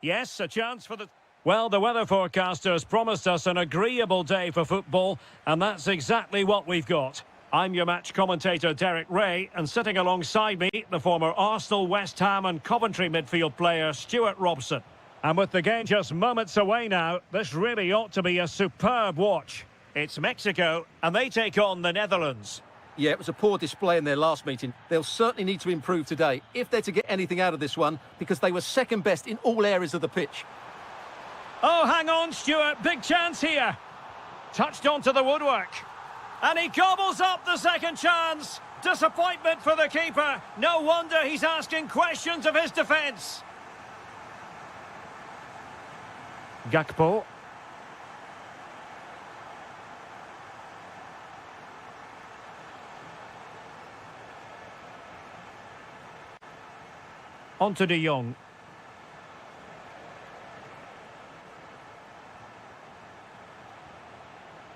Yes, a chance for the... Well, the weather forecasters promised us an agreeable day for football, and that's exactly what we've got. I'm your match commentator, Derek Ray, and sitting alongside me, the former Arsenal, West Ham and Coventry midfield player, Stuart Robson. And with the game just moments away now, this really ought to be a superb watch. It's Mexico, and they take on the Netherlands. Yeah, it was a poor display in their last meeting. They'll certainly need to improve today, if they're to get anything out of this one, because they were second best in all areas of the pitch. Oh, hang on, Stuart. Big chance here. Touched onto the woodwork. And he gobbles up the second chance. Disappointment for the keeper. No wonder he's asking questions of his defence. Gakpo. On to De Jong.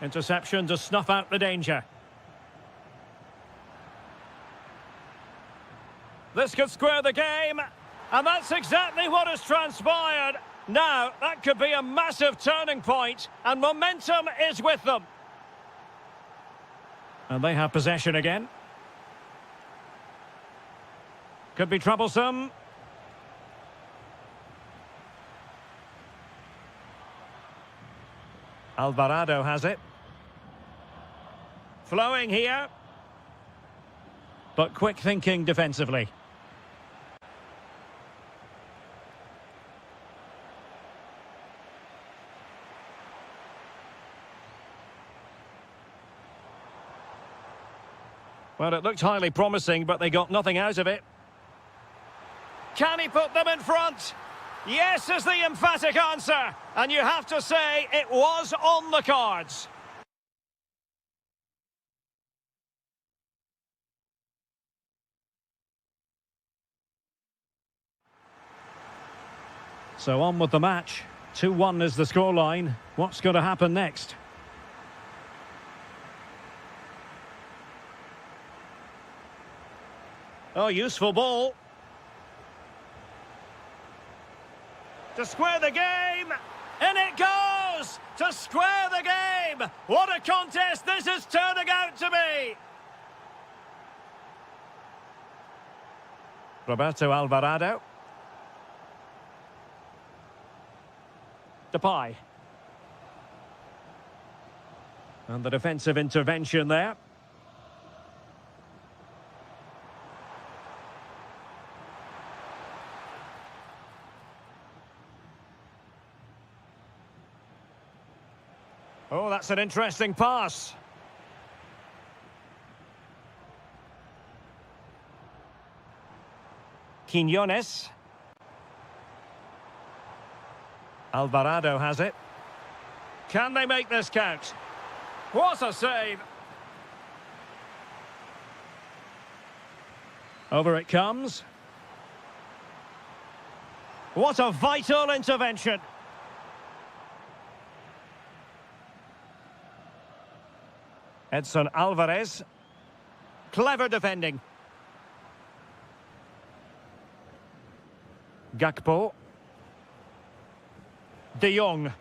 Interception to snuff out the danger. This could square the game, and that's exactly what has transpired. Now, that could be a massive turning point, and momentum is with them. And they have possession again. Could be troublesome. Alvarado has it. Flowing here. But quick thinking defensively. Well, it looked highly promising, but they got nothing out of it. Can he put them in front? Yes is the emphatic answer. And you have to say it was on the cards. So on with the match. 2-1 is the scoreline. What's going to happen next? Oh, useful ball. To square the game, and it goes! To square the game! What a contest this is turning out to be! Roberto Alvarado. Depay. And the defensive intervention there. Oh, that's an interesting pass. Quiñones. Alvarado has it. Can they make this count? What a save. Over it comes. What a vital intervention. Edson Alvarez. Clever defending. Gakpo. De Jong.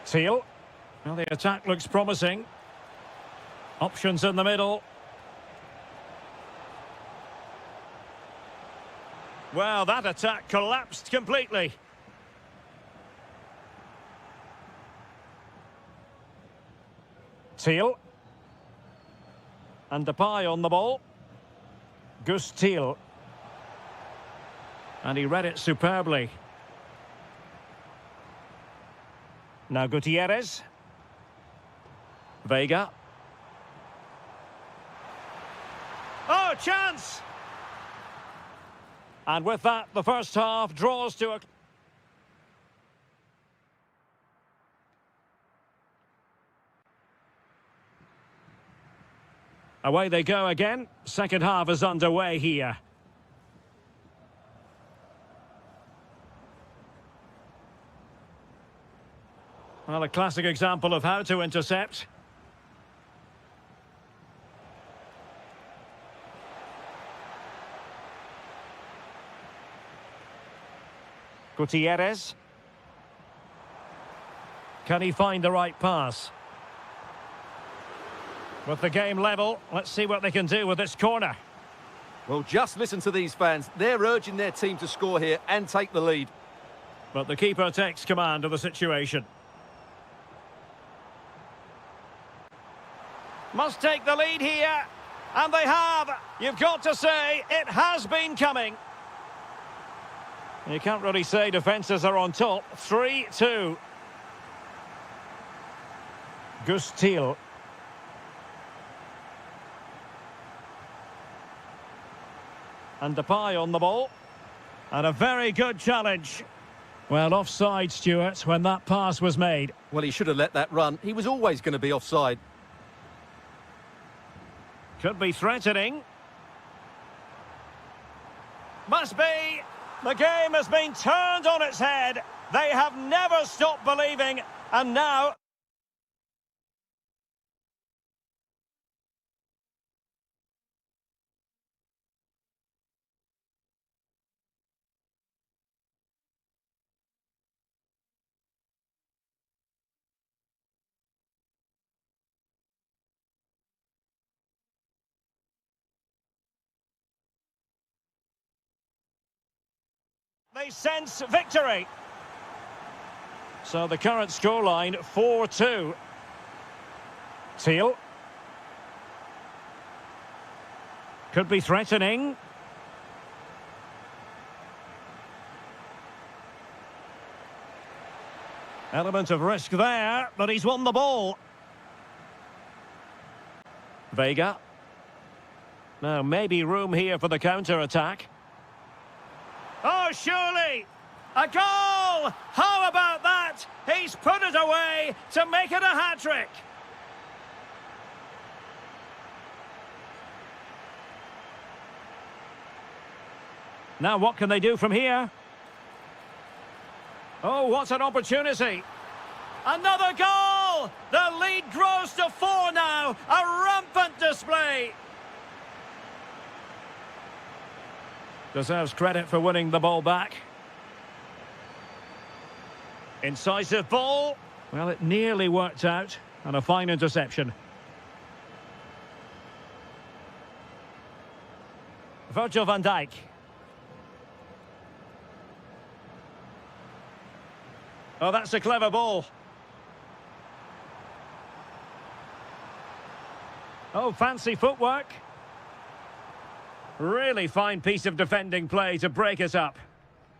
Teal. Well, the attack looks promising. Options in the middle. Well, that attack collapsed completely. Teal. And Depay on the ball. Gus Teal. And he read it superbly. Now Gutierrez. Vega. Oh, chance! And with that, the first half draws to a... Away they go again. Second half is underway here. Well, a classic example of how to intercept. Gutierrez. Can he find the right pass? With the game level, let's see what they can do with this corner. Well, just listen to these fans. They're urging their team to score here and take the lead. But the keeper takes command of the situation. Must take the lead here. And they have. You've got to say, it has been coming. You can't really say defences are on top. 3-2. Gustil. And Depay on the ball. And a very good challenge. Well, offside, Stuart, when that pass was made. Well, he should have let that run. He was always going to be offside. Could be threatening. Must be. The game has been turned on its head. They have never stopped believing. And now... they sense victory. So the current scoreline, 4-2. Teal. Could be threatening. Element of risk there, but he's won the ball. Vega. Now, maybe room here for the counter-attack. Oh, surely! A goal! How about that? He's put it away to make it a hat-trick. Now, what can they do from here? Oh, what an opportunity. Another goal! The lead grows to 4 now. A rampant display. Deserves credit for winning the ball back. Incisive ball. Well, it nearly worked out. And a fine interception. Virgil van Dijk. Oh, that's a clever ball. Oh, fancy footwork. Really fine piece of defending play to break us up.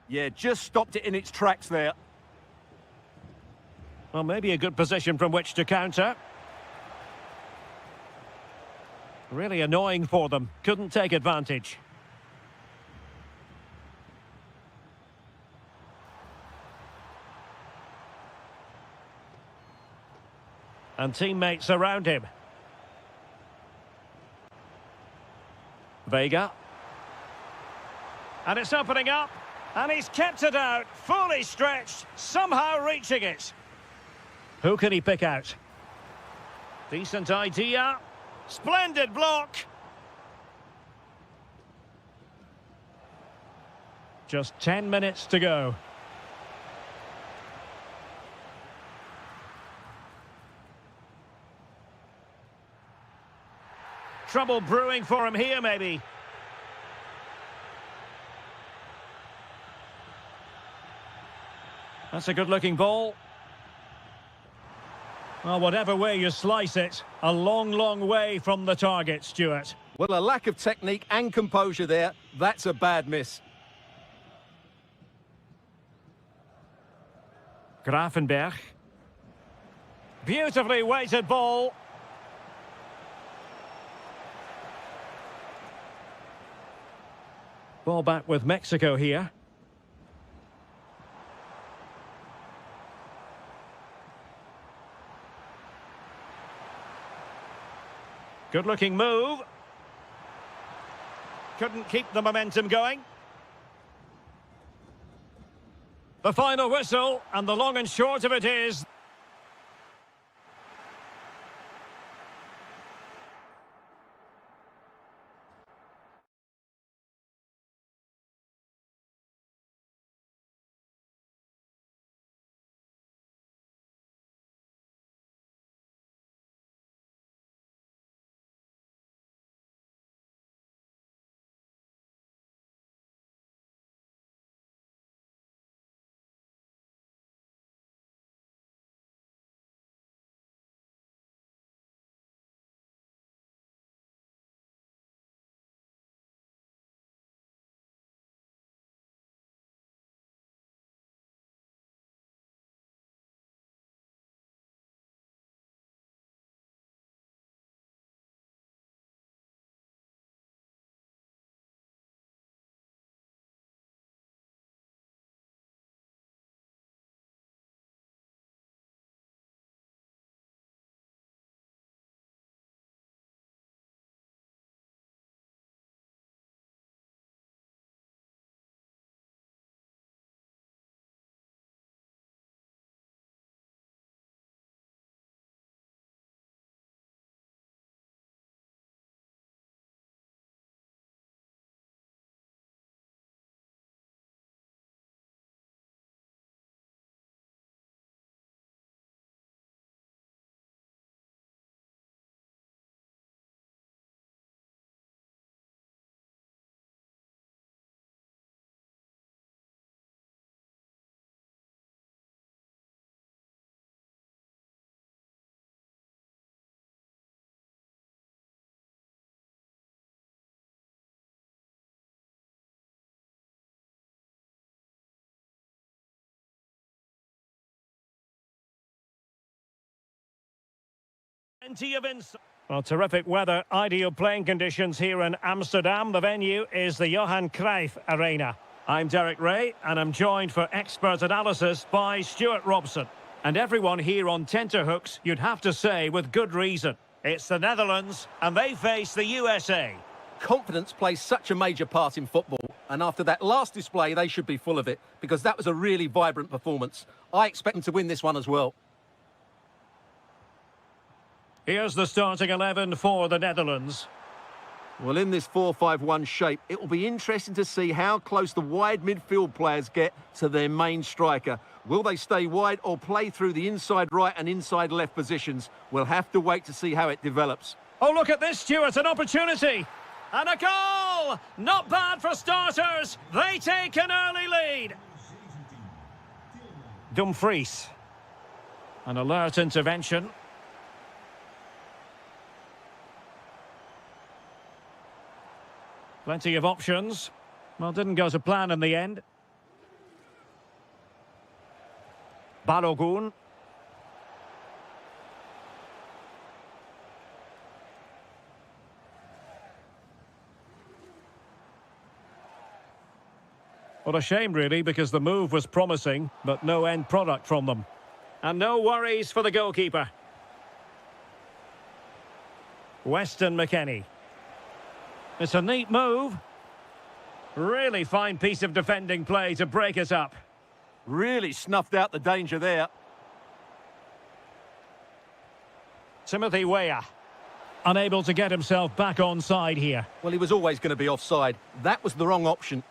Yeah, just stopped it in its tracks there. Well, maybe a good position from which to counter. Really annoying for them. Couldn't take advantage. And teammates around him. Vega. And it's opening up. And he's kept it out. Fully stretched. Somehow reaching it. Who can he pick out? Decent idea. Splendid block. Just 10 minutes to go. Trouble brewing for him here, maybe. That's a good-looking ball. Well, whatever way you slice it, a long, long way from the target, Stuart. Well, a lack of technique and composure there. That's a bad miss. Grafenberg. Beautifully weighted ball. Ball back with Mexico here. Good-looking move. Couldn't keep the momentum going. The final whistle, and the long and short of it is... Plenty of insight. Well, terrific weather, ideal playing conditions here in Amsterdam. The venue is the Johan Cruyff Arena. I'm Derek Ray, and I'm joined for expert analysis by Stuart Robson. And everyone here on tenterhooks, you'd have to say, with good reason. It's the Netherlands, and they face the USA. Confidence plays such a major part in football, and after that last display, they should be full of it, because that was a really vibrant performance. I expect them to win this one as well. Here's the starting 11 for the Netherlands. Well, in this 4-5-1 shape, it will be interesting to see how close the wide midfield players get to their main striker. Will they stay wide or play through the inside right and inside left positions? We'll have to wait to see how it develops. Oh, look at this, Stuart, an opportunity. And a goal! Not bad for starters. They take an early lead. Dumfries. An alert intervention. Plenty of options. Well, didn't go to plan in the end. Balogun. What a shame, really, because the move was promising, but no end product from them. And no worries for the goalkeeper. Weston McKennie. It's a neat move. Really fine piece of defending play to break it up. Really snuffed out the danger there. Timothy Weah. Unable to get himself back onside here. Well, he was always going to be offside. That was the wrong option.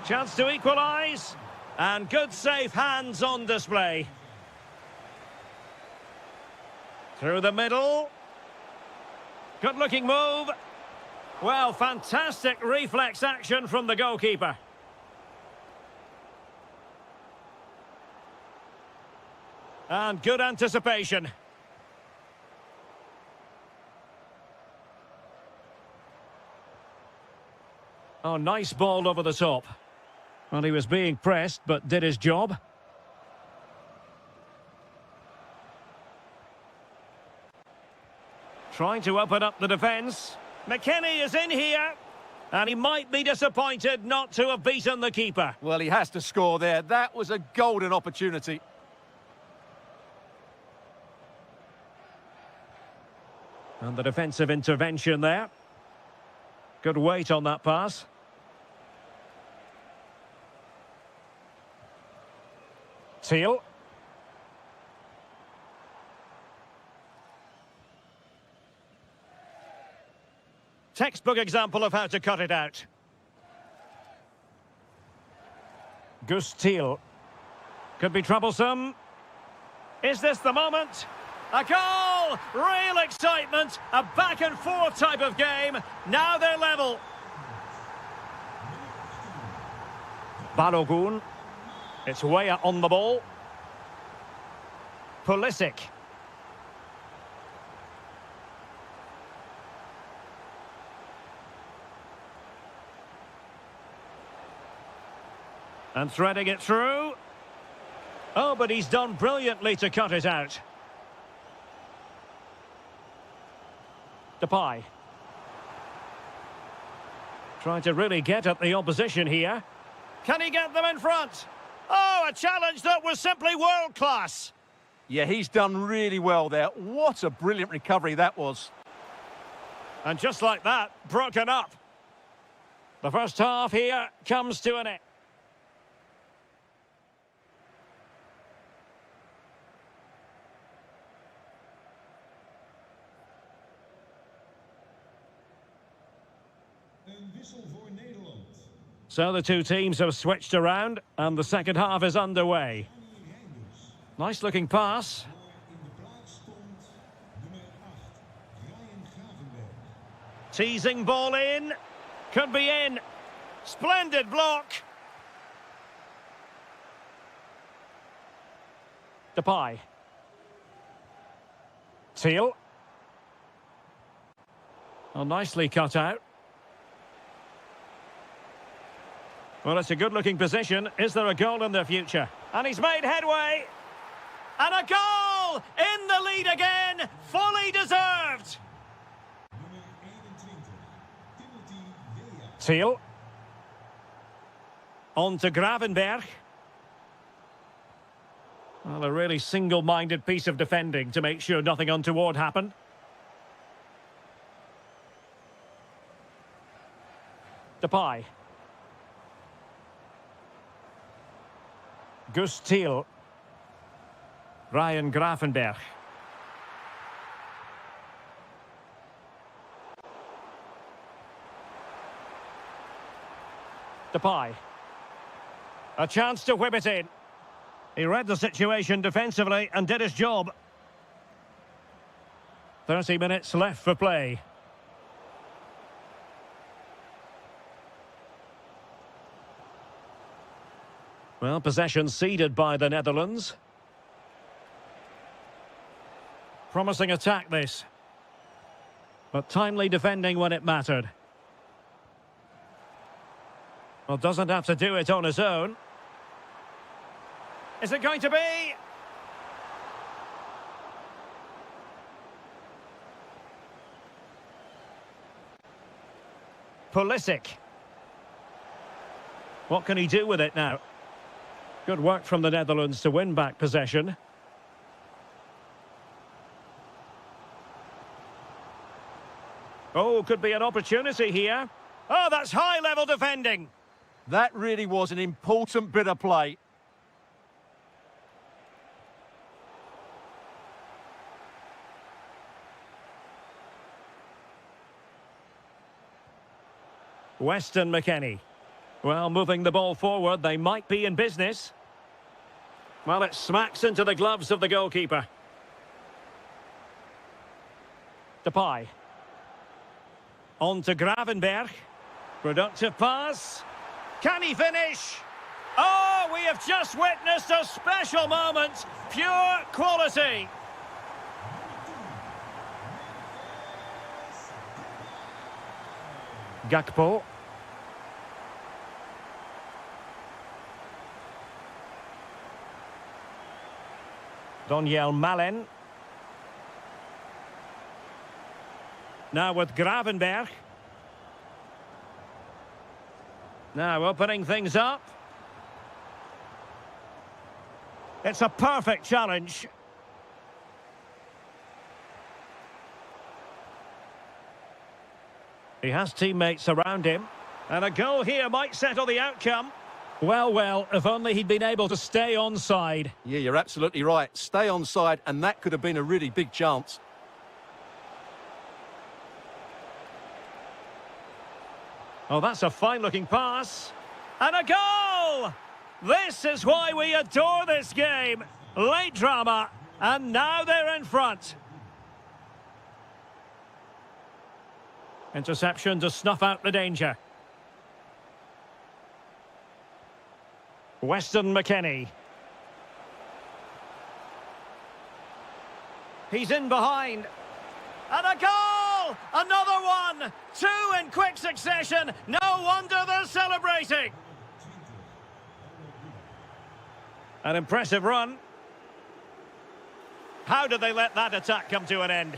Chance to equalise. And good safe hands on display. Through the middle. Good looking move. Well, fantastic reflex action from the goalkeeper. And good anticipation. Oh, nice ball over the top. Well, he was being pressed, but did his job. Trying to open up the defence. McKennie is in here. And he might be disappointed not to have beaten the keeper. Well, he has to score there. That was a golden opportunity. And the defensive intervention there. Good weight on that pass. Teal. Textbook example of how to cut it out. Gus Teal. Could be troublesome. Is this the moment? A goal! Real excitement. A back and forth type of game. Now they're level. Balogun. It's Weah on the ball. Pulisic. And threading it through. Oh, but he's done brilliantly to cut it out. Depay. Trying to really get at the opposition here. Can he get them in front? Oh, a challenge that was simply world-class. Yeah, he's done really well there. What a brilliant recovery that was. And just like that, broken up. The first half here comes to an end. So the two teams have switched around and the second half is underway. Nice looking pass. Teasing ball in. Could be in. Splendid block. Depay. Teal. Oh, nicely cut out. Well, it's a good-looking position. Is there a goal in the future? And he's made headway. And a goal! In the lead again! Fully deserved! Thiel. On to Gravenberg. Well, a really single-minded piece of defending to make sure nothing untoward happened. Depay. Gus Thiel. Ryan Gravenberg. Depay. A chance to whip it in. He read the situation defensively and did his job. 30 minutes left for play. Well, possession ceded by the Netherlands. Promising attack this. But timely defending when it mattered. Well, doesn't have to do it on his own. Is it going to be? Pulisic. What can he do with it now? Good work from the Netherlands to win back possession. Oh, could be an opportunity here. Oh, that's high-level defending. That really was an important bit of play. Weston McKennie. Well, moving the ball forward, they might be in business. Well, it smacks into the gloves of the goalkeeper. Depay. On to Gravenberg. Productive pass. Can he finish? Oh, we have just witnessed a special moment. Pure quality. Gakpo. Daniel Malen. Now with Gravenberg. Now opening things up. It's a perfect challenge. He has teammates around him. And a goal here might settle the outcome. Well, well, if only he'd been able to stay onside. Yeah, you're absolutely right. Stay onside, and that could have been a really big chance. Oh, that's a fine-looking pass. And a goal! This is why we adore this game. Late drama, and now they're in front. Interception to snuff out the danger. Weston McKennie. He's in behind. And a goal! Another one! Two in quick succession. No wonder they're celebrating. An impressive run. How did they let that attack come to an end?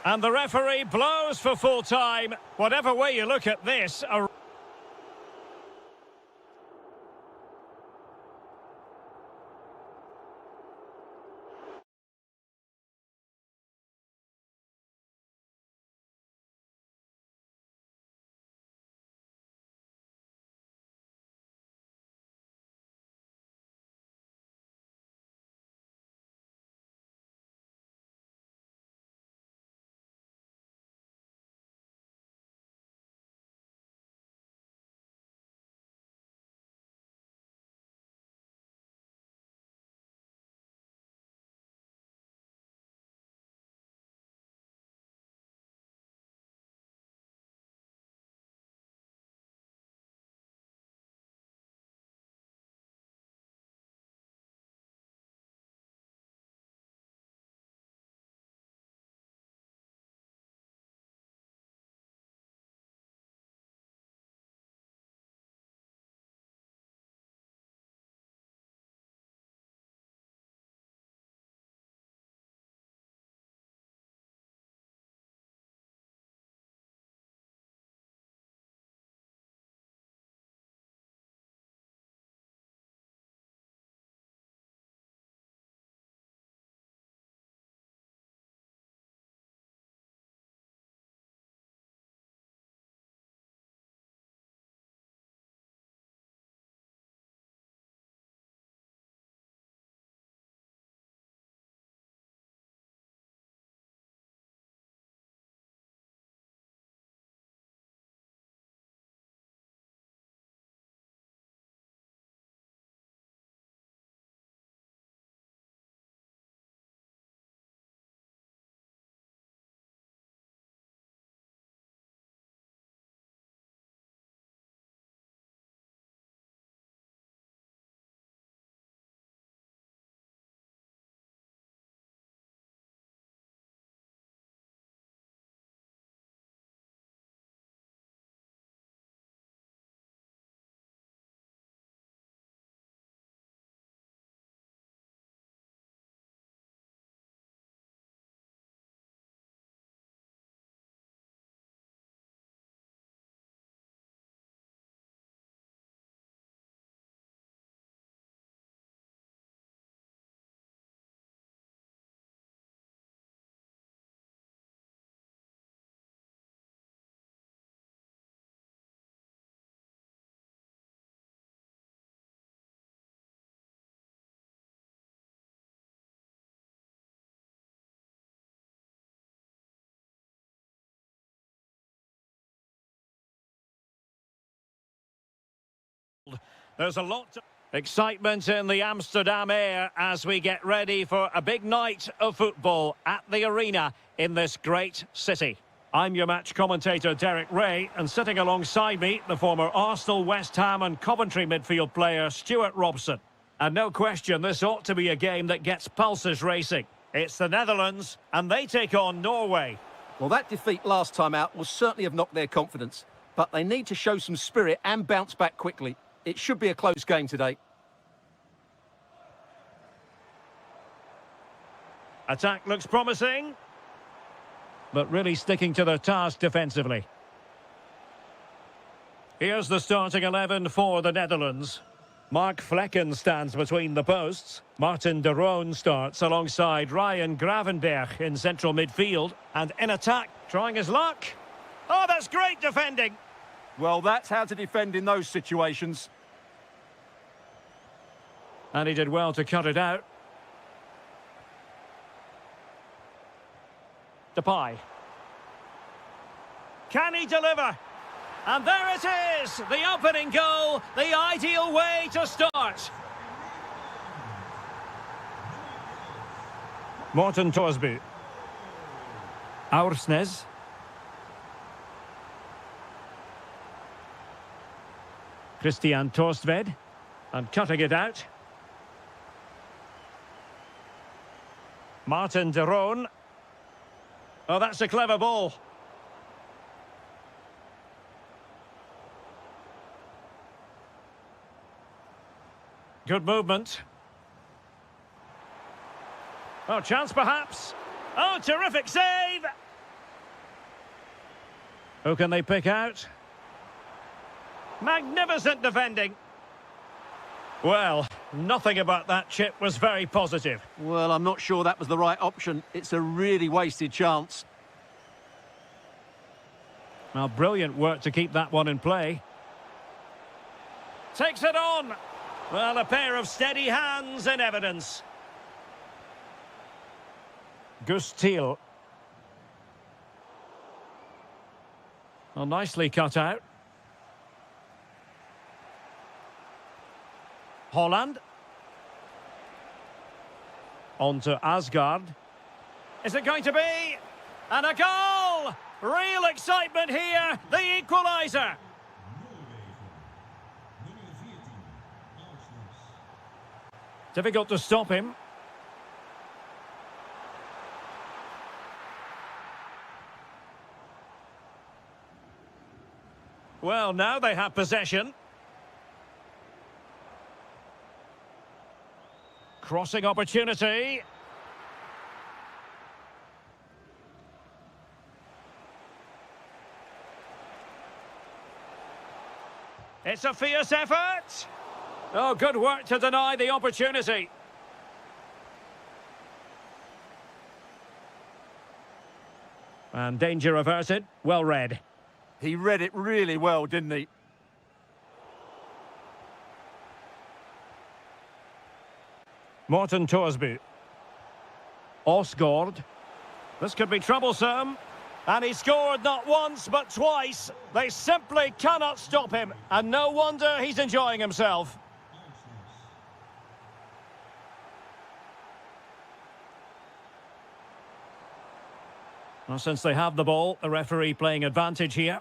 And the referee blows for full time. Whatever way you look at this, a There's a lot of excitement in the Amsterdam air as we get ready for a big night of football at the arena in this great city. I'm your match commentator, Derek Ray, and sitting alongside me, the former Arsenal, West Ham and Coventry midfield player, Stuart Robson. And no question, this ought to be a game that gets pulses racing. It's the Netherlands, and they take on Norway. Well, that defeat last time out will certainly have knocked their confidence, but they need to show some spirit and bounce back quickly. It should be a close game today. Attack looks promising, but really sticking to their task defensively. Here's the starting 11 for the Netherlands. Mark Vlekken stands between the posts. Martin de Roon starts alongside Ryan Gravenberch in central midfield. And in attack, trying his luck. Oh, that's great defending. Well, that's how to defend in those situations. And he did well to cut it out. Depay. Can he deliver? And there it is, the opening goal, the ideal way to start. Morten Thorsby. Aursnes. Christian Torstved. And cutting it out. Martin de Roon. Oh, that's a clever ball. Good movement. Oh, chance perhaps. Oh, terrific save! Who can they pick out? Magnificent defending. Well, nothing about that chip was very positive. Well, I'm not sure that was the right option. It's a really wasted chance. Well, brilliant work to keep that one in play. Takes it on. Well, a pair of steady hands in evidence. Gustil. Well, nicely cut out. Holland. On to Asgard. Is it going to be? And a goal! Real excitement here, the equaliser. Difficult to stop him. Well, now they have possession. Crossing opportunity. It's a fierce effort. Oh, good work to deny the opportunity. And danger averted. Well read. He read it really well, didn't he? Morten Thorsby. Osgaard. This could be troublesome. And he scored not once, but twice. They simply cannot stop him. And no wonder he's enjoying himself. Well, since they have the ball, the referee playing advantage here.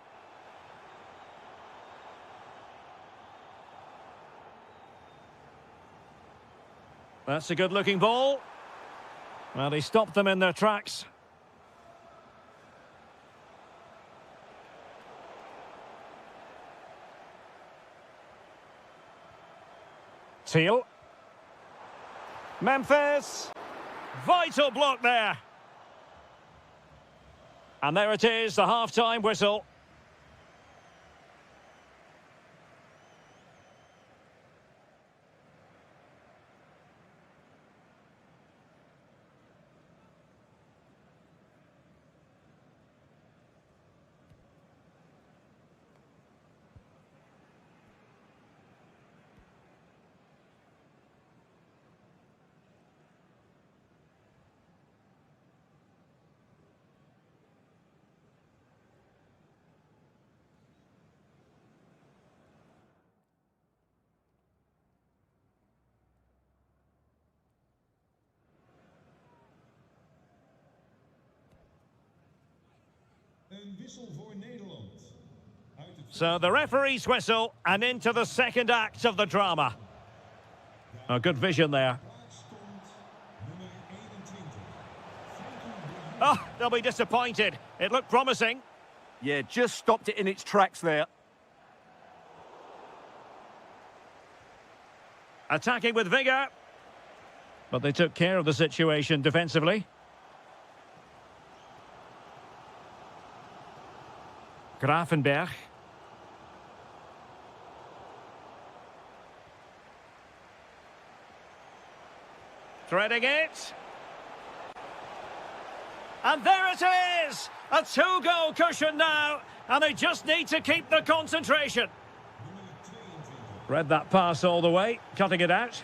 That's a good-looking ball. Well, he stopped them in their tracks. Teal. Memphis. Vital block there. And there it is, the half-time whistle. So the referee's whistle and into the second act of the drama. Oh, good vision there. Oh, they'll be disappointed. It looked promising. Yeah, just stopped it in its tracks there. Attacking with vigour. But they took care of the situation defensively. Grafenberg. Threading it. And there it is! A two-goal cushion now, and they just need to keep the concentration. Read that pass all the way, cutting it out.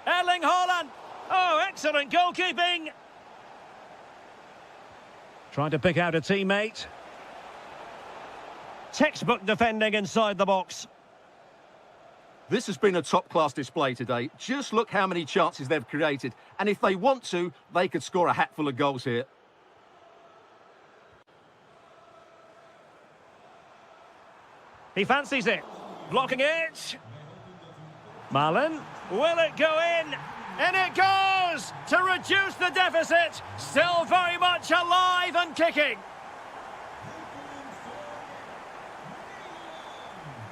Erling Haaland! Oh, excellent goalkeeping! Trying to pick out a teammate. Textbook defending inside the box. This has been a top-class display today. Just look how many chances they've created. And if they want to, they could score a hatful of goals here. He fancies it. Blocking it. Malen. Will it go in? In it goes! To reduce the deficit. Still very much alive and kicking.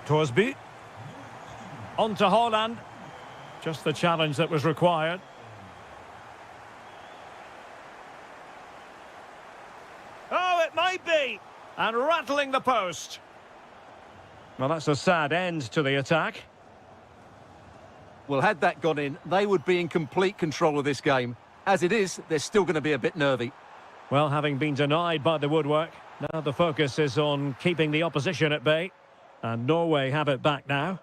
Torsby. On to Haaland. Just the challenge that was required. Oh, it might be! And rattling the post. Well, that's a sad end to the attack. Well, had that gone in, they would be in complete control of this game. As it is, they're still going to be a bit nervy. Well, having been denied by the woodwork, now the focus is on keeping the opposition at bay. And Norway have it back now.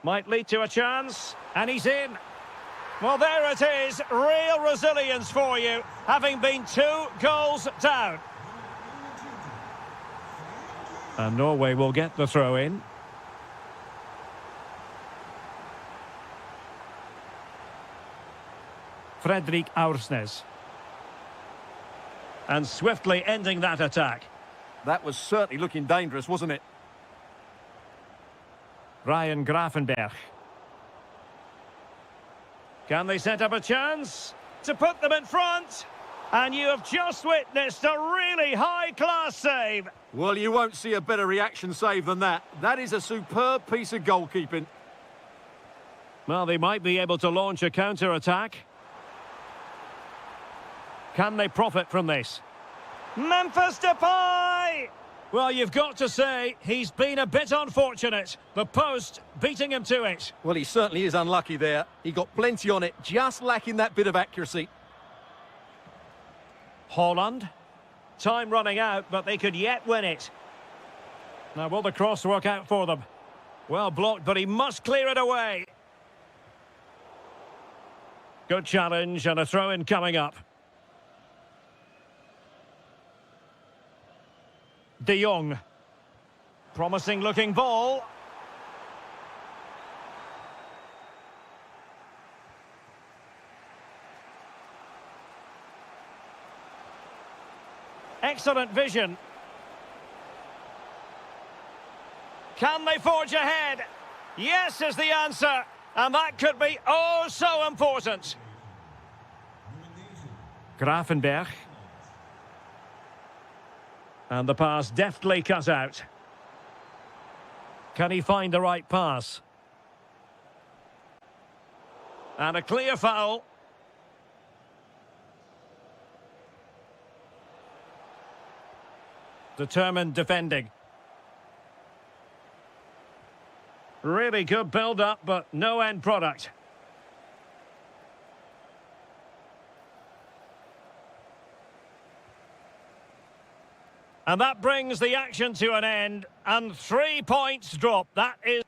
Might lead to a chance, and he's in. Well, there it is, real resilience for you, having been 2 goals down. And Norway will get the throw in. Fredrik Aursnes. And swiftly ending that attack. That was certainly looking dangerous, wasn't it? Ryan Grafenberg. Can they set up a chance to put them in front? And you have just witnessed a really high-class save. Well, you won't see a better reaction save than that. That is a superb piece of goalkeeping. Well, they might be able to launch a counter-attack. Can they profit from this? Memphis Depay! Well, you've got to say, he's been a bit unfortunate. The post beating him to it. Well, he certainly is unlucky there. He got plenty on it, just lacking that bit of accuracy. Haaland. Time running out, but they could yet win it. Now, will the cross work out for them? Well blocked, but he must clear it away. Good challenge and a throw-in coming up. De Jong. Promising looking ball. Excellent vision. Can they forge ahead? Yes is the answer. And that could be oh so important. Grafenberg. And the pass deftly cut out. Can he find the right pass? And a clear foul. Determined defending. Really good build-up, but no end product. And that brings the action to an end, and 3 points drop. That is...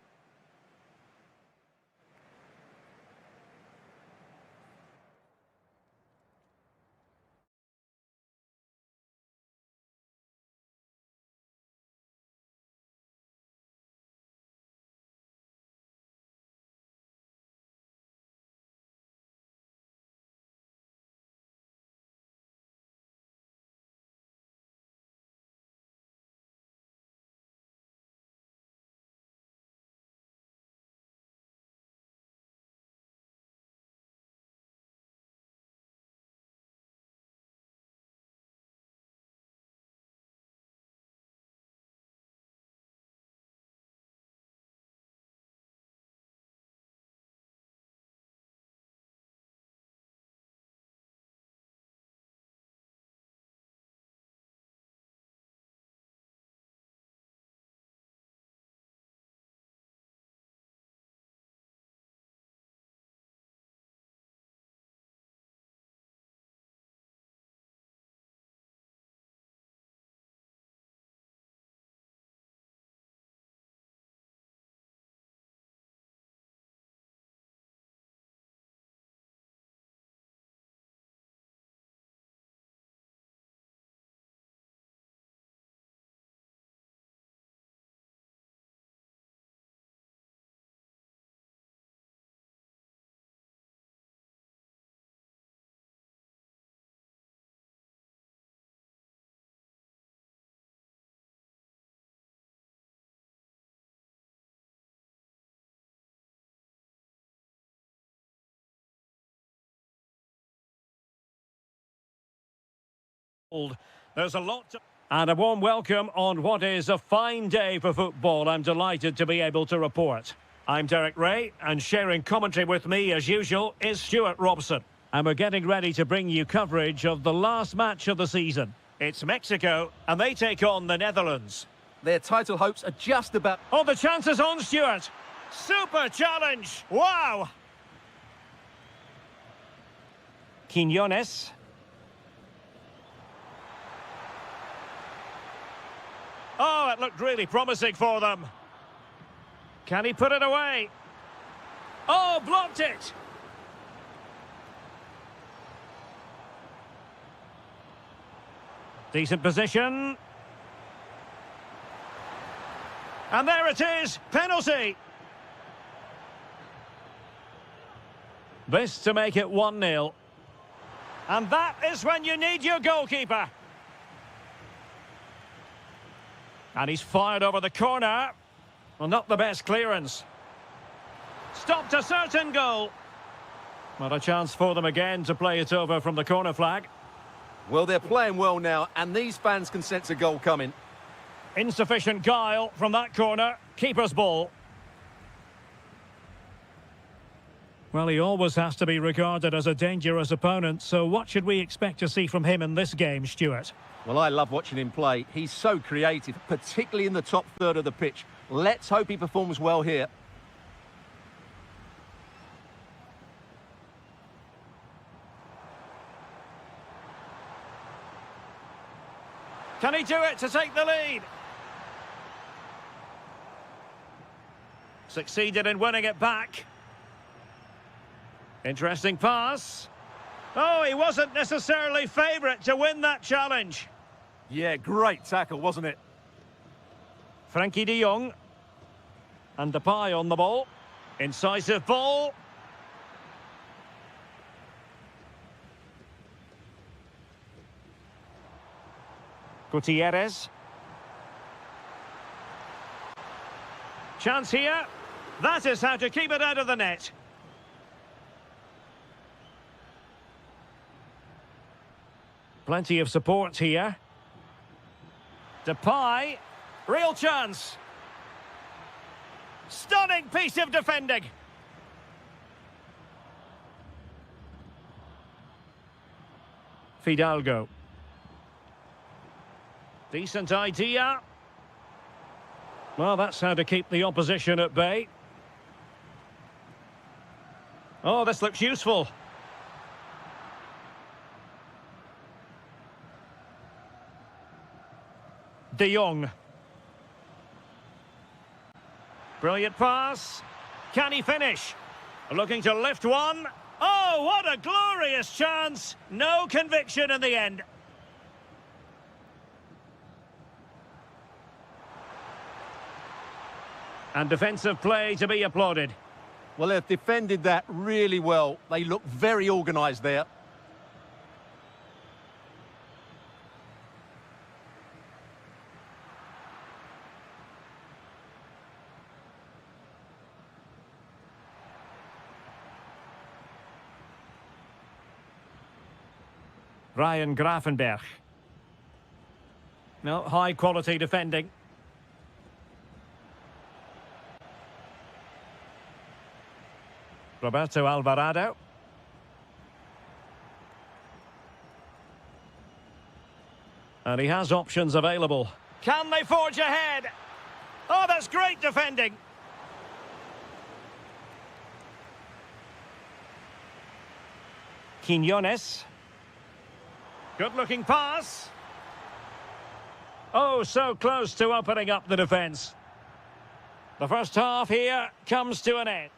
There's a lot to... And a warm welcome on what is a fine day for football. I'm delighted to be able to report. I'm Derek Ray, and sharing commentary with me, as usual, is Stuart Robson. And we're getting ready to bring you coverage of the last match of the season. It's Mexico, and they take on the Netherlands. Their title hopes are just about... Oh, the chance is on, Stuart. Super challenge. Wow. Quiñones. Oh, it looked really promising for them. Can he put it away? Oh, blocked it. Decent position. And there it is, penalty. This to make it 1-0. And that is when you need your goalkeeper. And he's fired over the corner. Well, not the best clearance. Stopped a certain goal. Not a chance for them again to play it over from the corner flag. Well, they're playing well now, and these fans can sense a goal coming. Insufficient guile from that corner. Keeper's ball. Well, he always has to be regarded as a dangerous opponent, so what should we expect to see from him in this game, Stuart? Well, I love watching him play. He's so creative, particularly in the top third of the pitch. Let's hope he performs well here. Can he do it to take the lead? Succeeded in winning it back. Interesting pass. Oh, he wasn't necessarily favourite to win that challenge. Yeah, great tackle, wasn't it? Frankie de Jong. And Depay on the ball. Incisive ball. Gutierrez. Chance here. That is how to keep it out of the net. Plenty of support here. Depay. Real chance. Stunning piece of defending. Fidalgo. Decent idea. Well, that's how to keep the opposition at bay. Oh, this looks useful. De Jong. Brilliant pass. Can he finish? Looking to lift one. Oh, what a glorious chance. No conviction in the end. And defensive play to be applauded. Well, they've defended that really well. They look very organised there. Ryan Gravenberch. No, high quality defending. Roberto Alvarado. And he has options available. Can they forge ahead? Oh, that's great defending. Quiñones. Good-looking pass. Oh, so close to opening up the defence. The first half here comes to an end.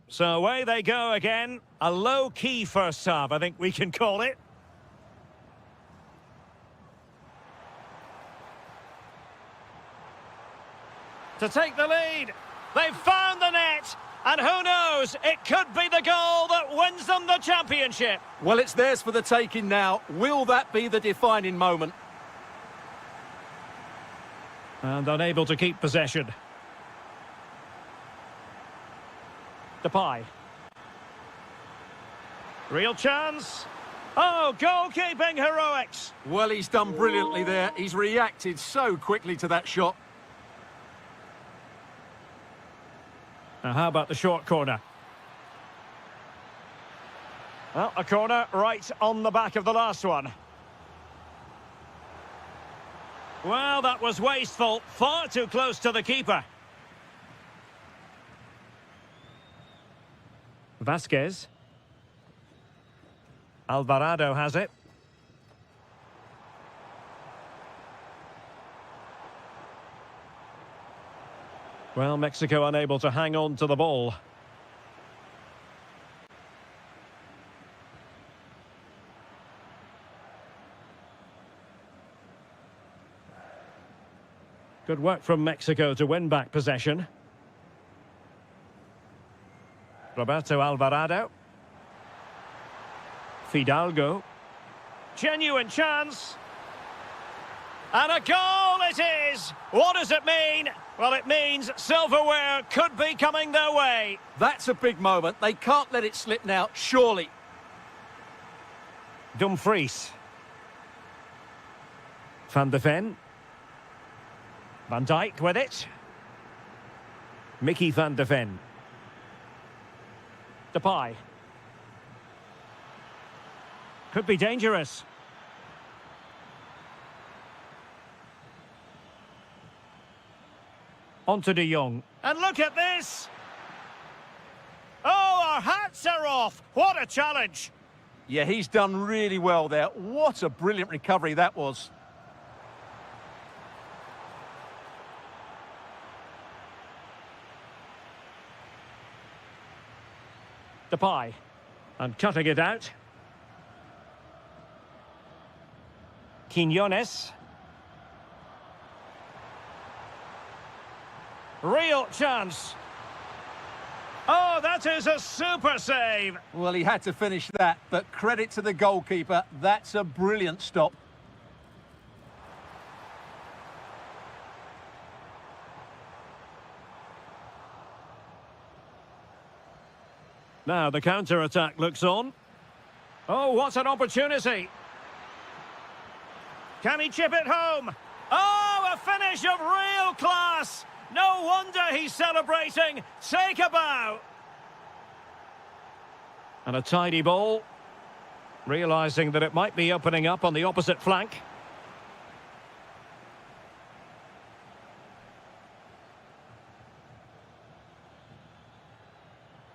So away they go again. A low-key first half, I think we can call it. to take the lead. They've found the net. And who knows, it could be the goal that wins them the championship. Well, it's theirs for the taking now. Will that be the defining moment? And unable to keep possession. Depay. Real chance. Oh, goalkeeping heroics. Well, he's done brilliantly there. He's reacted so quickly to that shot. Now, how about the short corner? Well, a corner right on the back of the last one. Well, that was wasteful. Far too close to the keeper. Vasquez. Alvarado has it. Well, Mexico unable to hang on to the ball. Good work from Mexico to win back possession. Roberto Alvarado. Fidalgo. Genuine chance. And a goal it is! What does it mean? Well, it means silverware could be coming their way. That's a big moment. They can't let it slip now, surely. Dumfries. Van de Ven. Van Dijk with it. Mickey van de Ven. Depay. Could be dangerous. On to De Jong. And look at this! Oh, our hats are off! What a challenge! Yeah, he's done really well there. What a brilliant recovery that was. Depay. And cutting it out. Quinones. Real chance. Oh, that is a super save. Well, he had to finish that, but credit to the goalkeeper. That's a brilliant stop. Now the counter-attack looks on. Oh, what an opportunity. Can he chip it home? Oh, a finish of real class. No wonder he's celebrating. Take a bow. And a tidy ball. Realising that it might be opening up on the opposite flank.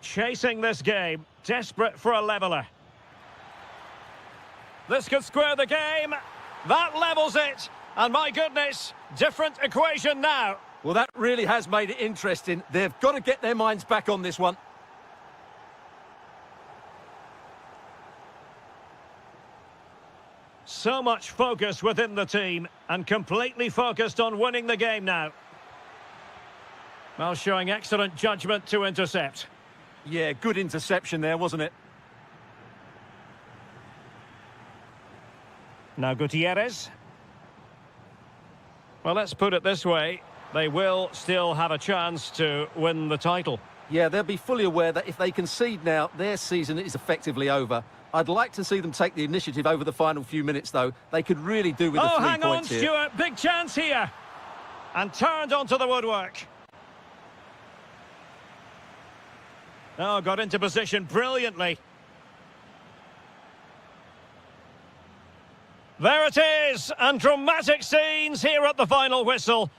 Chasing this game. Desperate for a leveller. This could square the game. That levels it. And my goodness, different equation now. Well, that really has made it interesting. They've got to get their minds back on this one. So much focus within the team and completely focused on winning the game now. Well, showing excellent judgment to intercept. Yeah, good interception there, wasn't it? Now Gutierrez. Well, let's put it this way. They will still have a chance to win the title. Yeah, they'll be fully aware that if they concede now, their season is effectively over. I'd like to see them take the initiative over the final few minutes, though. They could really do with the 3 points here. Oh, hang on, Stuart. Big chance here. And turned onto the woodwork. Oh, got into position brilliantly. There it is, and dramatic scenes here at the final whistle.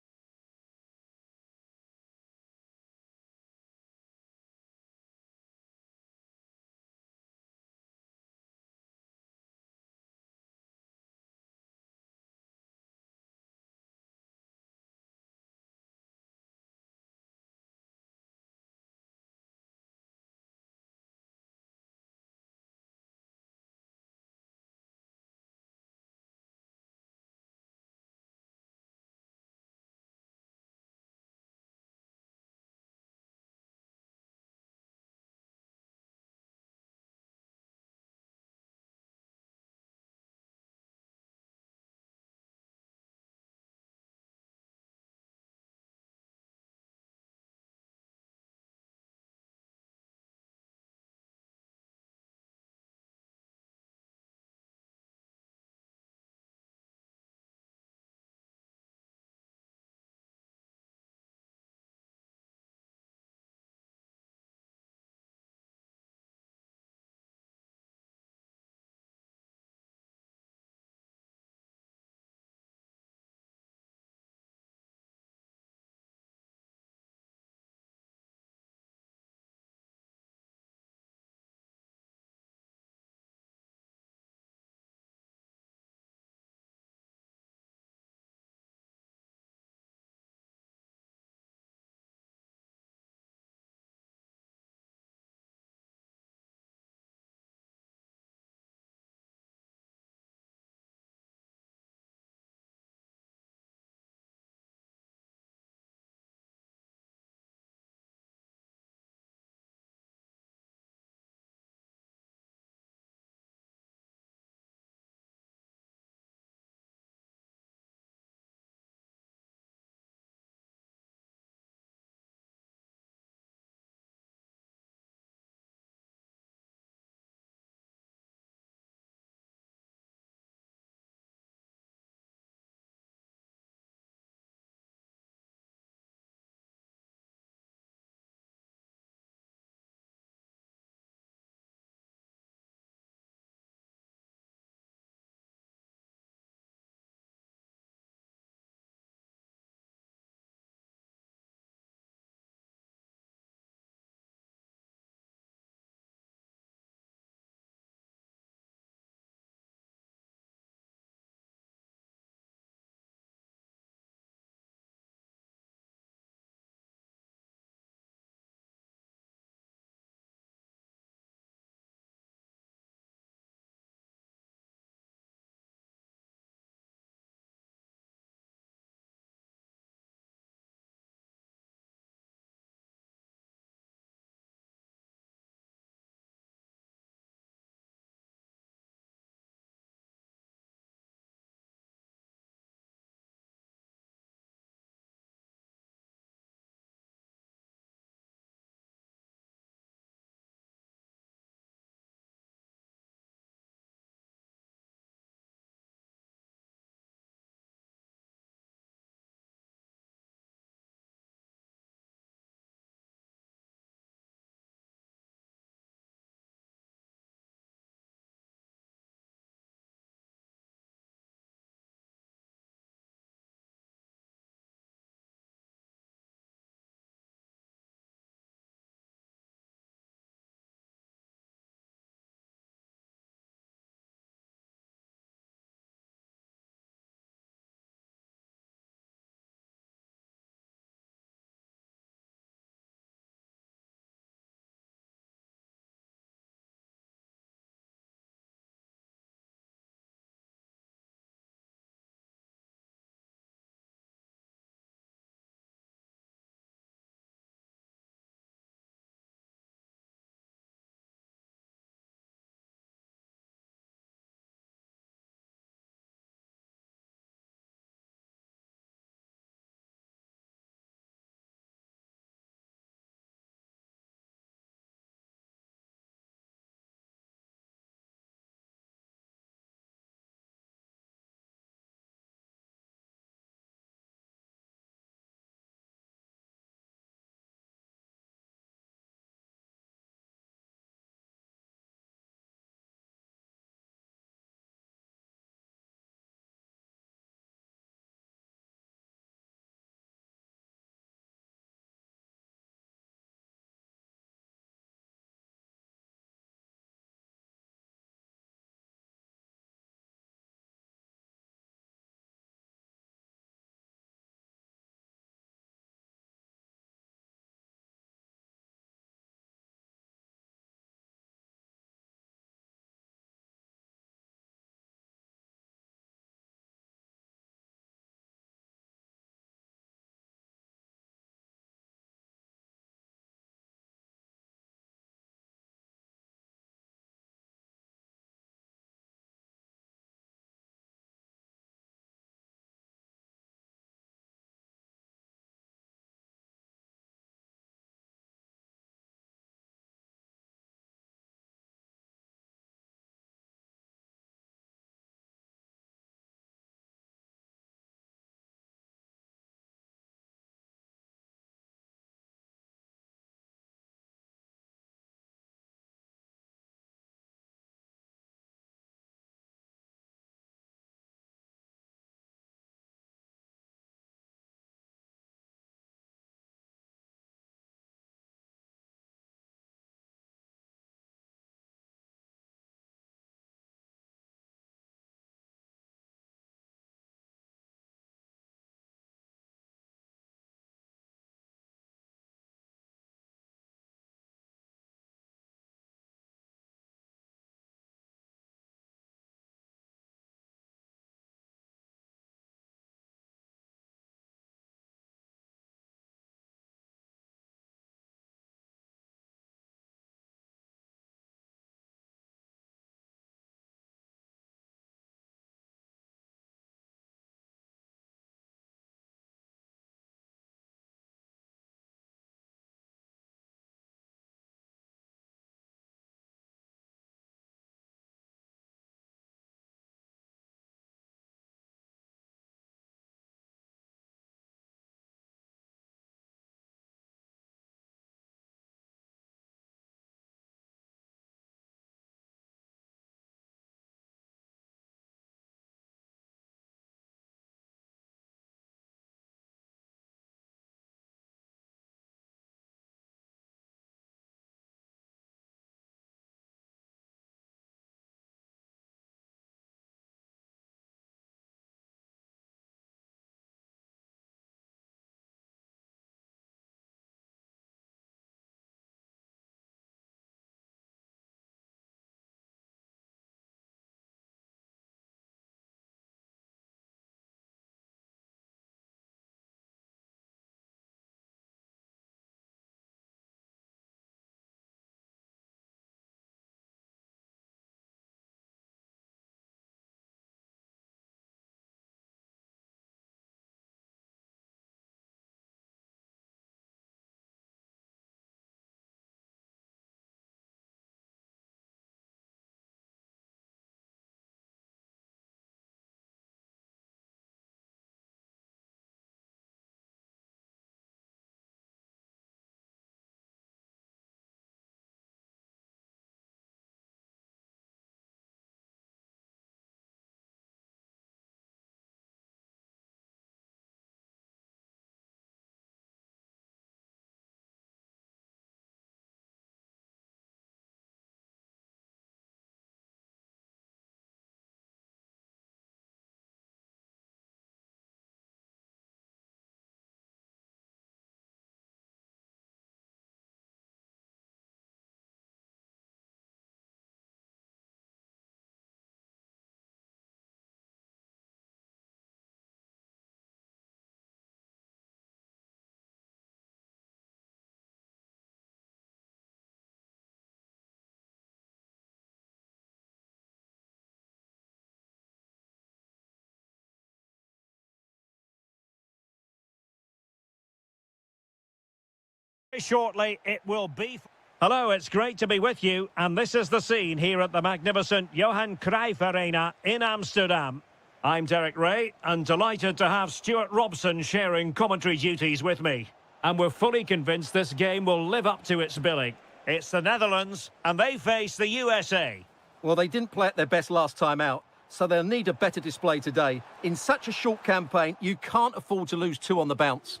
Shortly, it will be... Hello, it's great to be with you, and this is the scene here at the magnificent Johan Cruyff Arena in Amsterdam. I'm Derek Ray, and delighted to have Stuart Robson sharing commentary duties with me. And we're fully convinced this game will live up to its billing. It's the Netherlands, and they face the USA. Well, they didn't play at their best last time out, so they'll need a better display today. In such a short campaign, you can't afford to lose two on the bounce.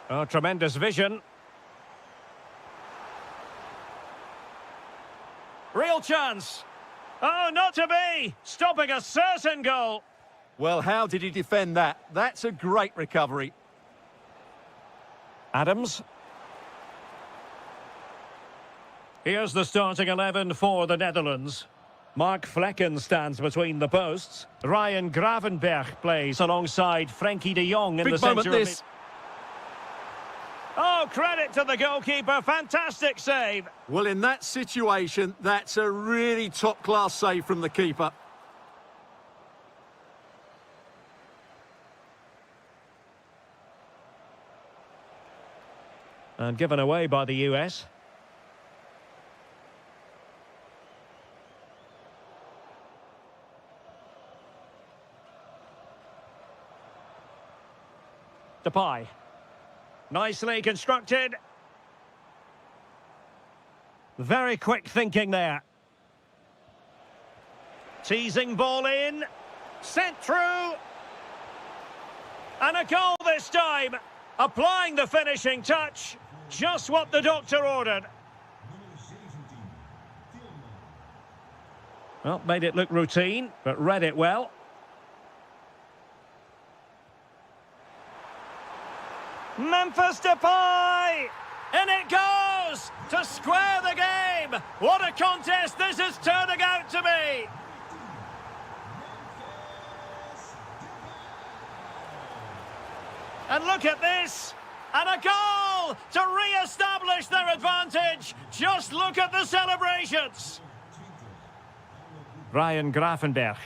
Oh, tremendous vision. Real chance. Oh, not to be. Stopping a certain goal. Well, how did he defend that? That's a great recovery. Adams. Here's the starting 11 for the Netherlands. Mark Vlekken stands between the posts. Ryan Gravenberch plays alongside Frenkie de Jong in Big the centre of this. it. Oh, credit to the goalkeeper. Fantastic save. Well, in that situation, that's a really top-class save from the keeper. And given away by the US. Depay. Nicely constructed. Very quick thinking there. Teasing ball in. Sent through. And a goal this time. Applying the finishing touch. Just what the doctor ordered. Well, made it look routine, but read it well. Memphis Depay! In it goes! To square the game! What a contest this is turning out to be! And look at this! And a goal to re-establish their advantage! Just look at the celebrations! Ryan Gravenberch.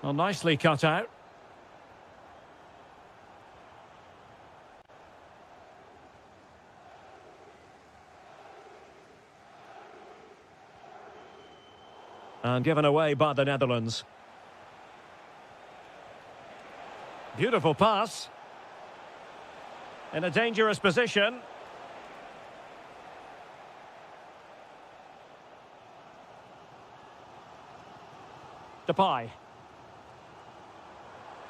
Well, nicely cut out. And given away by the Netherlands. Beautiful pass. In a dangerous position. Depay.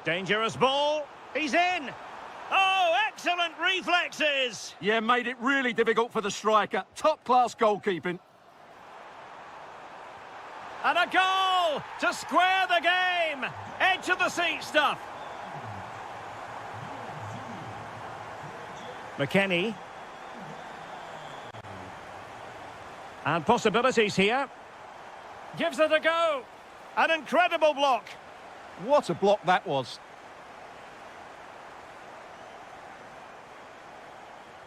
Dangerous ball. He's in. Oh, excellent reflexes. Yeah, made it really difficult for the striker. Top-class goalkeeping. And a goal to square the game. Edge of the seat stuff. McKennie. And possibilities here. Gives it a go. An incredible block. What a block that was.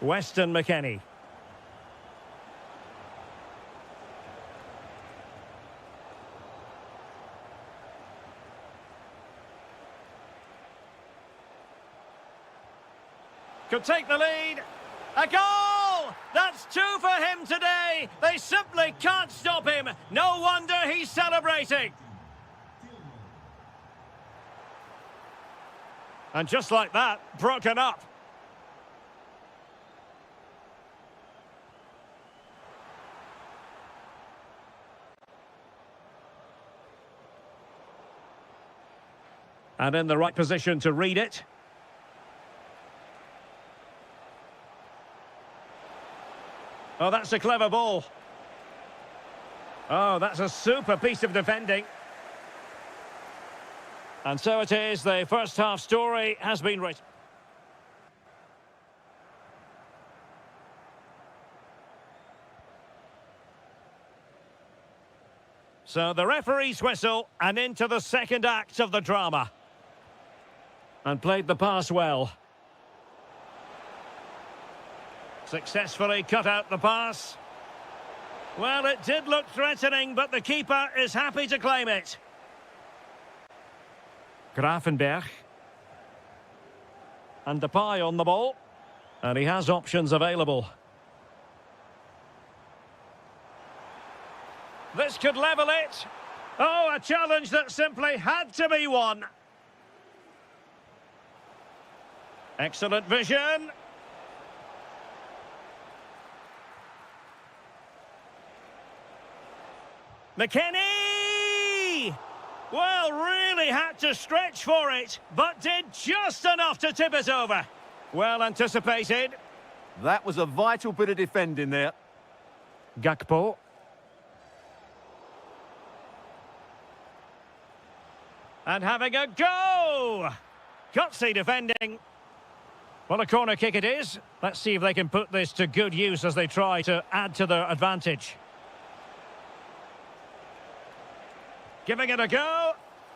Weston McKennie. Could take the lead. A goal! That's two for him today. They simply can't stop him. No wonder he's celebrating. And just like that, broken up. And in the right position to read it. Oh, that's a clever ball. Oh, that's a super piece of defending. And so it is, the first half story has been written. So the referee's whistle and into the second act of the drama. And played the pass well. Successfully cut out the pass. Well, it did look threatening, but the keeper is happy to claim it. Gravenberch. And Depay on the ball. And he has options available. This could level it. Oh, a challenge that simply had to be won. Excellent vision. McKennie! Well, really had to stretch for it, but did just enough to tip it over. Well anticipated. That was a vital bit of defending there. Gakpo. And having a go! Gutsy defending. Well, a corner kick it is. Let's see if they can put this to good use as they try to add to their advantage. Giving it a go.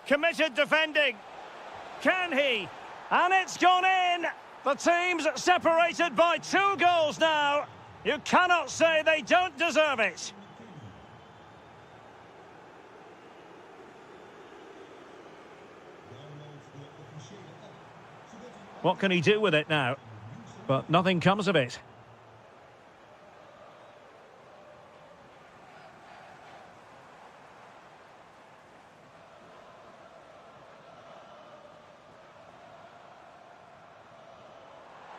Committed defending. Can he? And it's gone in. The team's separated by 2 goals now. You cannot say they don't deserve it. What can he do with it now? But nothing comes of it.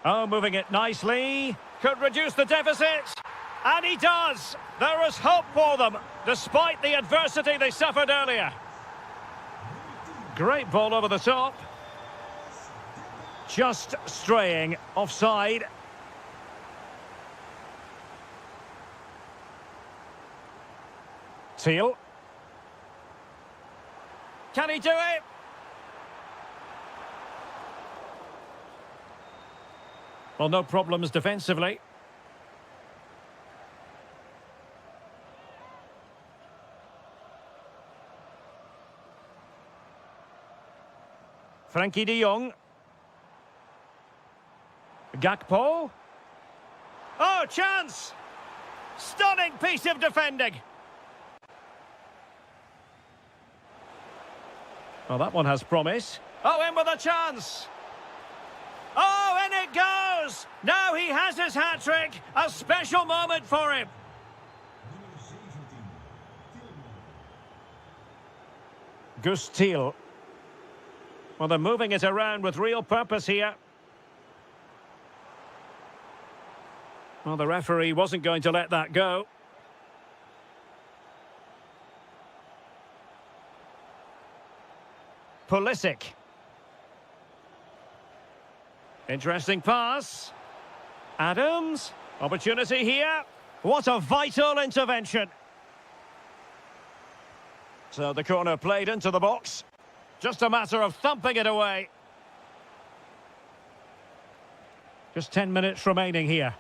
Oh, moving it nicely. Could reduce the deficit. And he does. There is hope for them, despite the adversity they suffered earlier. Great ball over the top. Just straying offside. Teal. Can he do it? Well, no problems defensively. Frankie de Jong. Gakpo. Oh, chance! Stunning piece of defending. Well, that one has promise. Oh, in with a chance. Oh, in it goes! Now he has his hat-trick. A special moment for him. Gus Teal. Well, they're moving it around with real purpose here. Well, the referee wasn't going to let that go. Pulisic. Interesting pass. Adams. Opportunity here. What a vital intervention. So the corner played into the box. Just a matter of thumping it away. Just 10 minutes remaining here.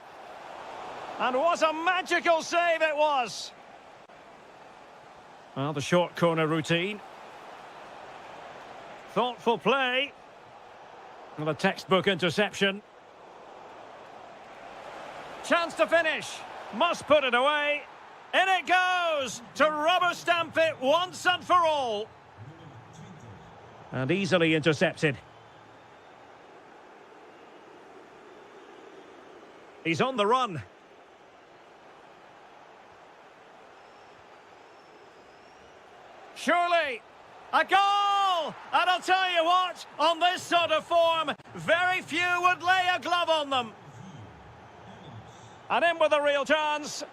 And what a magical save it was! Well, the short corner routine. Thoughtful play. And a textbook interception. Chance to finish. Must put it away. In it goes! To rubber stamp it once and for all. And easily intercepted. He's on the run. Surely, a goal! And I'll tell you what, on this sort of form, very few would lay a glove on them. And in with a real chance.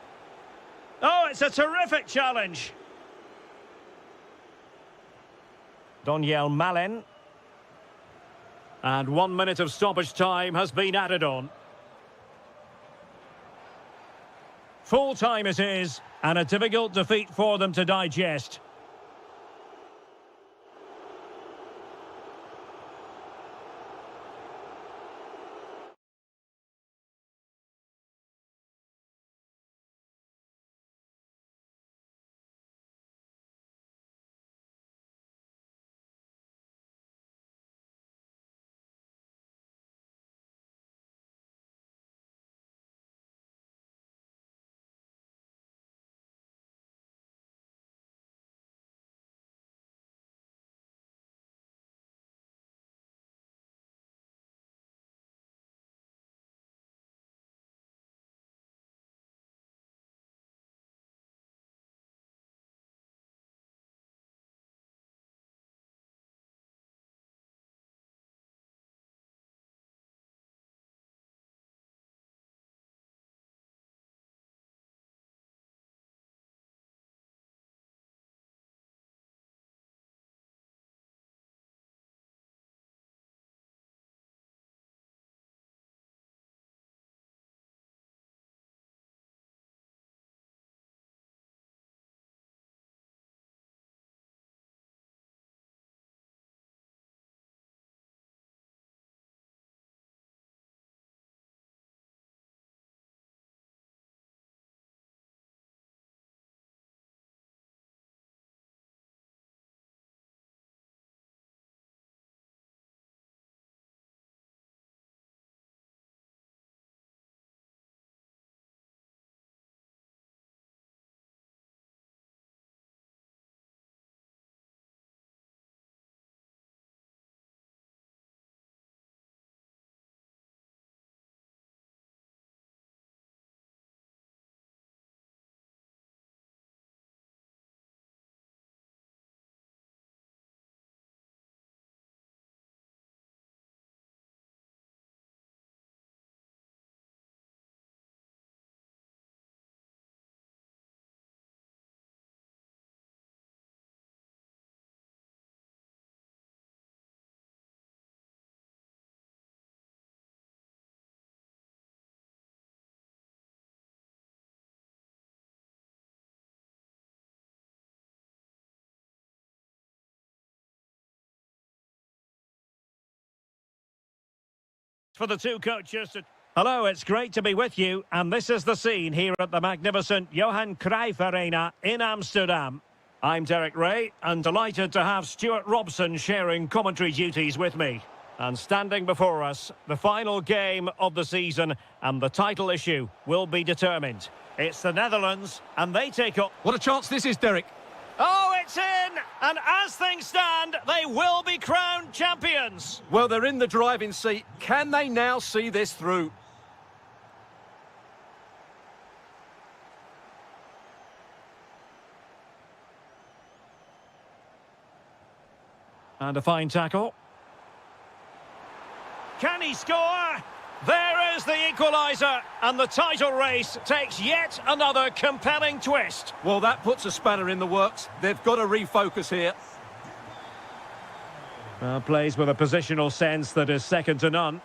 Oh, it's a terrific challenge. Doniel Malen. And 1 minute of stoppage time has been added on. Full time it is, and a difficult defeat for them to digest. For the two coaches to... Hello, it's great to be with you, and this is the scene here at the magnificent Johan Cruyff Arena in Amsterdam. I'm Derek Ray, and delighted to have Stuart Robson sharing commentary duties with me. And standing before us, the final game of the season, and the title issue will be determined. It's the Netherlands, and they take up... What a chance this is, Derek. Oh, it's in! And as things stand, they will be crowned champions. Well, they're in the driving seat. Can they now see this through? And a fine tackle. Can he score? There is the equaliser, and the title race takes yet another compelling twist. Well, that puts a spanner in the works. They've got to refocus here. Plays with a positional sense that is second to none.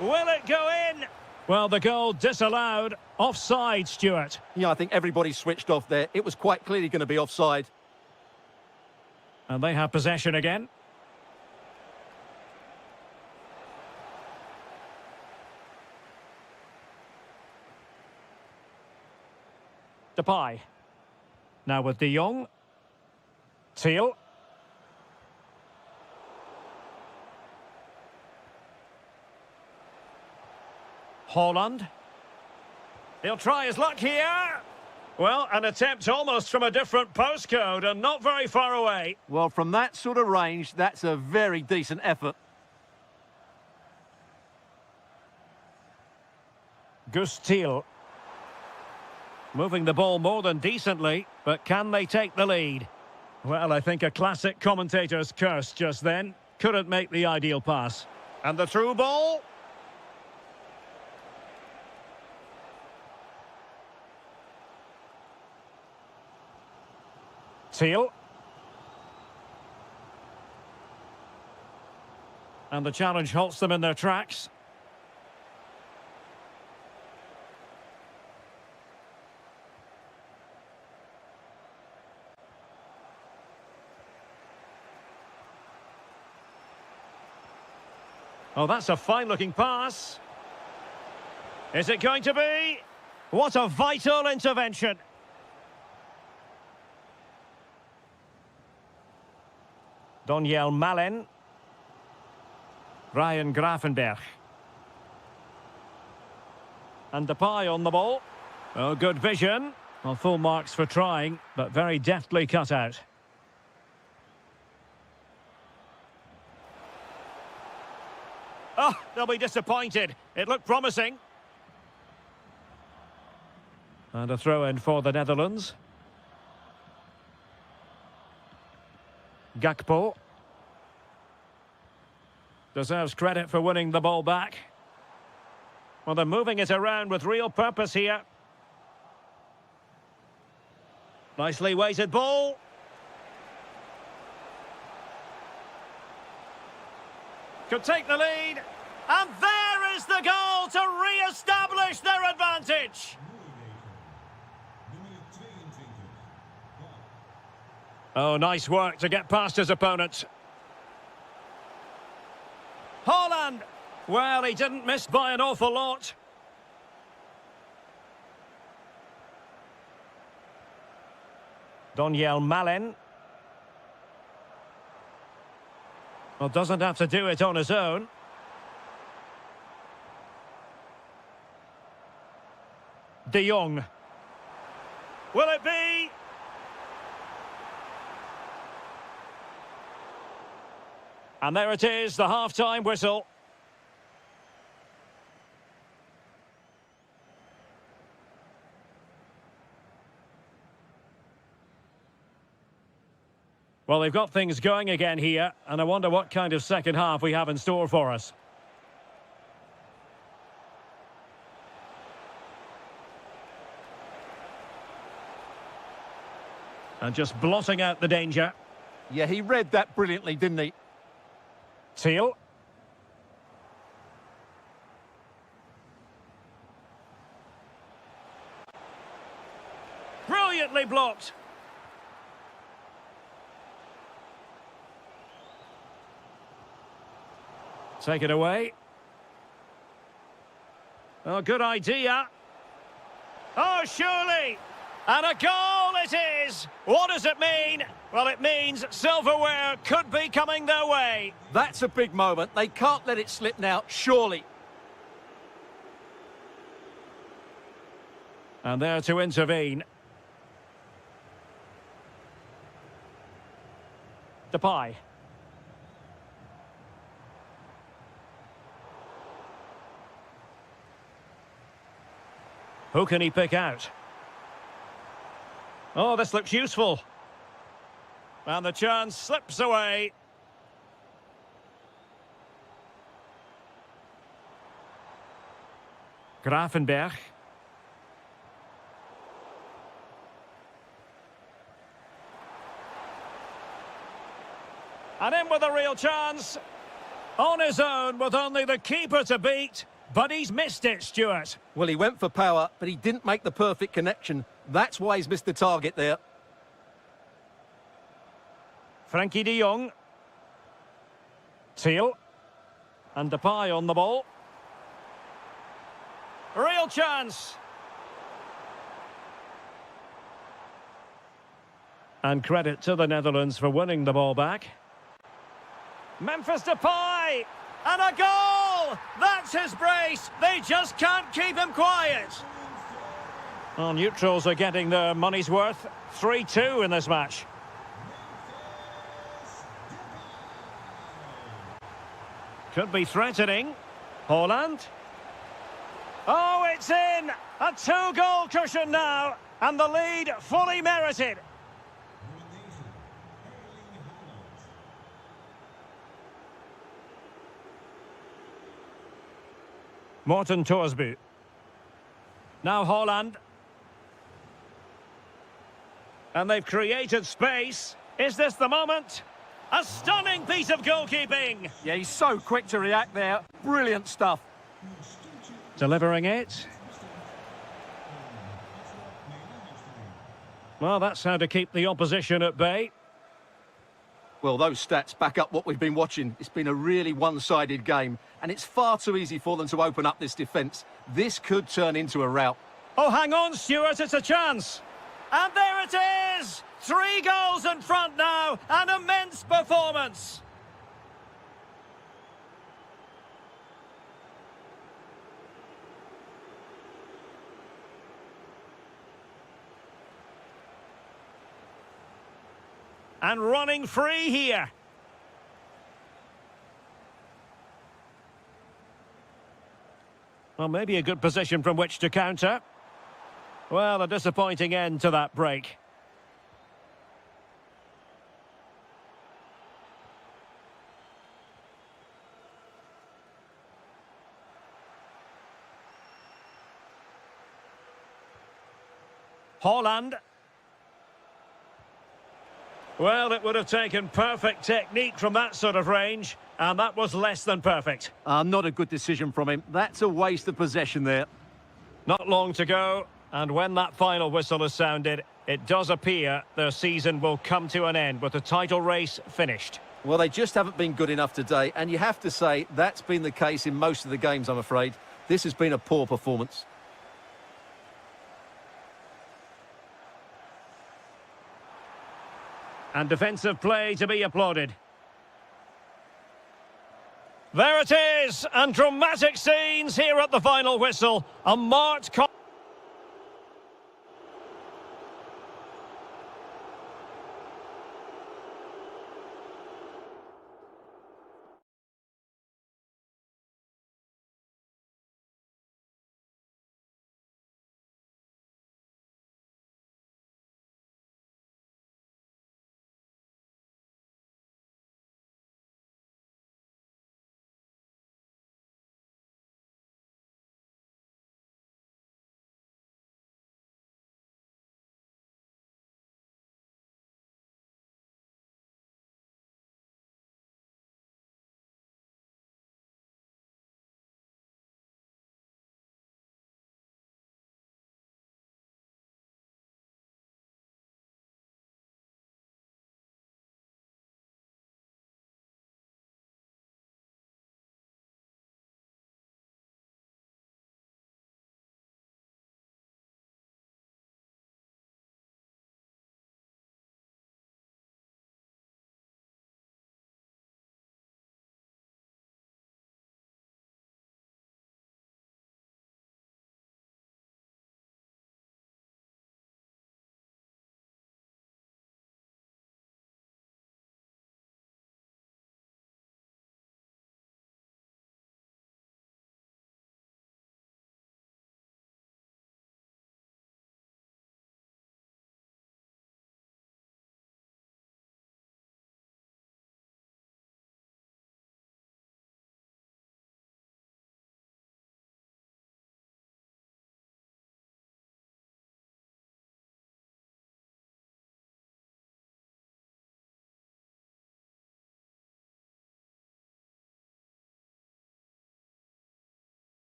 Will it go in? Well, the goal disallowed. Offside, Stuart. Yeah, I think everybody switched off there. It was quite clearly going to be offside. And they have possession again. Depay. Now with De Jong. Thiel. Holland. He'll try his luck here. Well, an attempt almost from a different postcode and not very far away. Well, from that sort of range, that's a very decent effort. Gus Thiel. Moving the ball more than decently, but can they take the lead? Well, I think a classic commentator's curse just then. Couldn't make the ideal pass. And the through ball. Thiel. And the challenge halts them in their tracks. Oh, that's a fine-looking pass. Is it going to be? What a vital intervention. Daniel Malen. Ryan Gravenberg. And Depay on the ball. Oh, good vision. Well, full marks for trying, but very deftly cut out. Oh, they'll be disappointed. It looked promising. And a throw-in for the Netherlands. Gakpo. Deserves credit for winning the ball back. Well, they're moving it around with real purpose here. Nicely weighted ball. Could take the lead. And there is the goal to re-establish their advantage. Oh, nice work to get past his opponent. Holland. Well, he didn't miss by an awful lot. Daniel Malen. Well, doesn't have to do it on his own. De Jong. Will it be? And there it is, the half-time whistle. Well, they've got things going again here, and I wonder what kind of second half we have in store for us. And just blotting out the danger. Yeah, he read that brilliantly, didn't he? Thiel. Brilliantly blocked. Take it away. Oh, good idea. Oh, surely. And a goal it is. What does it mean? Well, it means silverware could be coming their way. That's a big moment. They can't let it slip now, surely. And there to intervene. Depay. Who can he pick out? Oh, this looks useful. And the chance slips away. Grafenberg. And in with a real chance. On his own with only the keeper to beat. But he's missed it, Stuart. Well, he went for power, but he didn't make the perfect connection. That's why he's missed the target there. Frankie de Jong. Thiel. And Depay on the ball. Real chance. And credit to the Netherlands for winning the ball back. Memphis Depay! And a goal! That's his brace! They just can't keep him quiet! Well, neutrals are getting their money's worth. 3-2 in this match. Could be threatening. Haaland. Oh, it's in! A 2-goal cushion now. And the lead fully merited. Morten Thorsby. Now Haaland. And they've created space. Is this the moment? A stunning piece of goalkeeping. Yeah, he's so quick to react there. Brilliant stuff. Delivering it. Well, that's how to keep the opposition at bay. Well, those stats back up what we've been watching. It's been a really one-sided game, and it's far too easy for them to open up this defence. This could turn into a rout. Oh, hang on, Stuart, it's a chance. And there it is! 3 goals in front now, an immense performance. And running free here. Well, maybe a good position from which to counter. Well, a disappointing end to that break. Haaland. Well, it would have taken perfect technique from that sort of range, and that was less than perfect. Not a good decision from him. That's a waste of possession there. Not long to go, and when that final whistle has sounded, it does appear their season will come to an end with the title race finished. Well, they just haven't been good enough today, and you have to say that's been the case in most of the games, I'm afraid. This has been a poor performance. And defensive play to be applauded. There it is, and dramatic scenes here at the final whistle. A marked...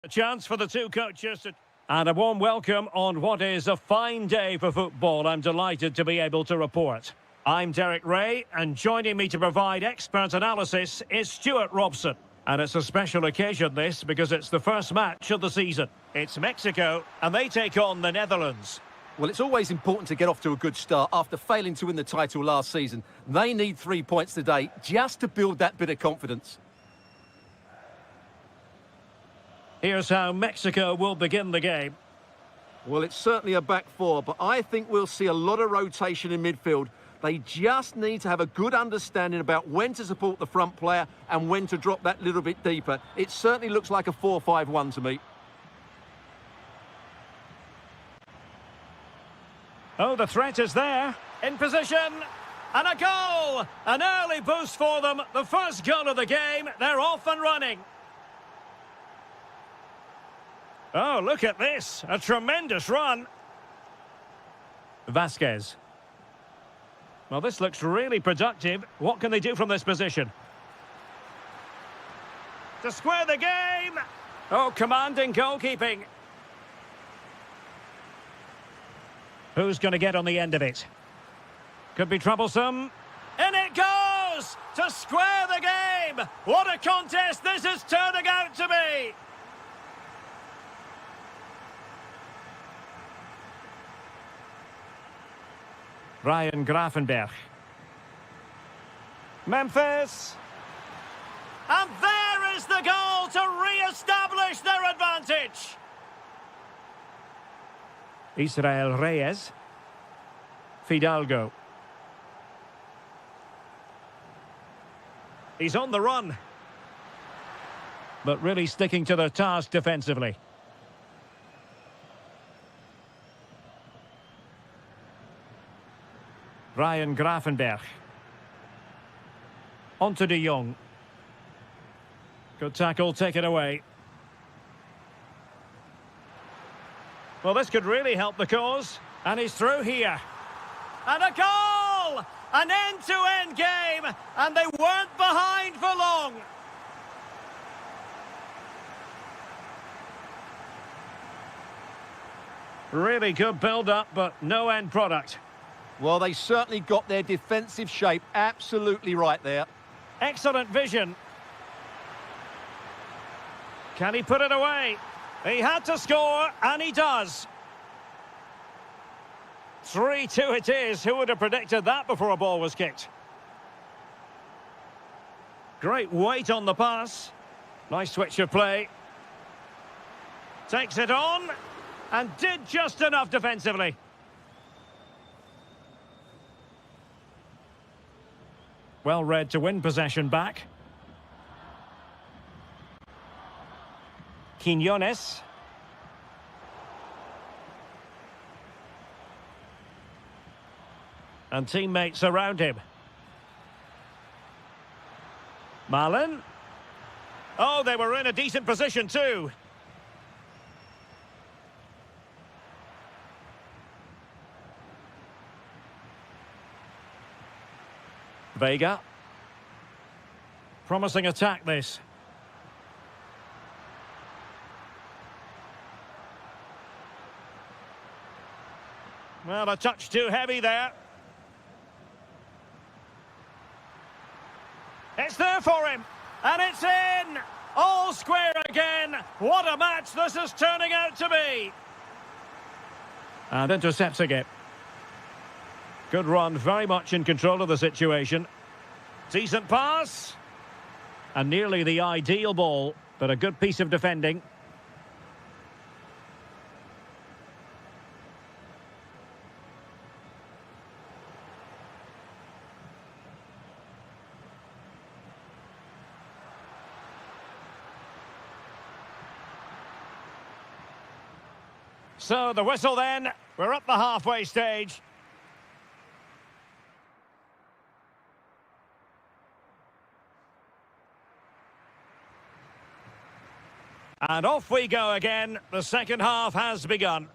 A chance for the two coaches to... And a warm welcome on what is a fine day for football. I'm delighted to be able to report. I'm Derek Ray, and joining me to provide expert analysis is Stuart Robson. And it's a special occasion, this, because it's the first match of the season. It's Mexico, and they take on the Netherlands. Well, it's always important to get off to a good start after failing to win the title last season. They need 3 points today just to build that bit of confidence. Here's how Mexico will begin the game. Well, it's certainly a back four, but I think we'll see a lot of rotation in midfield. They just need to have a good understanding about when to support the front player and when to drop that little bit deeper. It certainly looks like a 4-5-1 to me. Oh, the threat is there. In position. And a goal! An early boost for them. The first goal of the game. They're off and running. Oh, look at this. A tremendous run. Vasquez. Well, this looks really productive. What can they do from this position? To square the game. Oh, commanding goalkeeping. Who's going to get on the end of it? Could be troublesome. In it goes! To square the game! What a contest this is turning out to be! Ryan Grafenberg. Memphis. And there is the goal to re-establish their advantage. Israel Reyes. Fidalgo. He's on the run. But really sticking to their task defensively. Ryan Grafenberg. On to de Jong. Good tackle, take it away. Well, this could really help the cause. And he's through here. And a goal! An end-to-end game. And they weren't behind for long. Really good build-up, but no end product. Well, they certainly got their defensive shape absolutely right there. Excellent vision. Can he put it away? He had to score, and he does. 3-2 it is. Who would have predicted that before a ball was kicked? Great weight on the pass. Nice switch of play. Takes it on, and did just enough defensively. Well read to win possession back. Quinones. And teammates around him. Malin. Oh, they were in a decent position too. Vega. Promising attack, this. Well, a touch too heavy there. It's there for him. And it's in. All square again. What a match this is turning out to be. And intercepts again. Good run, very much in control of the situation. Decent pass. And nearly the ideal ball, but a good piece of defending. So the whistle then. We're up the halfway stage. And off we go again. The second half has begun.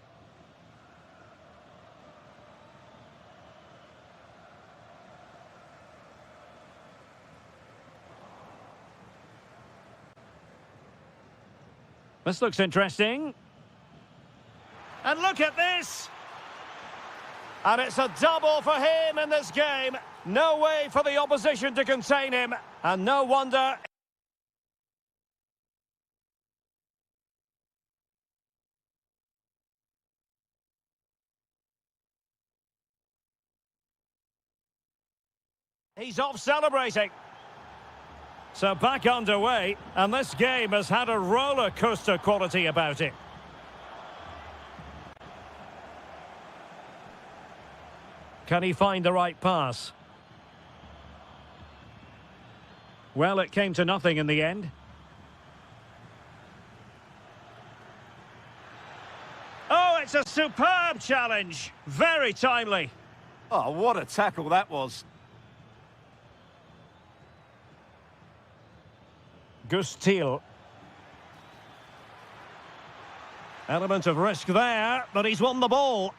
This looks interesting. And look at this! And it's a double for him in this game. No way for the opposition to contain him. And no wonder... He's off celebrating. So back underway, and this game has had a roller coaster quality about it. Can he find the right pass? Well, it came to nothing in the end. Oh, it's a superb challenge. Very timely. Oh, what a tackle that was. Gustil. Element of risk there, but he's won the ball.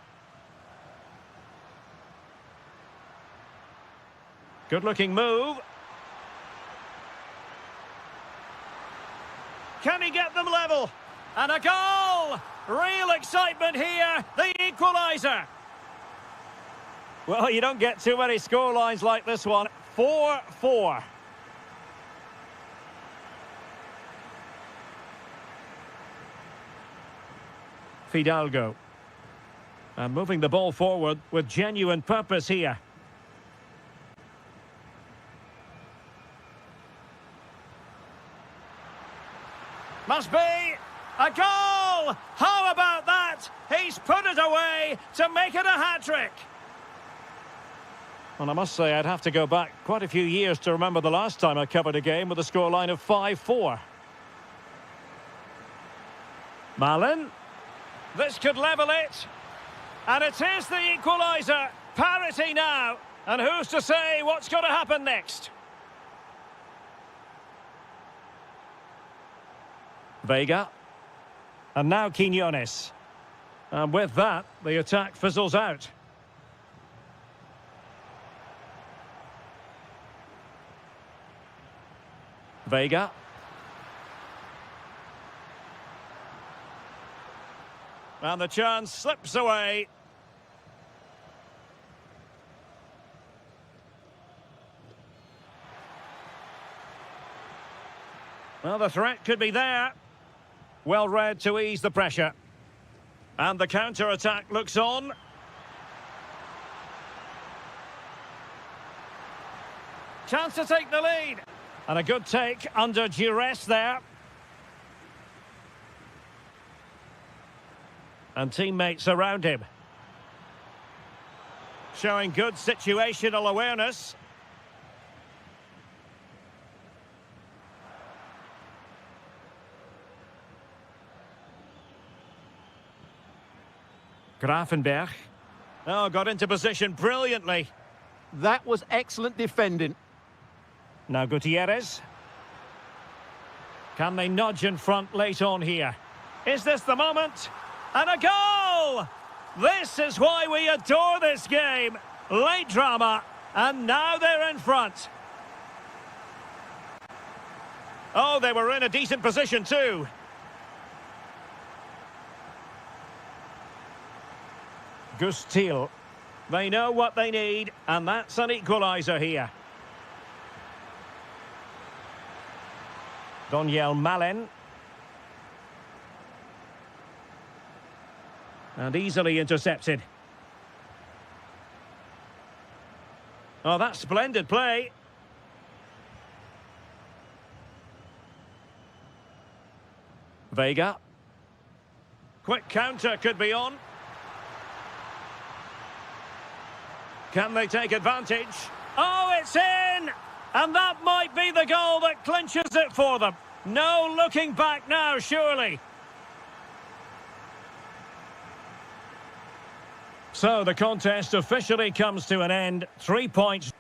Good-looking move. Can he get them level? And a goal! Real excitement here, the equaliser. Well, you don't get too many scorelines like this one. 4-4. Fidalgo. And moving the ball forward with genuine purpose here. Must be a goal! How about that? He's put it away to make it a hat-trick. Well, I must say I'd have to go back quite a few years to remember the last time I covered a game with a scoreline of 5-4. Malin. This could level it. And it is the equaliser. Parity now. And who's to say what's going to happen next? Vega. And now Quiñones. And with that, the attack fizzles out. Vega. And the chance slips away. Well, the threat could be there. Well read to ease the pressure. And the counter-attack looks on. Chance to take the lead. And a good take under duress there. And teammates around him. Showing good situational awareness. Grafenberg. Oh, got into position brilliantly. That was excellent defending. Now Gutierrez. Can they nudge in front late on here? Is this the moment? And a goal! This is why we adore this game. Late drama, and now they're in front. Oh, they were in a decent position too. Gustil. They know what they need, and that's an equaliser here. Daniel Malin. And easily intercepted. Oh, that's splendid play. Vega. Quick counter could be on. Can they take advantage? Oh, it's in! And that might be the goal that clinches it for them. No looking back now, surely. So the contest officially comes to an end. 3 points.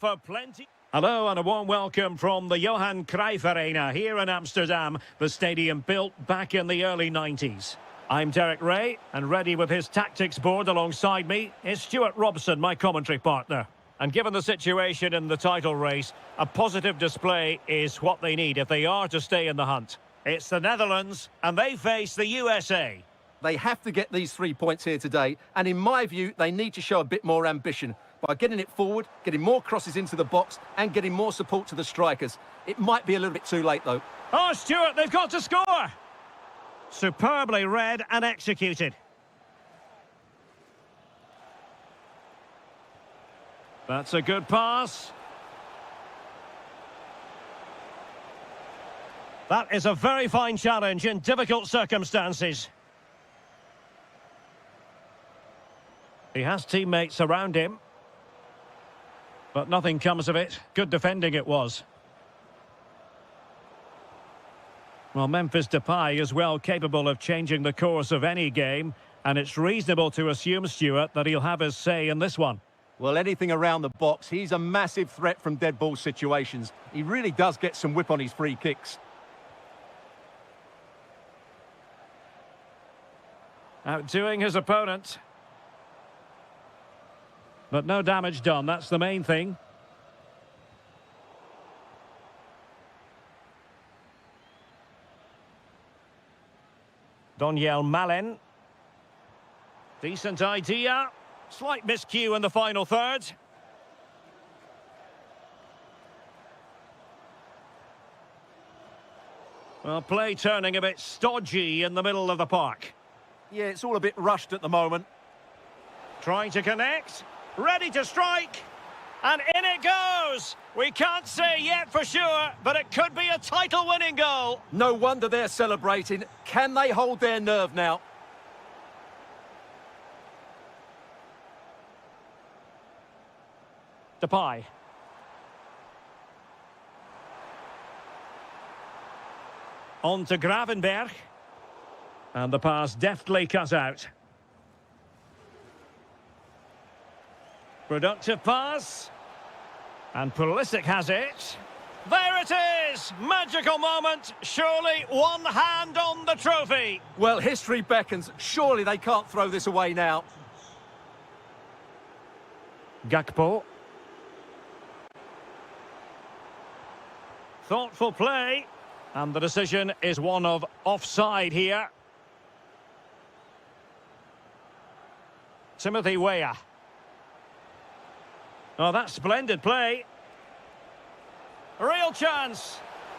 for plenty. Hello and a warm welcome from the Johan Cruyff Arena here in Amsterdam, the stadium built back in the early 90s. I'm Derek Ray, and ready with his tactics board alongside me is Stuart Robson, my commentary partner. And given the situation in the title race, a positive display is what they need if they are to stay in the hunt. It's the Netherlands, and they face the USA. They have to get these 3 points here today, and in my view, they need to show a bit more ambition by getting it forward, getting more crosses into the box, and getting more support to the strikers. It might be a little bit too late, though. Oh, Stuart, they've got to score! Superbly read and executed. That's a good pass. That is a very fine challenge in difficult circumstances. He has teammates around him. But nothing comes of it. Good defending it was. Well, Memphis Depay is well capable of changing the course of any game, and it's reasonable to assume, Stuart, that he'll have his say in this one. Well, anything around the box, he's a massive threat from dead ball situations. He really does get some whip on his free kicks. Outdoing his opponent. But no damage done, that's the main thing. Doniel Malen. Decent idea. Slight miscue in the final third. Well, play turning a bit stodgy in the middle of the park. Yeah, it's all a bit rushed at the moment. Trying to connect. Ready to strike. And in it goes. We can't say yet for sure, but it could be a title-winning goal. No wonder they're celebrating. Can they hold their nerve now? Depay. On to Gravenberg. And the pass deftly cut out. Productive pass. And Pulisic has it. There it is! Magical moment. Surely one hand on the trophy. Well, history beckons. Surely they can't throw this away now. Gakpo. Thoughtful play. And the decision is one of offside here. Timothy Weah. Oh, that's splendid play. Real chance.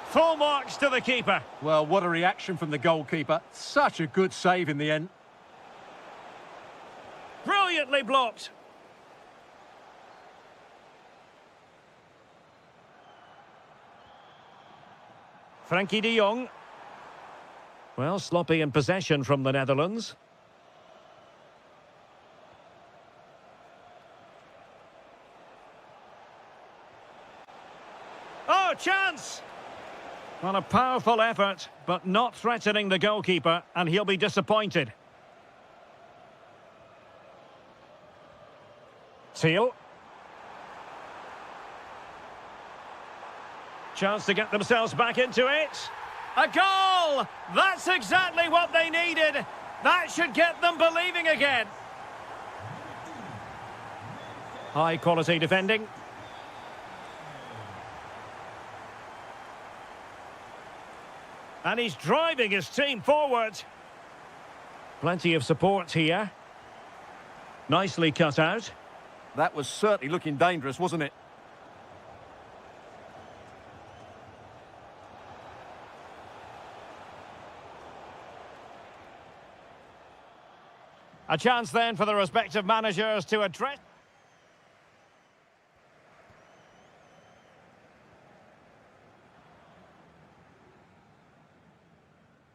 Full marks to the keeper. Well, what a reaction from the goalkeeper. Such a good save in the end. Brilliantly blocked. Frankie de Jong. Well, sloppy in possession from the Netherlands. Oh, chance! Well, a powerful effort, but not threatening the goalkeeper, and he'll be disappointed. Teal. Chance to get themselves back into it. A goal! That's exactly what they needed. That should get them believing again. High quality defending. And he's driving his team forward. Plenty of support here. Nicely cut out. That was certainly looking dangerous, wasn't it? A chance then for the respective managers to address.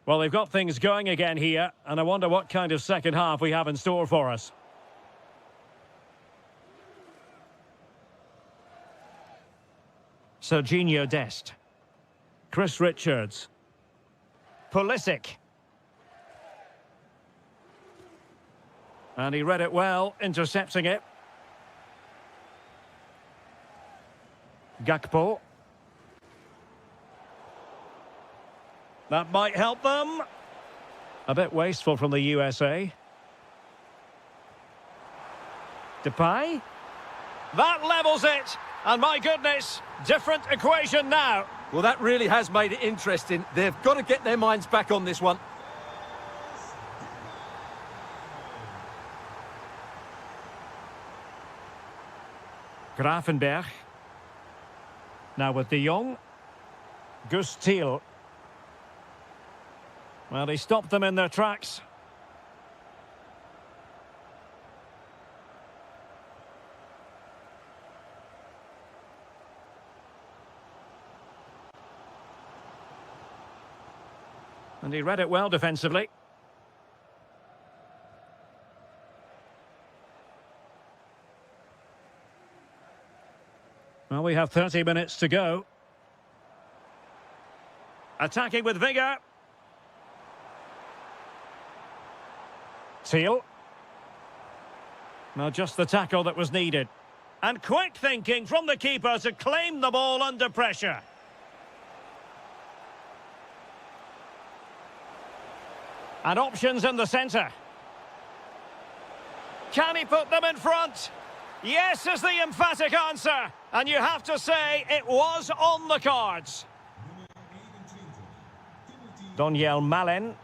Well, they've got things going again here, and I wonder what kind of second half we have in store for us. Serginho Dest. Chris Richards. Pulisic. And he read it well, intercepting it. Gakpo. That might help them. A bit wasteful from the USA. Depay. That levels it. And my goodness, different equation now. Well, that really has made it interesting. They've got to get their minds back on this one. Grafenberg. Now with De Jong. Gustil. Well, he stopped them in their tracks. And he read it well defensively. Well, we have 30 minutes to go. Attacking with vigour. Teal. Well, just the tackle that was needed. And quick thinking from the keeper to claim the ball under pressure. And options in the centre. Can he put them in front? Yes is the emphatic answer. And you have to say it was on the cards. Doniel Malen.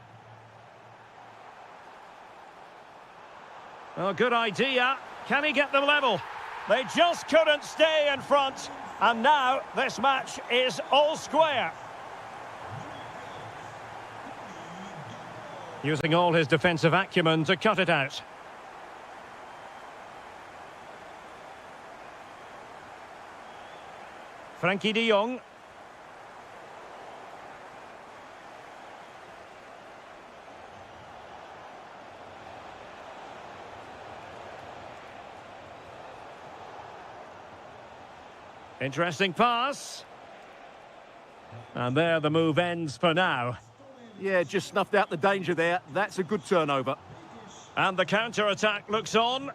Oh, good idea. Can he get them level? They just couldn't stay in front. And now this match is all square. Using all his defensive acumen to cut it out. Frankie de Jong. Interesting pass. And there the move ends for now. Yeah, just snuffed out the danger there. That's a good turnover. And the counter-attack looks on.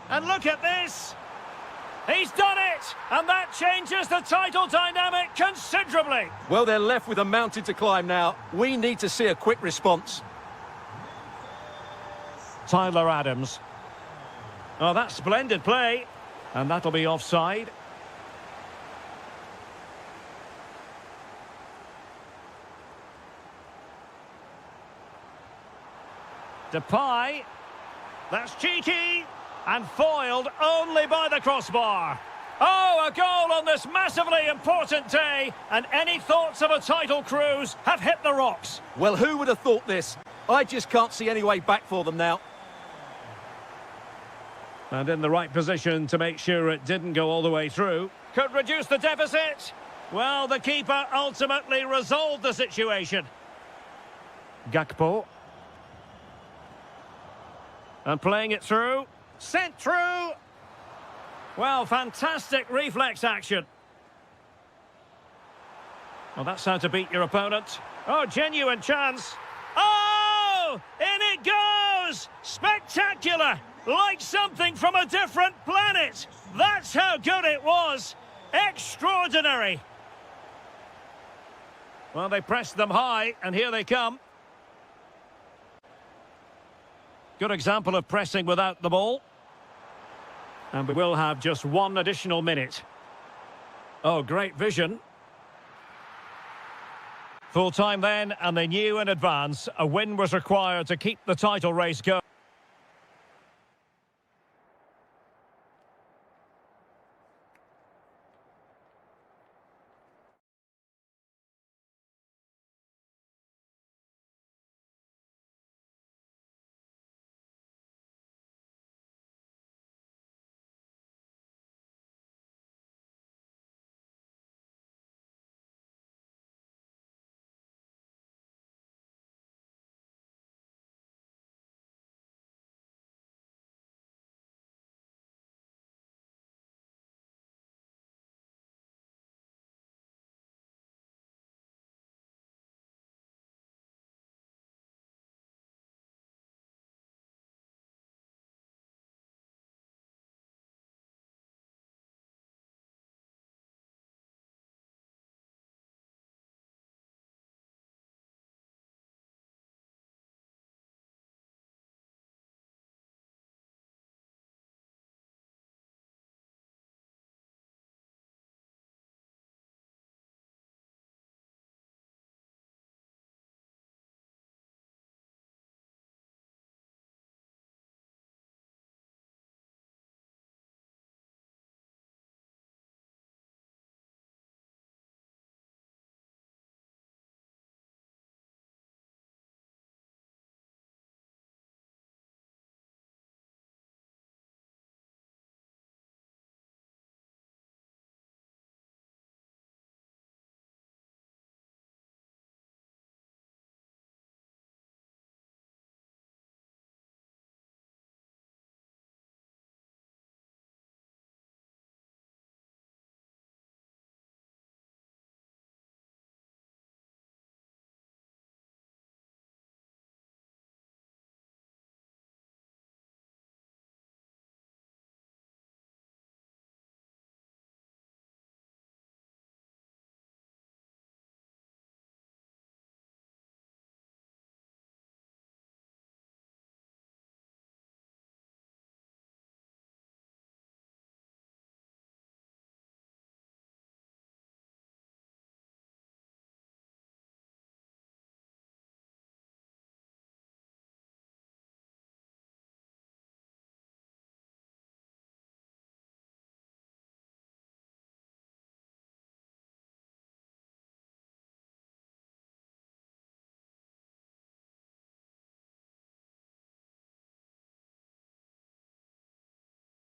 And look at this. He's done it! And that changes the title dynamic considerably. Well, they're left with a mountain to climb now. We need to see a quick response. Tyler Adams. Oh, that's splendid play. And that'll be offside. Depay. That's cheeky. And foiled only by the crossbar. Oh, a goal on this massively important day. And any thoughts of a title cruise have hit the rocks. Well, who would have thought this? I just can't see any way back for them now. And in the right position to make sure it didn't go all the way through. Could reduce the deficit. Well, the keeper ultimately resolved the situation. Gakpo. And playing it through. Sent through. Well, fantastic reflex action. Well, that's how to beat your opponent. Oh, genuine chance. Oh! In it goes! Spectacular! Like something from a different planet. That's how good it was. Extraordinary. Well, they pressed them high, and here they come. Good example of pressing without the ball. And we will have just one additional minute. Oh, great vision. Full time then, and they knew in advance a win was required to keep the title race going.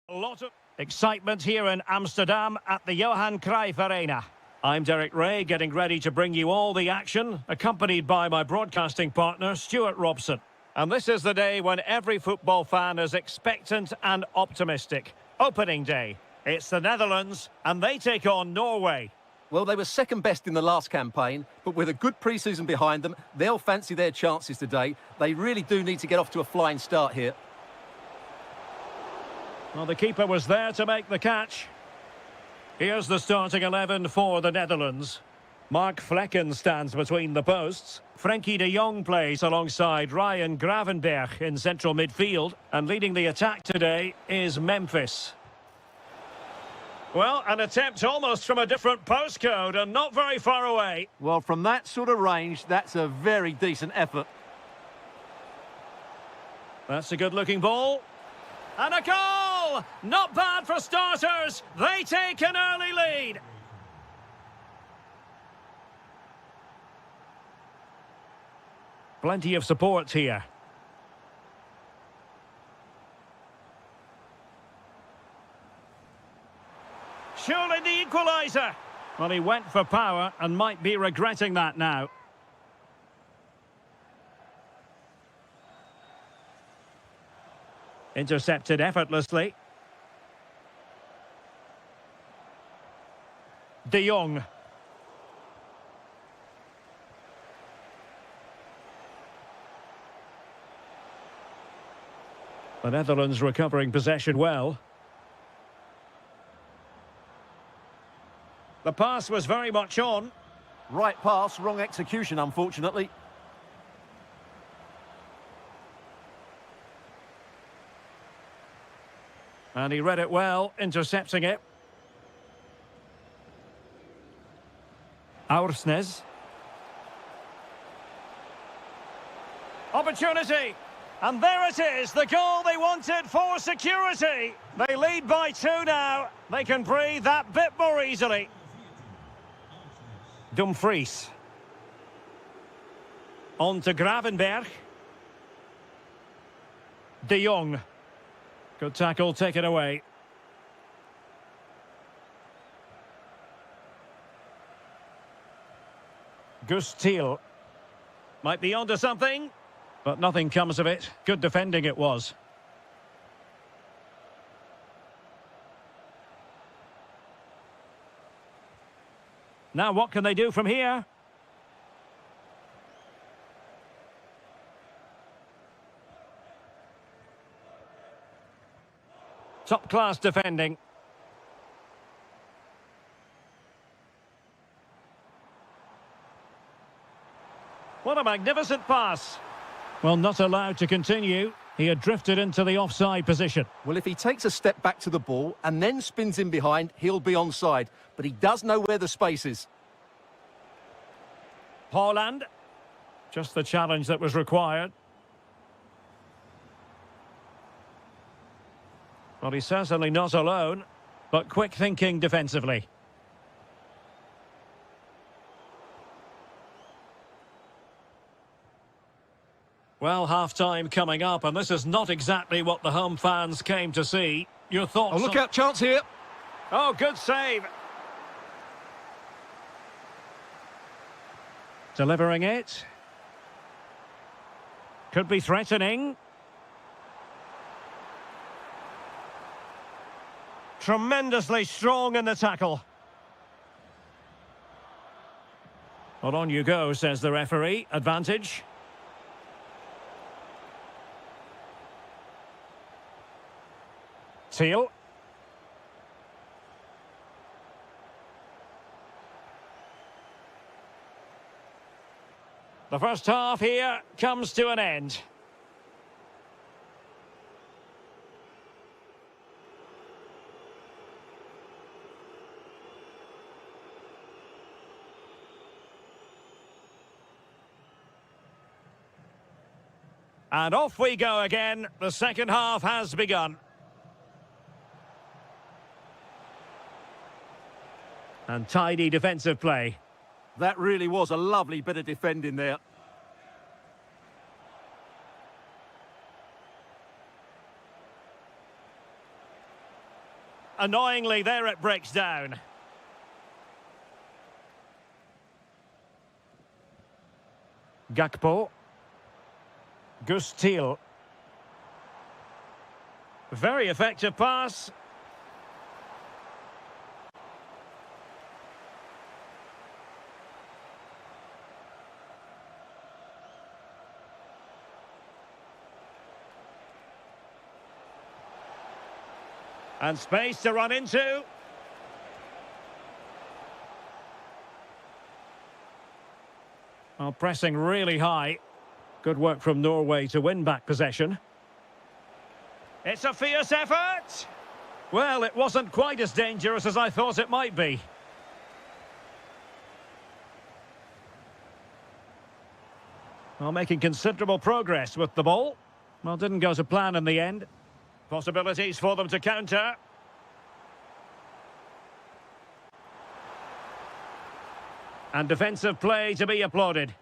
A lot of excitement here in Amsterdam at the Johan Cruyff Arena. I'm Derek Ray, getting ready to bring you all the action, accompanied by my broadcasting partner, Stuart Robson. And this is the day when every football fan is expectant and optimistic. Opening day. It's the Netherlands, and they take on Norway. Well, they were second best in the last campaign, but with a good pre-season behind them, they'll fancy their chances today. They really do need to get off to a flying start here. Well, the keeper was there to make the catch. Here's the starting 11 for the Netherlands. Mark Vlekken stands between the posts. Frenkie de Jong plays alongside Ryan Gravenberch in central midfield. And leading the attack today is Memphis. Well, an attempt almost from a different postcode and not very far away. Well, from that sort of range, that's a very decent effort. That's a good-looking ball. And a goal! Not bad for starters. They take an early lead. Plenty of support here. Surely the equaliser. Well, he went for power and might be regretting that now. Intercepted effortlessly. De Jong. The Netherlands recovering possession well. The pass was very much on. Right pass, wrong execution, unfortunately. And he read it well, intercepting it. Aursnes. Opportunity. And there it is, the goal they wanted for security. They lead by 2 now. They can breathe that bit more easily. Dumfries. On to Gravenberch. De Jong. Good tackle, taken away. Gustil. Might be onto something, but nothing comes of it. Good defending it was. Now what can they do from here? Top-class defending. What a magnificent pass. Well, not allowed to continue. He had drifted into the offside position. Well, if he takes a step back to the ball and then spins in behind, he'll be onside. But he does know where the space is. Haaland. Just the challenge that was required. Well, he's certainly not alone, but quick thinking defensively. Well, half-time coming up, and this is not exactly what the home fans came to see. Your thoughts? Oh, look out, chance here. Oh, good save. Delivering it. Could be threatening. Tremendously strong in the tackle. Well, on you go, says the referee. Advantage. Teal. The first half here comes to an end. And off we go again. The second half has begun. And tidy defensive play. That really was a lovely bit of defending there. annoyingly, there it breaks down. Gakpo. Gustil. Very effective pass. And space to run into. Well, pressing really high. Good work from Norway to win back possession. It's a fierce effort. Well, it wasn't quite as dangerous as I thought it might be. Well, making considerable progress with the ball. Well, didn't go to plan in the end. Possibilities for them to counter. And defensive play to be applauded.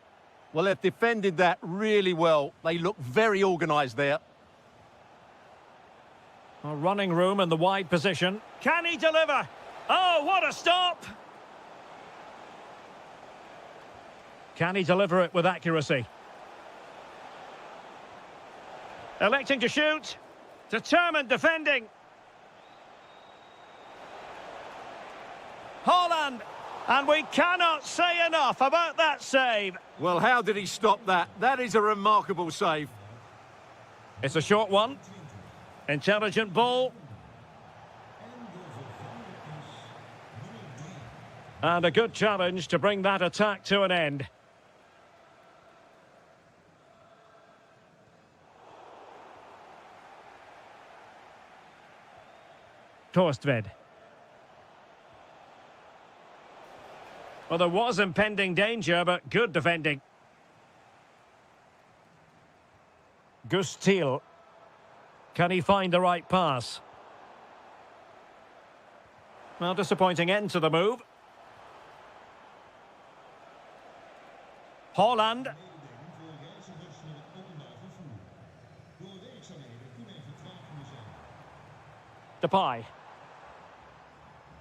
Well, they've defended that really well. They look very organised there. A running room in the wide position. Can he deliver? Oh, what a stop! Can he deliver it with accuracy? Electing to shoot. Determined defending. Haaland. And we cannot say enough about that save. Well, how did he stop that? That is a remarkable save. It's a short one. Intelligent ball. And a good challenge to bring that attack to an end. Torstved. Well, there was impending danger, but good defending. Gustil. Can he find the right pass? Well, disappointing end to the move. Haaland. Depay.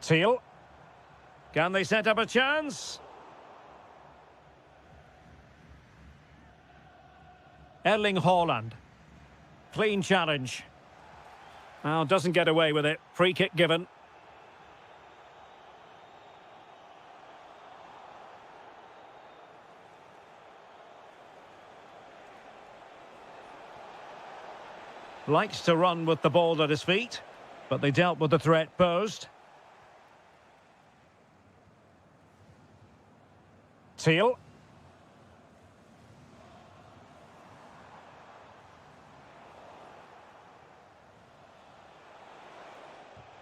Thiel. Can they set up a chance? Erling Haaland. Clean challenge. Well, doesn't get away with it. Free kick given. Likes to run with the ball at his feet, but they dealt with the threat posed. Thiel.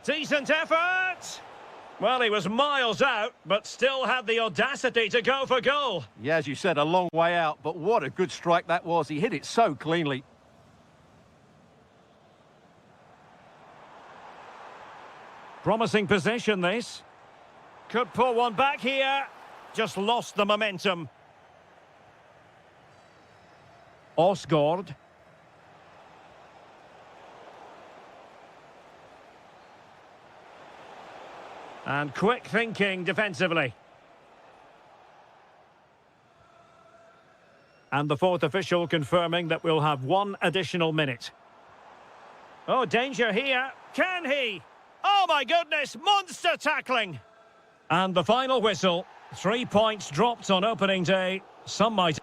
Decent effort! Well, he was miles out, but still had the audacity to go for goal. Yeah, as you said, a long way out, but what a good strike that was. He hit it so cleanly. Promising position, this. Could pull one back here. Just lost the momentum. Osgaard. And quick thinking defensively. And the fourth official confirming that we'll have one additional minute. Oh, danger here. Can he? Oh my goodness, monster tackling. And the final whistle. 3 points dropped on opening day. Some might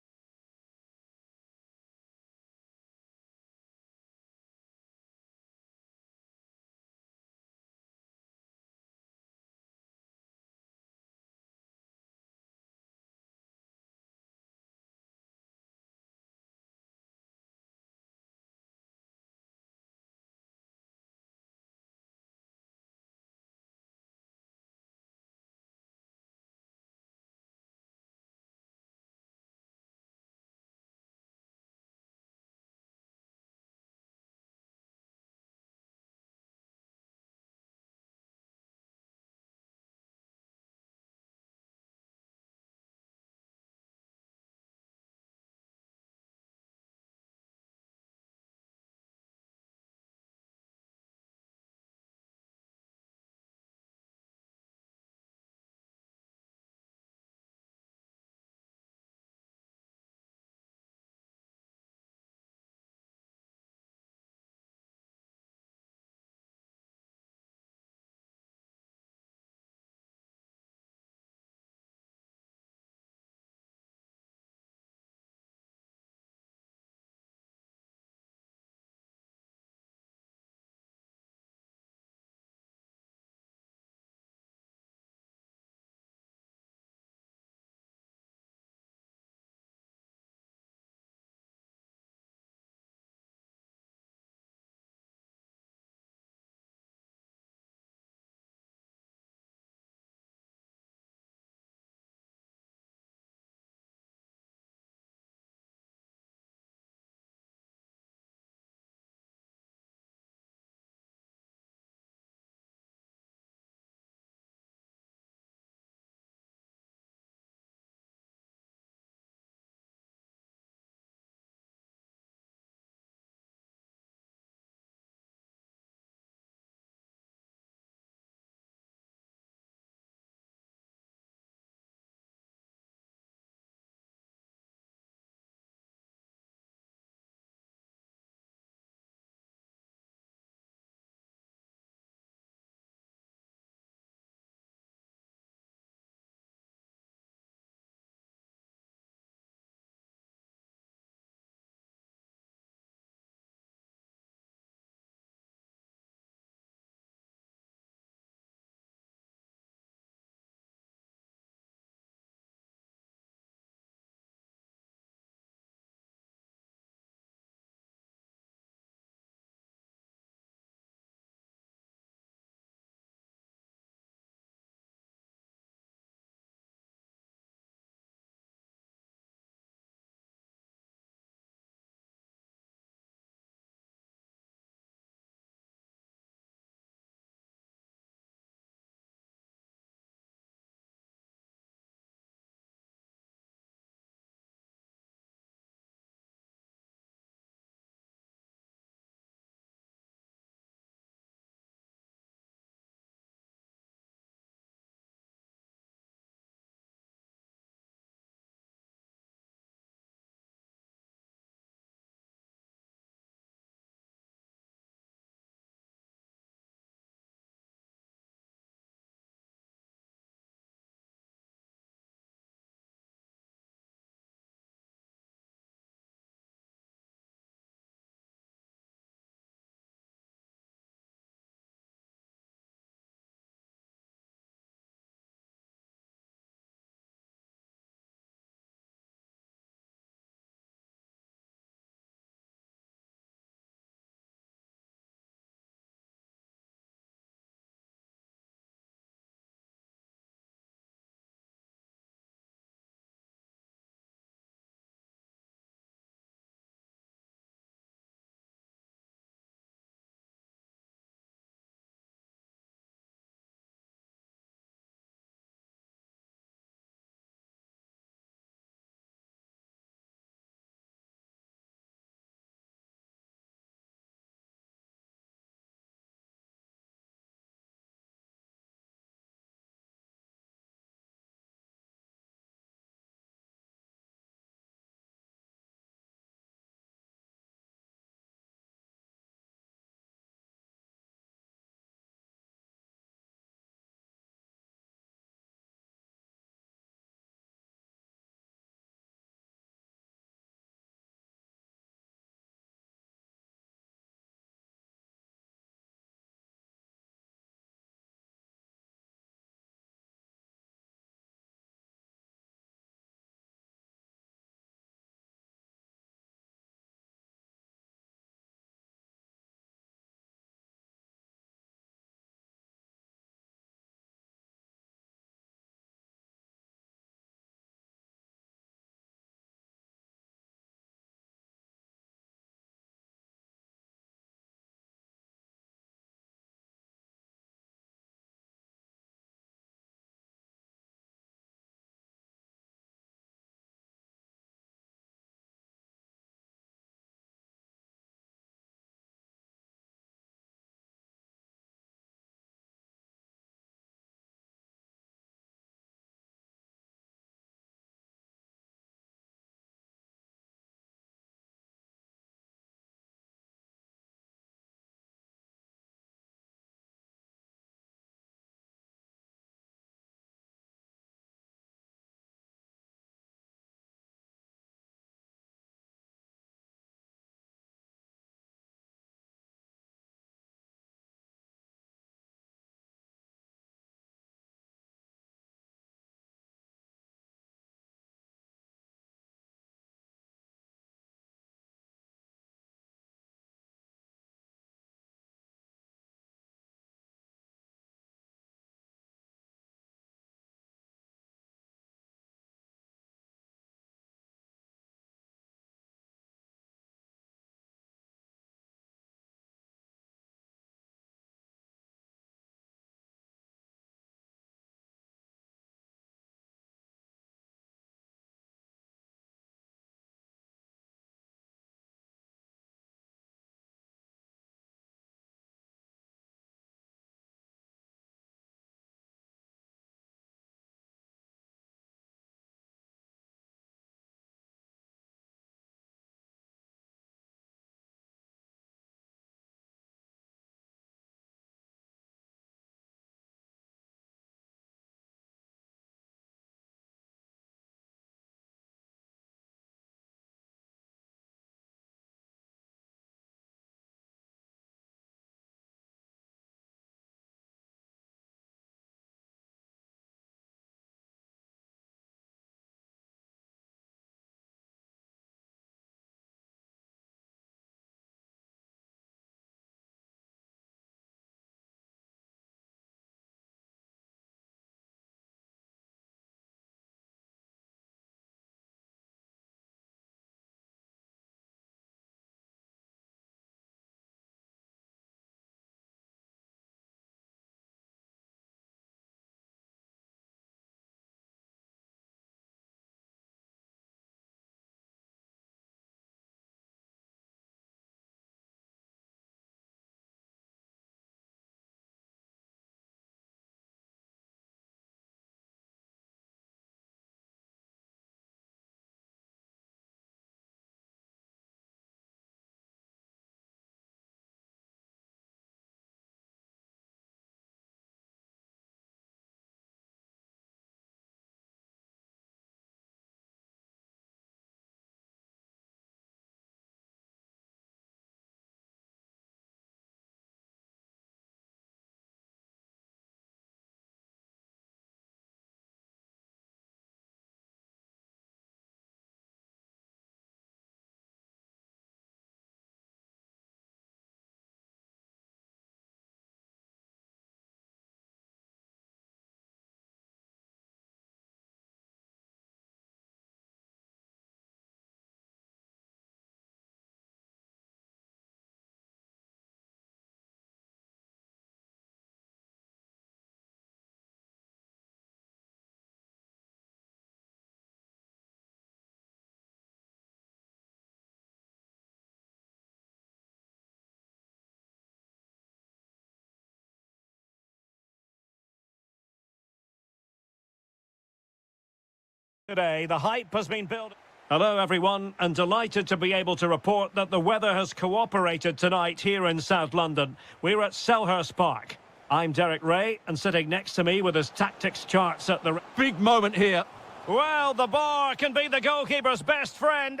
Today, the hype has been building. Hello, everyone, and delighted to be able to report that the weather has cooperated tonight here in South London. We're at Selhurst Park. I'm Derek Ray, and sitting next to me with his tactics charts at the... Big moment here. Well, the bar can be the goalkeeper's best friend.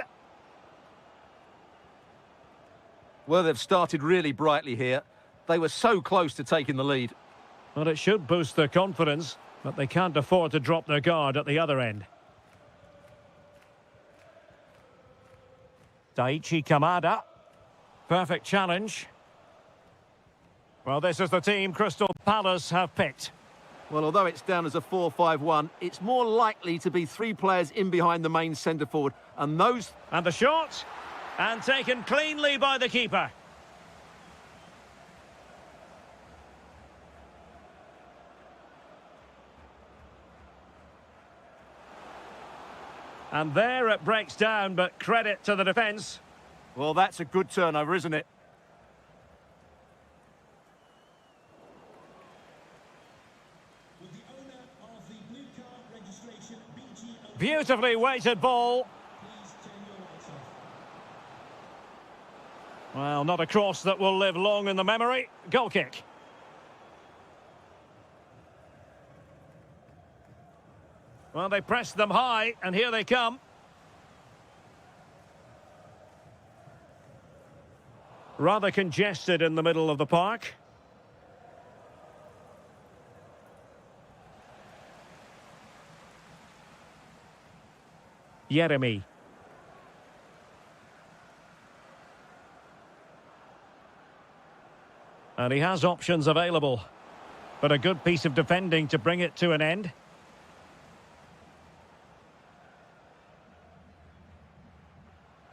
Well, they've started really brightly here. They were so close to taking the lead. Well, it should boost their confidence, but they can't afford to drop their guard at the other end. Daichi Kamada. Perfect challenge. Well, this is the team Crystal Palace have picked. Well, although it's down as a 4-5-1, it's more likely to be three players in behind the main centre forward. And those... And the shot. And taken cleanly by the keeper. And there it breaks down, but credit to the defence. Well, that's a good turnover, isn't it? Beautifully weighted ball. Well, not a cross that will live long in the memory. Goal kick. Well, they pressed them high, and here they come. Rather congested in the middle of the park. Jeremy. And he has options available. But a good piece of defending to bring it to an end.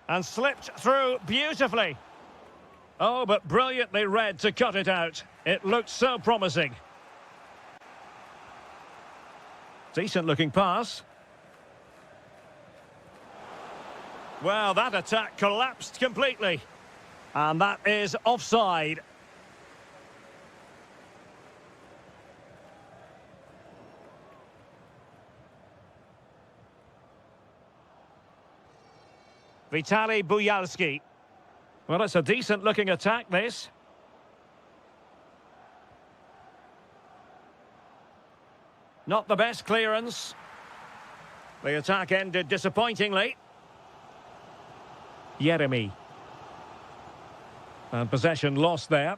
And slipped through beautifully. Oh, but brilliantly read to cut it out. It looked so promising. Decent looking pass. Well, that attack collapsed completely. And that is offside. Vitaly Buyalski. Well, it's a decent-looking attack, this. Not the best clearance. The attack ended disappointingly. Jeremy. And possession lost there.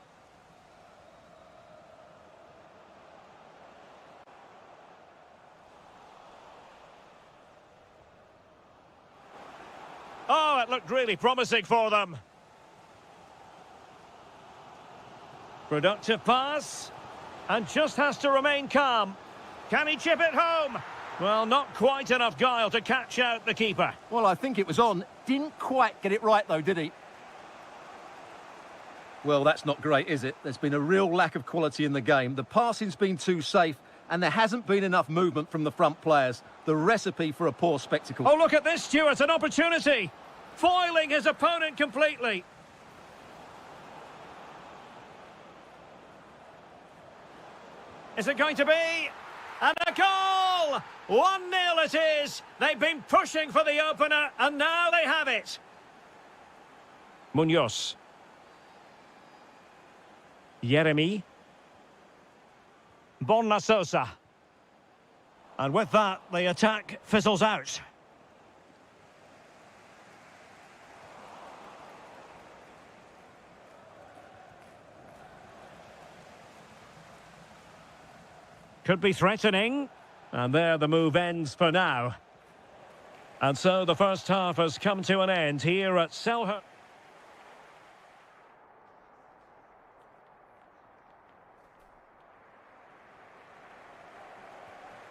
Oh, it looked really promising for them. Productive pass. And just has to remain calm. Can he chip it home? Well, not quite enough guile to catch out the keeper. Well, I think it was on. Didn't quite get it right, though, did he? Well, that's not great, is it? There's been a real lack of quality in the game. The passing's been too safe, and there hasn't been enough movement from the front players. The recipe for a poor spectacle. Oh, look at this, Stuart, an opportunity. Foiling his opponent completely. Is it going to be? And a goal! 1-0 it is. They've been pushing for the opener, and now they have it. Munoz. Jeremy. Bonnasosa. And with that, the attack fizzles out. Could be threatening. And there the move ends for now. And so the first half has come to an end here at Selhurst.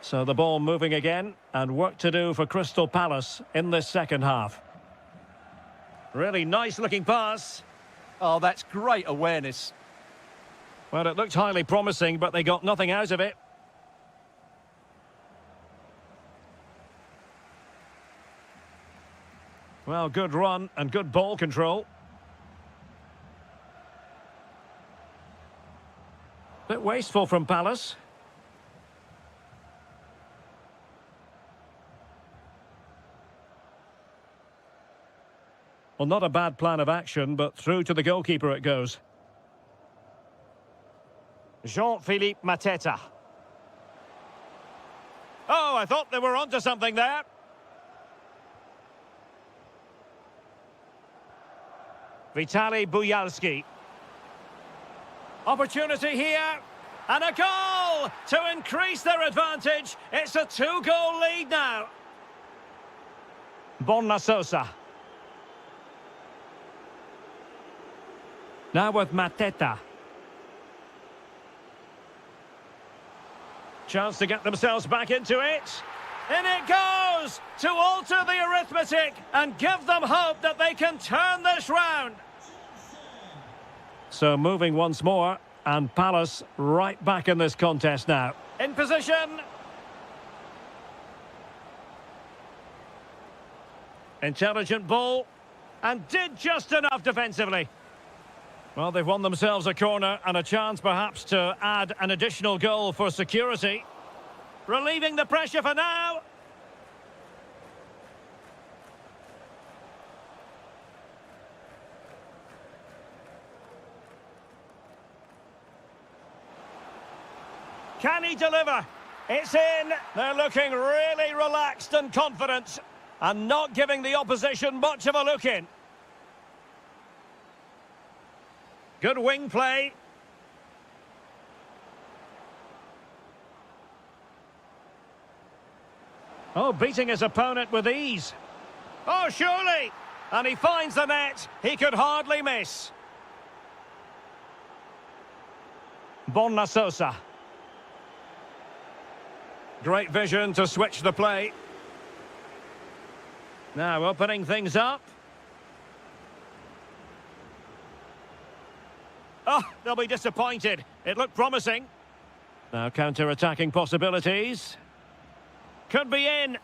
So the ball moving again, and work to do for Crystal Palace in this second half. Really nice looking pass. Oh, that's great awareness. Well, it looked highly promising, but they got nothing out of it. Well, good run and good ball control. Bit wasteful from Palace. Well, not a bad plan of action, but through to the goalkeeper it goes. Jean-Philippe Mateta. Oh, I thought they were onto something there. Vitaly Buyalski. Opportunity here. And a goal to increase their advantage. It's a 2-goal lead now. Bonna Sosa. Now with Mateta. Chance to get themselves back into it. In it goes to alter the arithmetic and give them hope that they can turn this round. So moving once more, and Palace right back in this contest now. In position. Intelligent ball, and did just enough defensively. Well, they've won themselves a corner and a chance perhaps to add an additional goal for security. Relieving the pressure for now. Can he deliver? It's in. They're looking really relaxed and confident and not giving the opposition much of a look in. Good wing play. Oh, beating his opponent with ease. Oh, surely! And he finds the net. He could hardly miss. Bonna Sosa. Great vision to switch the play. Now opening things up. Oh, they'll be disappointed. It looked promising. Now counter-attacking possibilities. Could be in.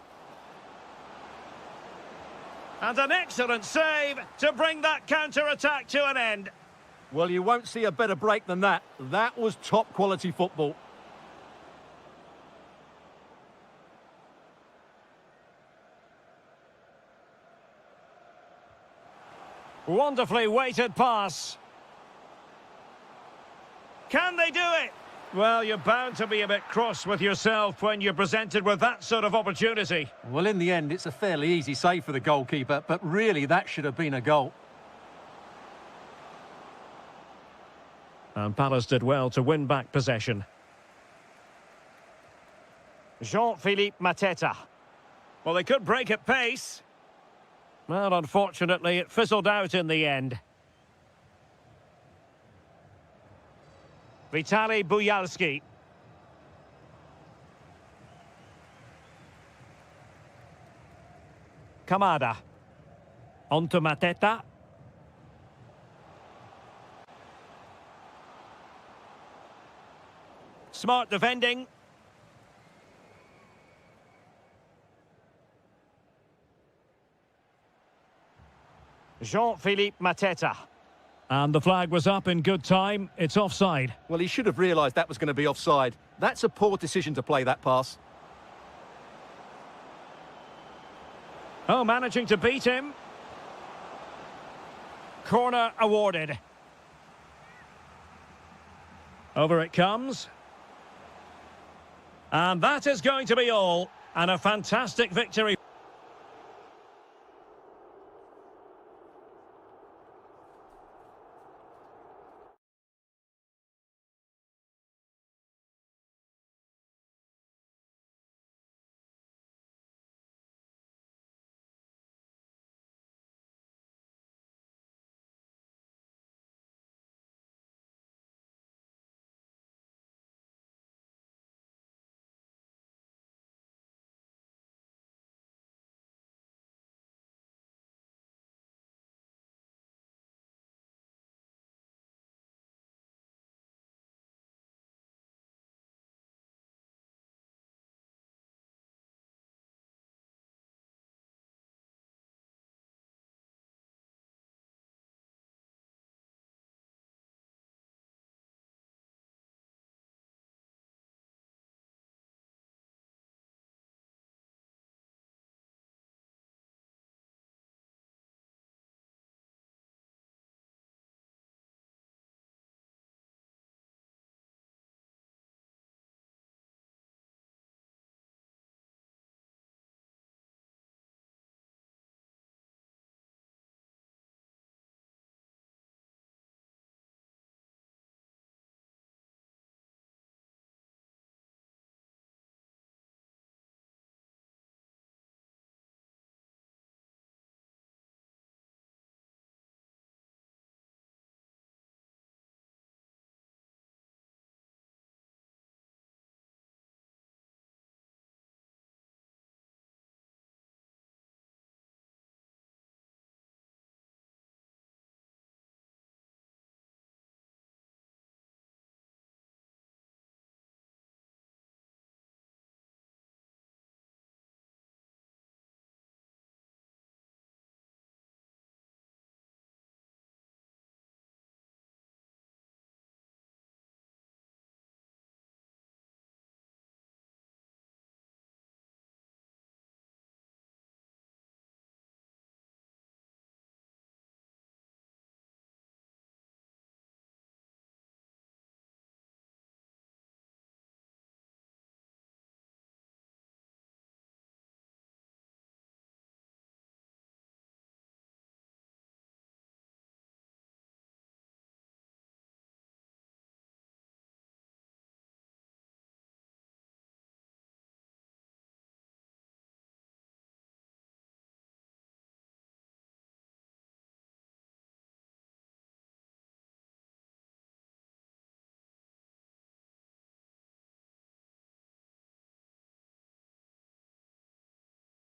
And an excellent save to bring that counter-attack to an end. Well, you won't see a better break than that. That was top-quality football. Wonderfully weighted pass. Can they do it? Well, you're bound to be a bit cross with yourself when you're presented with that sort of opportunity. Well, in the end, it's a fairly easy save for the goalkeeper, but really that should have been a goal. And Palace did well to win back possession. Jean-Philippe Mateta. Well, they could break at pace. Well, unfortunately, it fizzled out in the end. Vitaly Buyalski. Kamada. Onto Mateta. Smart defending. Jean-Philippe Mateta. And the flag was up in good time. It's offside. Well, he should have realised that was going to be offside. That's a poor decision to play that pass. Oh, managing to beat him. Corner awarded. Over it comes. And that is going to be all. And a fantastic victory.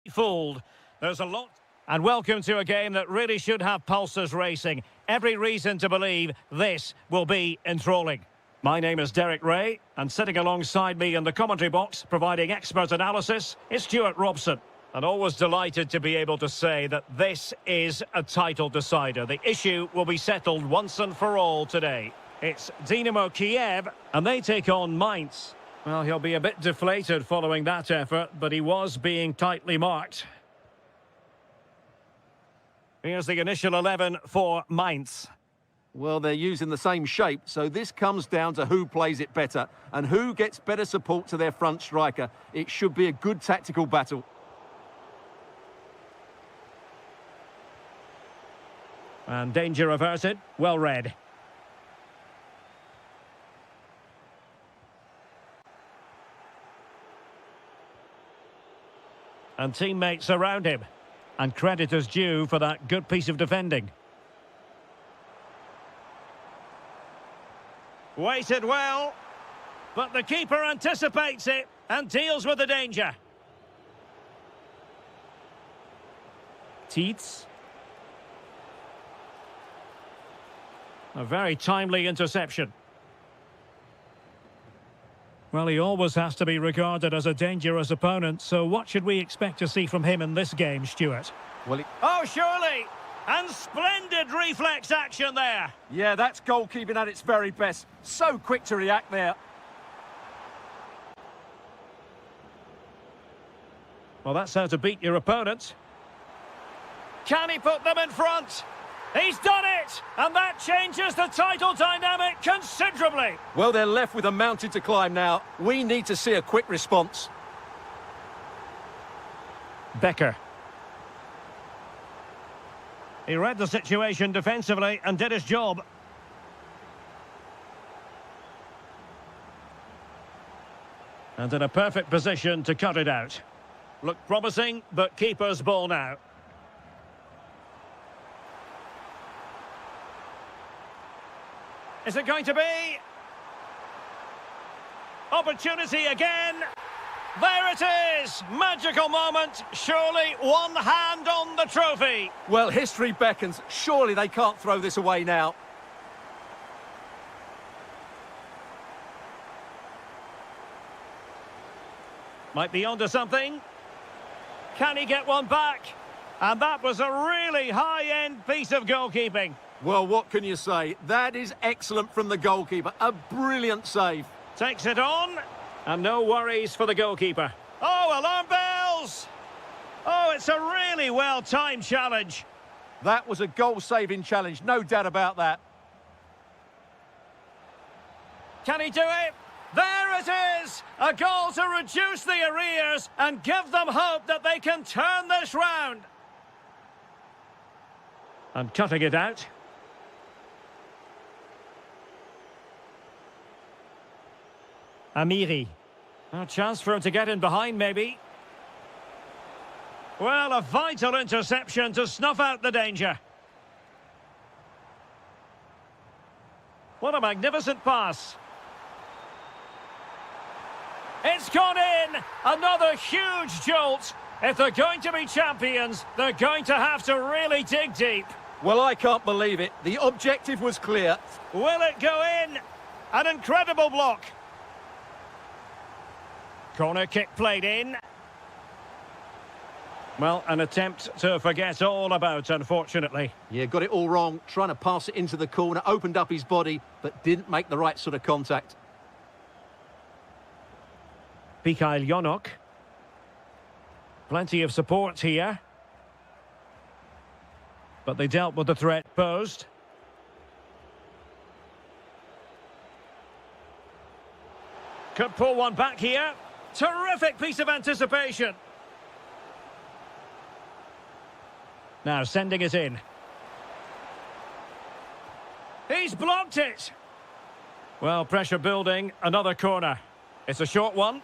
fooled. There's a lot. And welcome to a game that really should have pulses racing. Every reason to believe this will be enthralling. My name is Derek Ray, and sitting alongside me in the commentary box, providing expert analysis, is Stuart Robson. And always delighted to be able to say that this is a title decider. The issue will be settled once and for all today. It's Dynamo Kiev, and they take on Mainz. Well, he'll be a bit deflated following that effort, but he was being tightly marked. Here's the initial 11 for Mainz. Well, they're using the same shape, so this comes down to who plays it better and who gets better support to their front striker. It should be a good tactical battle. And danger averted, well read. And teammates around him. And credit is due for that good piece of defending. Waited well, but the keeper anticipates it and deals with the danger. Tietz. A very timely interception. Well, he always has to be regarded as a dangerous opponent, so what should we expect to see from him in this game, Stuart? Well, Oh, surely! And splendid reflex action there. yeah, that's goalkeeping at its very best. So quick to react there. Well, that's how to beat your opponent. Can he put them in front? He's done it! And that changes the title dynamic considerably. Well, they're left with a mountain to climb now. We need to see a quick response. Becker. He read the situation defensively and did his job. And in a perfect position to cut it out. Looked promising, but keeper's ball now. Is it going to be? Opportunity again. There it is! Magical moment. Surely one hand on the trophy. Well, history beckons. Surely they can't throw this away now. Might be onto something. Can he get one back? And that was a really high-end piece of goalkeeping. Well, what can you say? That is excellent from the goalkeeper. A brilliant save. Takes it on. And no worries for the goalkeeper. Oh, alarm bells! Oh, it's a really well-timed challenge. That was a goal-saving challenge, no doubt about that. Can he do it? There it is! A goal to reduce the arrears and give them hope that they can turn this round. And cutting it out. Amiri. A chance for him to get in behind, maybe. Well, a vital interception to snuff out the danger. What a magnificent pass. It's gone in! Another huge jolt. If they're going to be champions, they're going to have to really dig deep. Well, I can't believe it. The objective was clear. Will it go in? An incredible block. Corner kick played in. Well, an attempt to forget all about, unfortunately. Yeah, got it all wrong. Trying to pass it into the corner, opened up his body, but didn't make the right sort of contact. Mikhail Yonok. Plenty of support here. But they dealt with the threat posed. Could pull one back here. Terrific piece of anticipation. Now sending it in. He's blocked it. Well, pressure building. Another corner. It's a short one.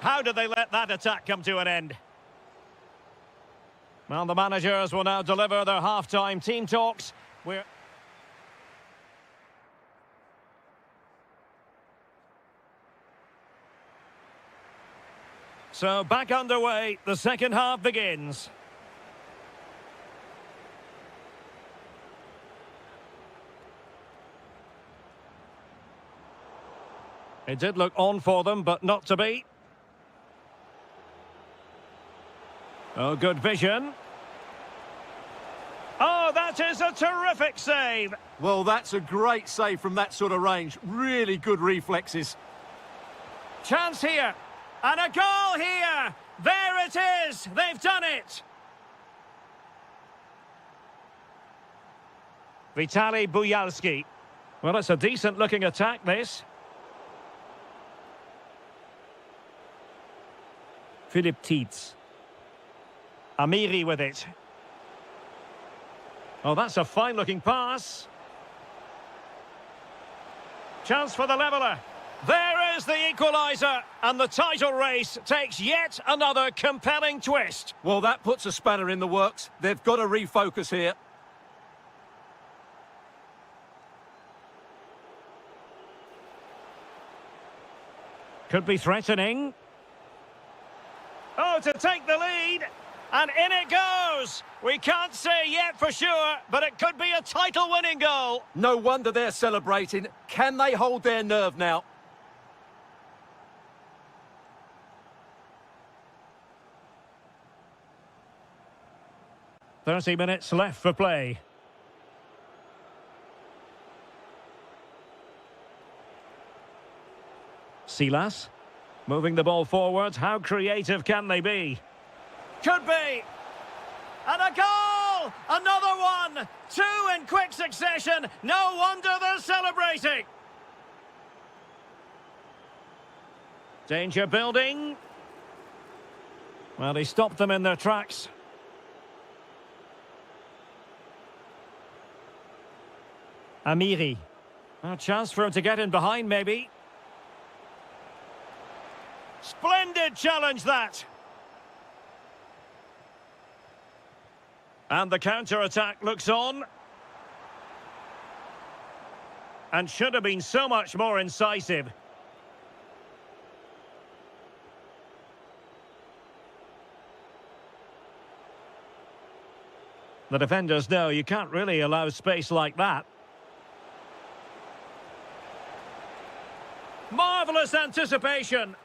How did they let that attack come to an end? Well, the managers will now deliver their half-time team talks. So back underway, the second half begins. It did look on for them, but not to be. Oh, good vision. Oh, that is a terrific save. Well, that's a great save from that sort of range. Really good reflexes. Chance here. And a goal here. There it is. They've done it. Vitaly Buyalski. Well, it's a decent-looking attack, this. Philip Tietz. Amiri with it. Oh, that's a fine-looking pass. Chance for the leveller. There is the equaliser, and the title race takes yet another compelling twist. Well, that puts a spanner in the works. They've got to refocus here. Could be threatening. Oh, to take the lead. And in it goes. We can't say yet for sure, but it could be a title-winning goal. No wonder they're celebrating. Can they hold their nerve now? "30 minutes left for play. Silas, moving the ball forward. How creative can they be? Could be. And a goal! Another one! Two in quick succession. No wonder they're celebrating. Danger building. Well, he stopped them in their tracks. Amiri. A chance for him to get in behind, maybe. Splendid challenge, that. And the counter-attack looks on. And should have been so much more incisive. The defenders know you can't really allow space like that. Marvellous anticipation.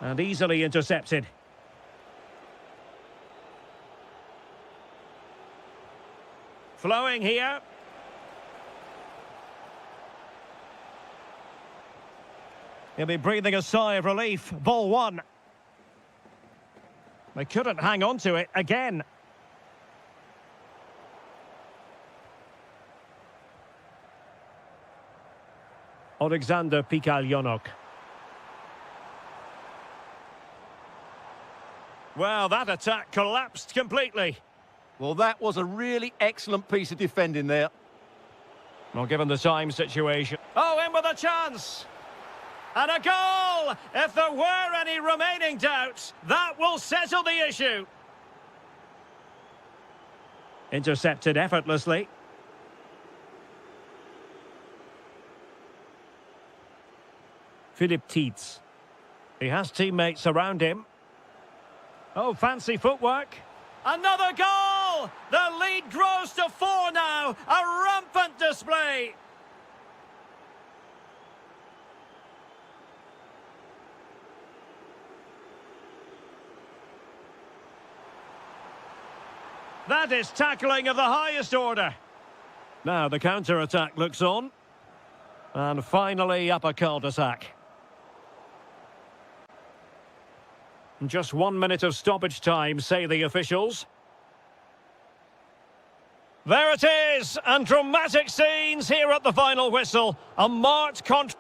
And easily intercepted. Flowing here. He'll be breathing a sigh of relief. Ball one. They couldn't hang on to it again. Alexander Pikalyonok. Well, that attack collapsed completely. Well, that was a really excellent piece of defending there. Well, given the time situation. Oh, in with a chance! And a goal! If there were any remaining doubts, that will settle the issue. Intercepted effortlessly. Philip Tietz. He has teammates around him. Oh, fancy footwork. Another goal! The lead grows to 4 now. A rampant display. That is tackling of the highest order. Now the counter-attack looks on. And finally up a cul-de-sac. Just 1 minute of stoppage time, say the officials. There it is, and dramatic scenes here at the final whistle. A marked contrast.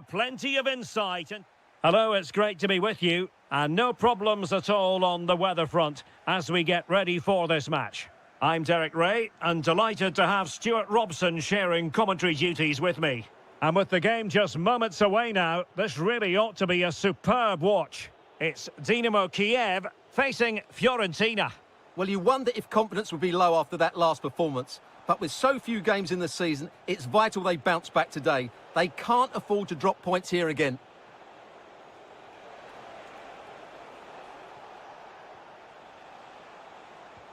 Plenty of insight. Hello, it's great to be with you. And no problems at all on the weather front as we get ready for this match. I'm Derek Ray and delighted to have Stuart Robson sharing commentary duties with me. And with the game just moments away now, this really ought to be a superb watch. It's Dynamo Kiev facing Fiorentina. Well, you wonder if confidence would be low after that last performance. But with so few games in the season, it's vital they bounce back today. They can't afford to drop points here again.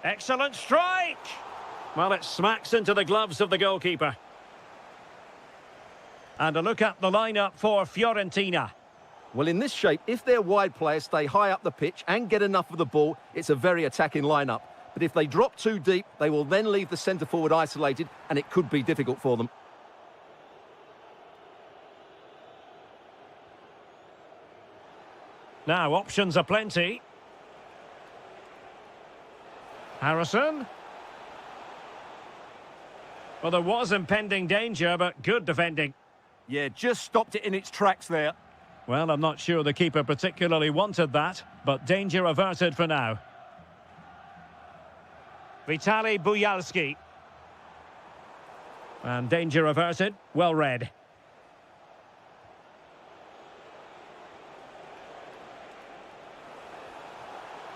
Excellent strike! Well, it smacks into the gloves of the goalkeeper. And a look at the lineup for Fiorentina. Well, in this shape, if their wide players stay high up the pitch and get enough of the ball, it's a very attacking lineup. But if they drop too deep, they will then leave the centre-forward isolated, and it could be difficult for them. Now, options are plenty. Harrison. Well, there was impending danger, but good defending. Yeah, just stopped it in its tracks there. Well, I'm not sure the keeper particularly wanted that, but danger averted for now. Vitaly Buyalski. And danger averted, well read.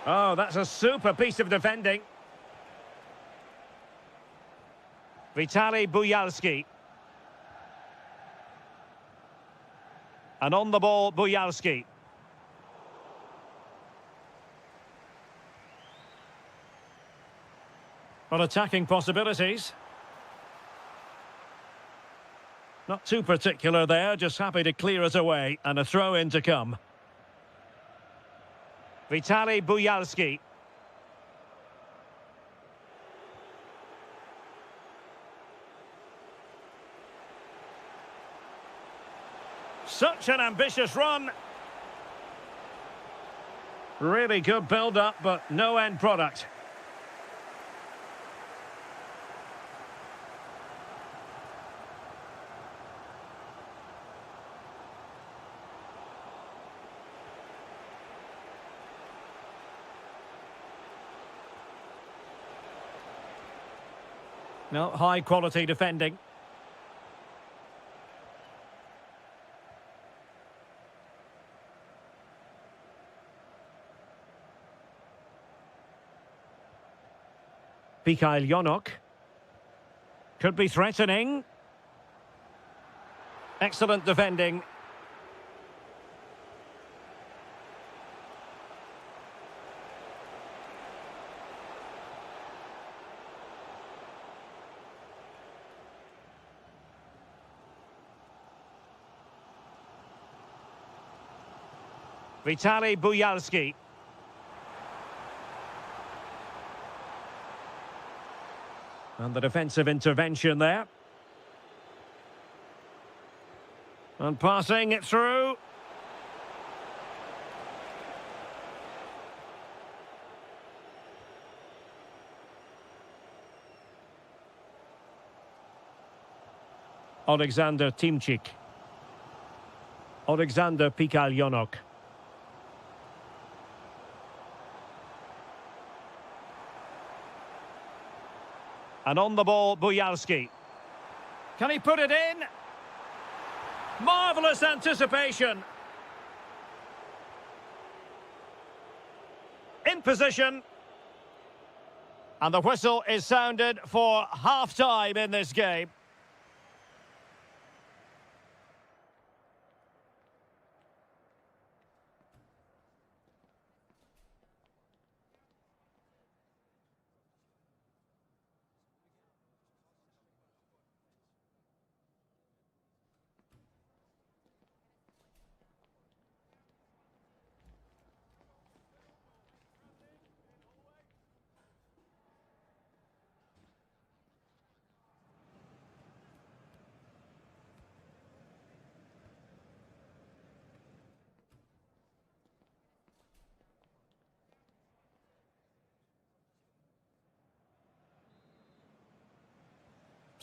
Oh, that's a super piece of defending. Vitaly Buyalski. And on the ball, Buyalski. Well, attacking possibilities. Not too particular there, just happy to clear it away. And a throw-in to come. Vitaly Buyalski. Such an ambitious run. Really good build-up, but no end product. No, high-quality defending. Mikhail Yonok. Could be threatening. Excellent defending. Vitaly Buyalski. And the defensive intervention there. And passing it through. Alexander Timchik. Alexander Pikalyonok. And on the ball, Buyalski. Can he put it in? Marvellous anticipation. In position. And the whistle is sounded for half-time in this game.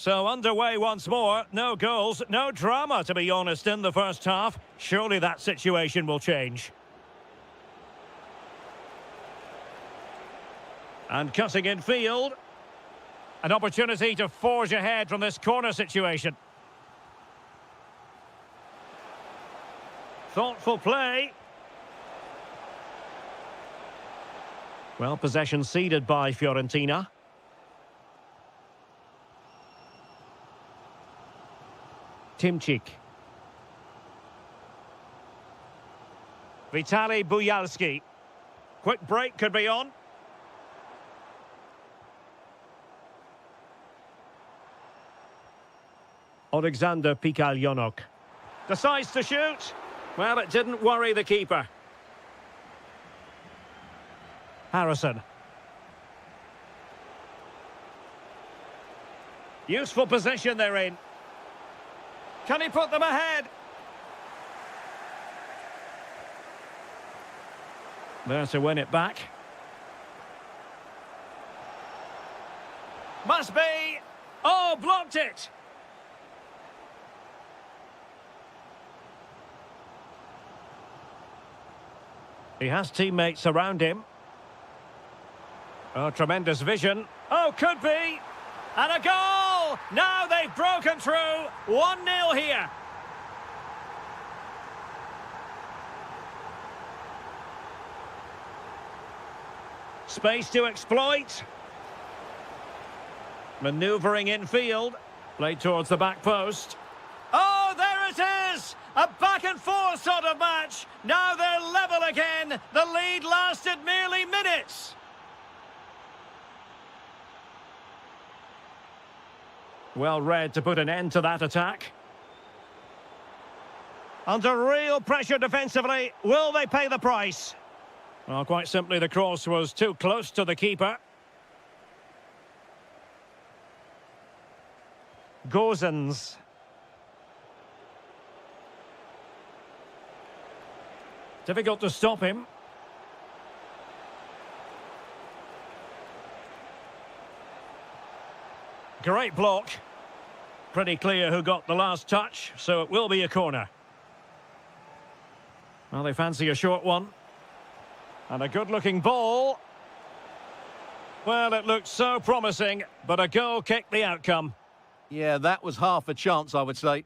So underway once more. No goals, no drama, to be honest, in the first half. Surely that situation will change. And cutting in field. An opportunity to forge ahead from this corner situation. Thoughtful play. Well, possession ceded by Fiorentina. Timchik. Vitaly Buyalski. Quick break could be on. Alexander Pikalyonok. Decides to shoot. Well, it didn't worry the keeper. Harrison. Useful position they're in. Can he put them ahead? There to win it back. Must be. Oh, blocked it. He has teammates around him. Oh, tremendous vision. Oh, could be. And a goal! Now they've broken through. 1-0 here. Space to exploit. Manoeuvring infield. Played towards the back post. Oh, there it is! A back and forth sort of match. Now they're level again. The lead lasted merely minutes. Well read to put an end to that attack. Under real pressure defensively. Will they pay the price? Well, quite simply, the cross was too close to the keeper. Gozens. Difficult to stop him. Great block. Pretty clear who got the last touch, so it will be a corner. Well, they fancy a short one. And a good-looking ball. Well, it looked so promising, but a goal kicked the outcome. Yeah, that was half a chance, I would say.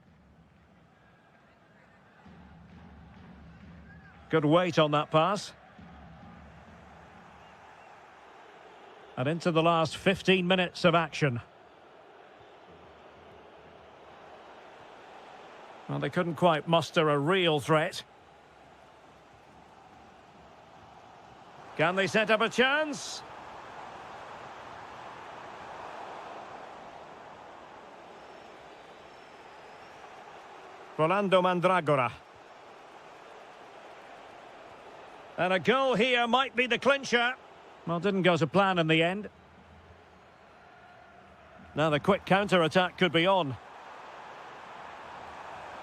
Good weight on that pass. And into the last 15 minutes of action. Well, they couldn't quite muster a real threat. Can they set up a chance? Rolando Mandragora. And a goal here might be the clincher. Well, didn't go to plan in the end. Now the quick counter-attack could be on.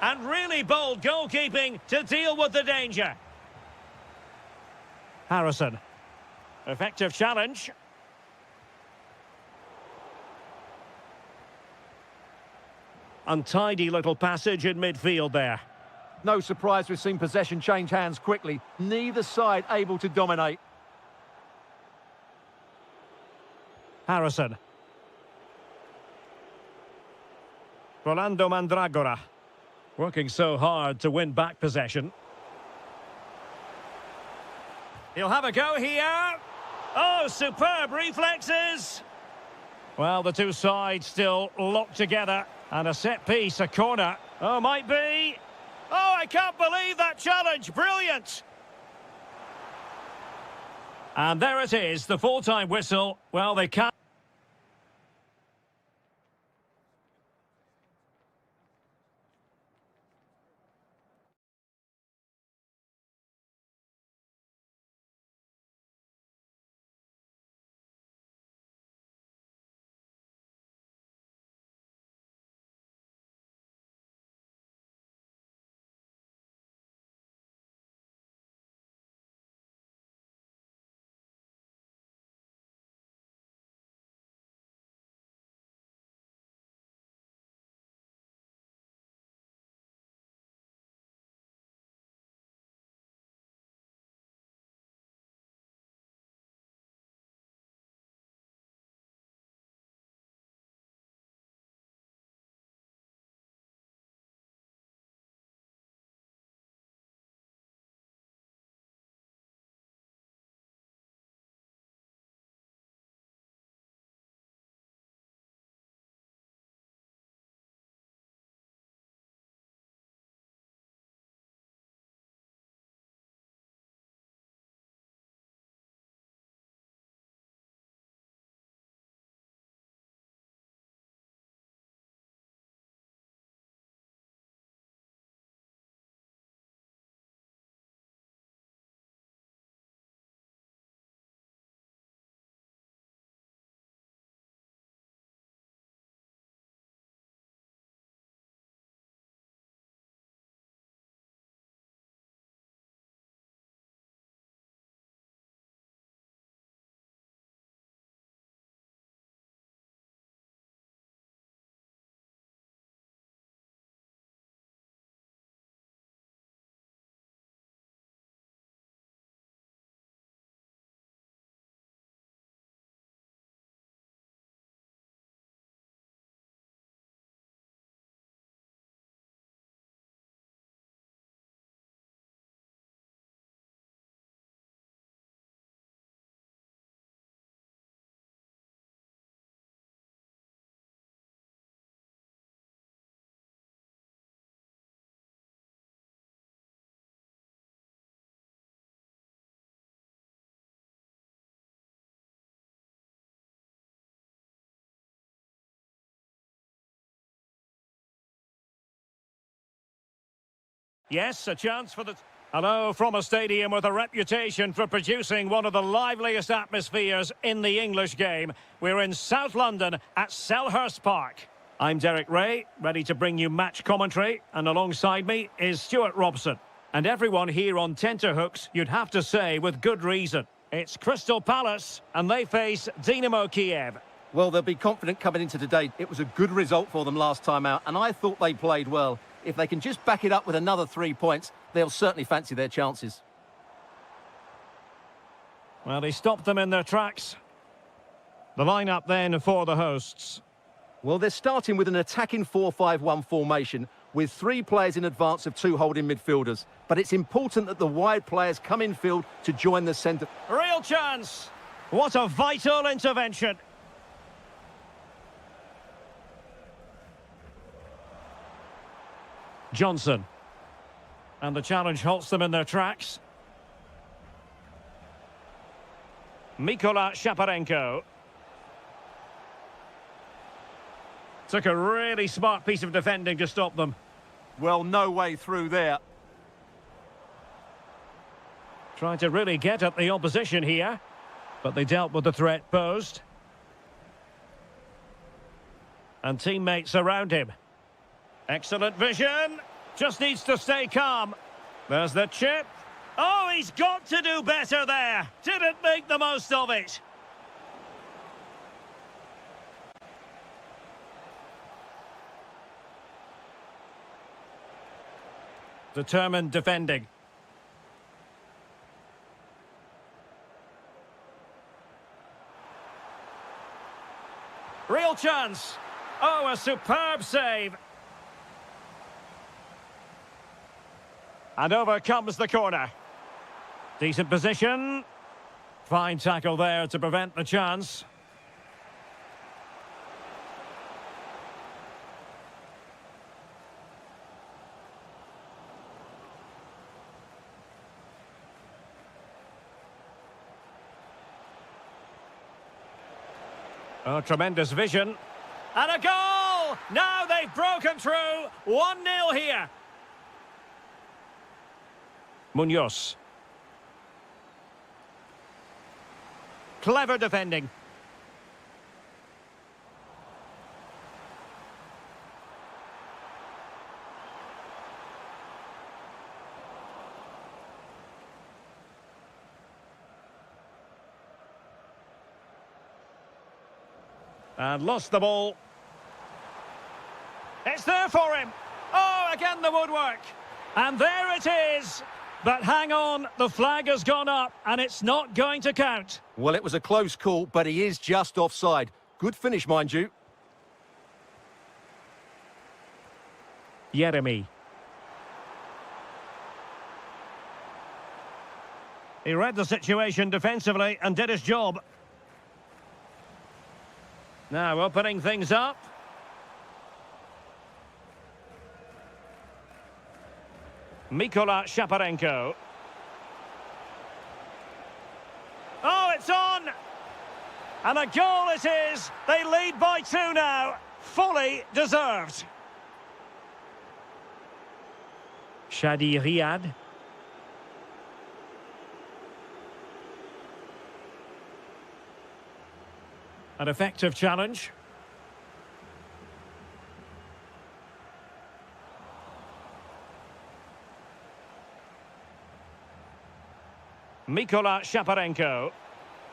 And really bold goalkeeping to deal with the danger. Harrison. Effective challenge. Untidy little passage in midfield there. No surprise we've seen possession change hands quickly. Neither side able to dominate. Harrison. Rolando Mandragora. Working so hard to win back possession. He'll have a go here. Oh, superb reflexes. Well, the two sides still locked together. And a set piece, a corner. Oh, might be. Oh, I can't believe that challenge. Brilliant. And there it is, the full-time whistle. Well, they can't. Yes, a chance for the... Hello from a stadium with a reputation for producing one of the liveliest atmospheres in the English game. We're in South London at Selhurst Park. I'm Derek Ray, ready to bring you match commentary, and alongside me is Stuart Robson. And everyone here on tenterhooks, you'd have to say with good reason. It's Crystal Palace, and they face Dynamo Kiev. Well, they'll be confident coming into today. It was a good result for them last time out, and I thought they played well. If they can just back it up with another 3 points, they'll certainly fancy their chances. Well, they stopped them in their tracks. The lineup then for the hosts. Well, they're starting with an attacking 4-5-1 formation with 3 players in advance of 2 holding midfielders. But it's important that the wide players come in field to join the centre. Real chance! What a vital intervention! Johnson. And the challenge halts them in their tracks. Mykola Shaparenko. Took a really smart piece of defending to stop them. Well, no way through there. Trying to really get at the opposition here, but they dealt with the threat posed. And teammates around him. Excellent vision. Just needs to stay calm. There's the chip. Oh, he's got to do better there. Didn't make the most of it. Determined defending. Real chance. Oh, a superb save. And over comes the corner. Decent position. Fine tackle there to prevent the chance. Oh, tremendous vision. And a goal! Now they've broken through. 1-0 here. Munoz. Clever defending. And lost the ball. It's there for him. Oh, again the woodwork. And there it is. But hang on, the flag has gone up and it's not going to count. Well, it was a close call, but he is just offside. Good finish, mind you. Jeremy. He read the situation defensively and did his job. Now opening things up. Mykola Shaparenko. Oh, it's on! And a goal it is! They lead by 2 now. Fully deserved. Shadi Riyad. An effective challenge. Mykola Shaparenko.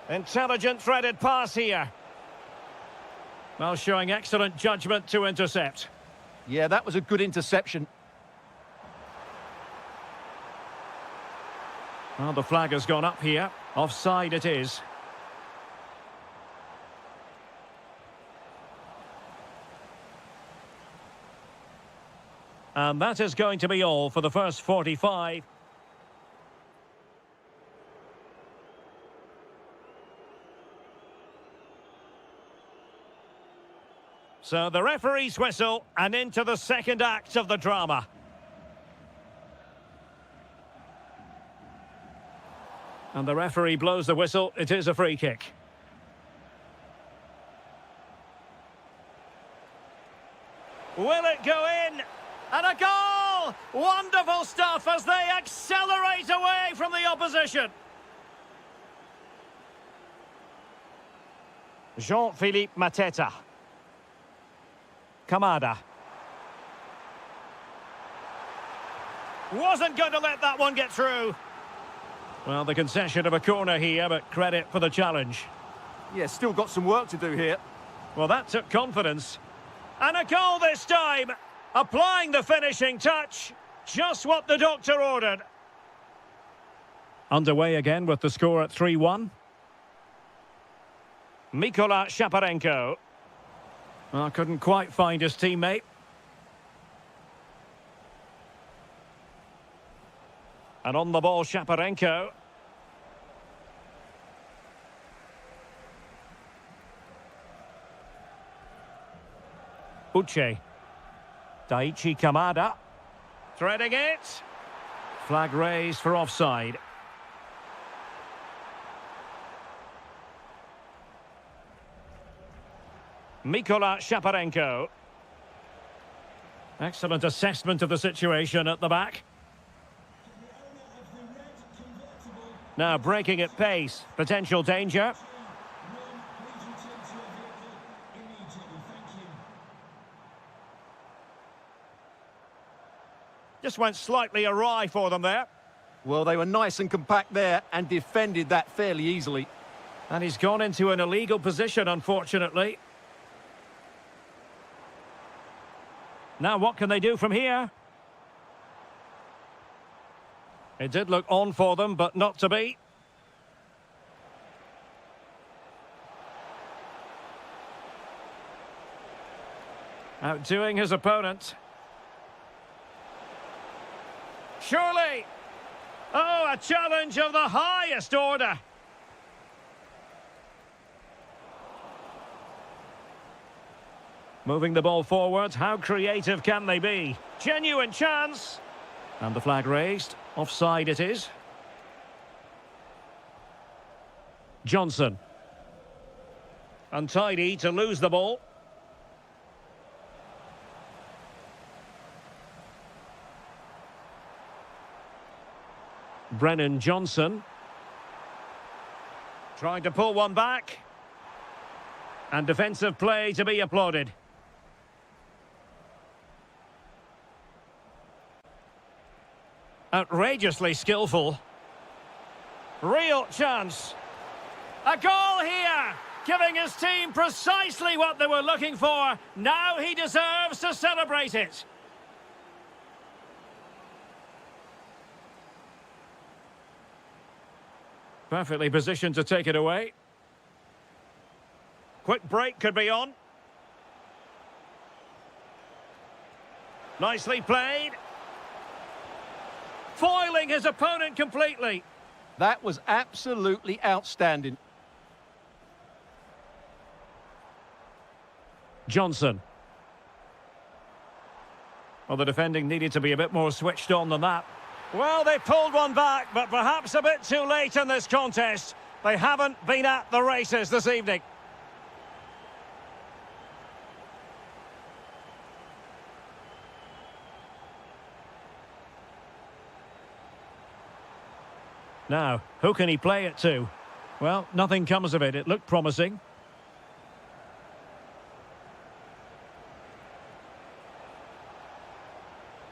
Intelligent threaded pass here. Well, showing excellent judgment to intercept. Yeah, that was a good interception. Well, the flag has gone up here. Offside it is. And that is going to be all for the first 45. So the referee's whistle and into the second act of the drama. And the referee blows the whistle. It is a free kick. Will it go in? And a goal! Well, wonderful stuff as they accelerate away from the opposition. Jean-Philippe Mateta. Kamada. Wasn't going to let that one get through. Well, the concession of a corner here, but credit for the challenge. Yeah, still got some work to do here. Well, that took confidence. And a goal this time. Applying the finishing touch. Just what the doctor ordered. Underway again with the score at 3-1. Mykola Shaparenko. Well, couldn't quite find his teammate. And on the ball, Shaparenko. Uche. Daichi Kamada. Threading it. Flag raised for offside. Mykola Shaparenko. Excellent assessment of the situation at the back. Now breaking at pace. Potential danger. Just went slightly awry for them there. Well, they were nice and compact there and defended that fairly easily. And he's gone into an illegal position, unfortunately. Now what can they do from here? It did look on for them, but not to be. Outdoing his opponent. Surely! Oh, a challenge of the highest order. Moving the ball forward, how creative can they be? Genuine chance. And the flag raised. Offside it is. Johnson. Untidy to lose the ball. Brennan Johnson. Trying to pull one back. And defensive play to be applauded. Outrageously skillful. Real chance. A goal here, giving his team precisely what they were looking for. Now he deserves to celebrate it. Perfectly positioned to take it away. Quick break could be on. Nicely played. Foiling his opponent completely. That was absolutely outstanding. Johnson. Well, the defending needed to be a bit more switched on than that. Well, they pulled one back, but perhaps a bit too late in this contest. They haven't been at the races this evening. Now, who can he play it to? Well, nothing comes of it. It looked promising.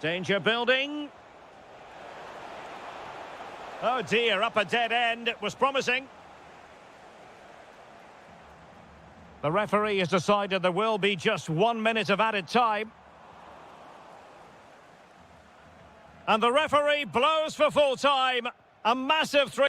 Danger building. Oh dear, up a dead end. It was promising. The referee has decided there will be just 1 minute of added time. And the referee blows for full time. A massive three.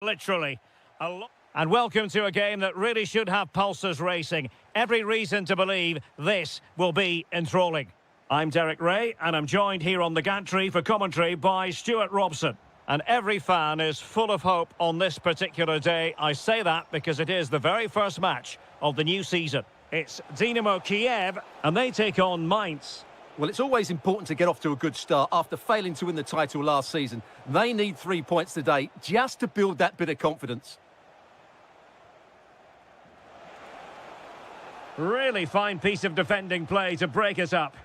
literally. And welcome to a game that really should have pulses racing. Every reason to believe this will be enthralling. I'm Derek Ray, and I'm joined here on the gantry for commentary by Stuart Robson. And every fan is full of hope on this particular day. I say that because it is the very first match of the new season. It's Dynamo Kiev, and they take on Mainz. Well, it's always important to get off to a good start after failing to win the title last season. They need 3 points today just to build that bit of confidence. Really fine piece of defending play to break us up.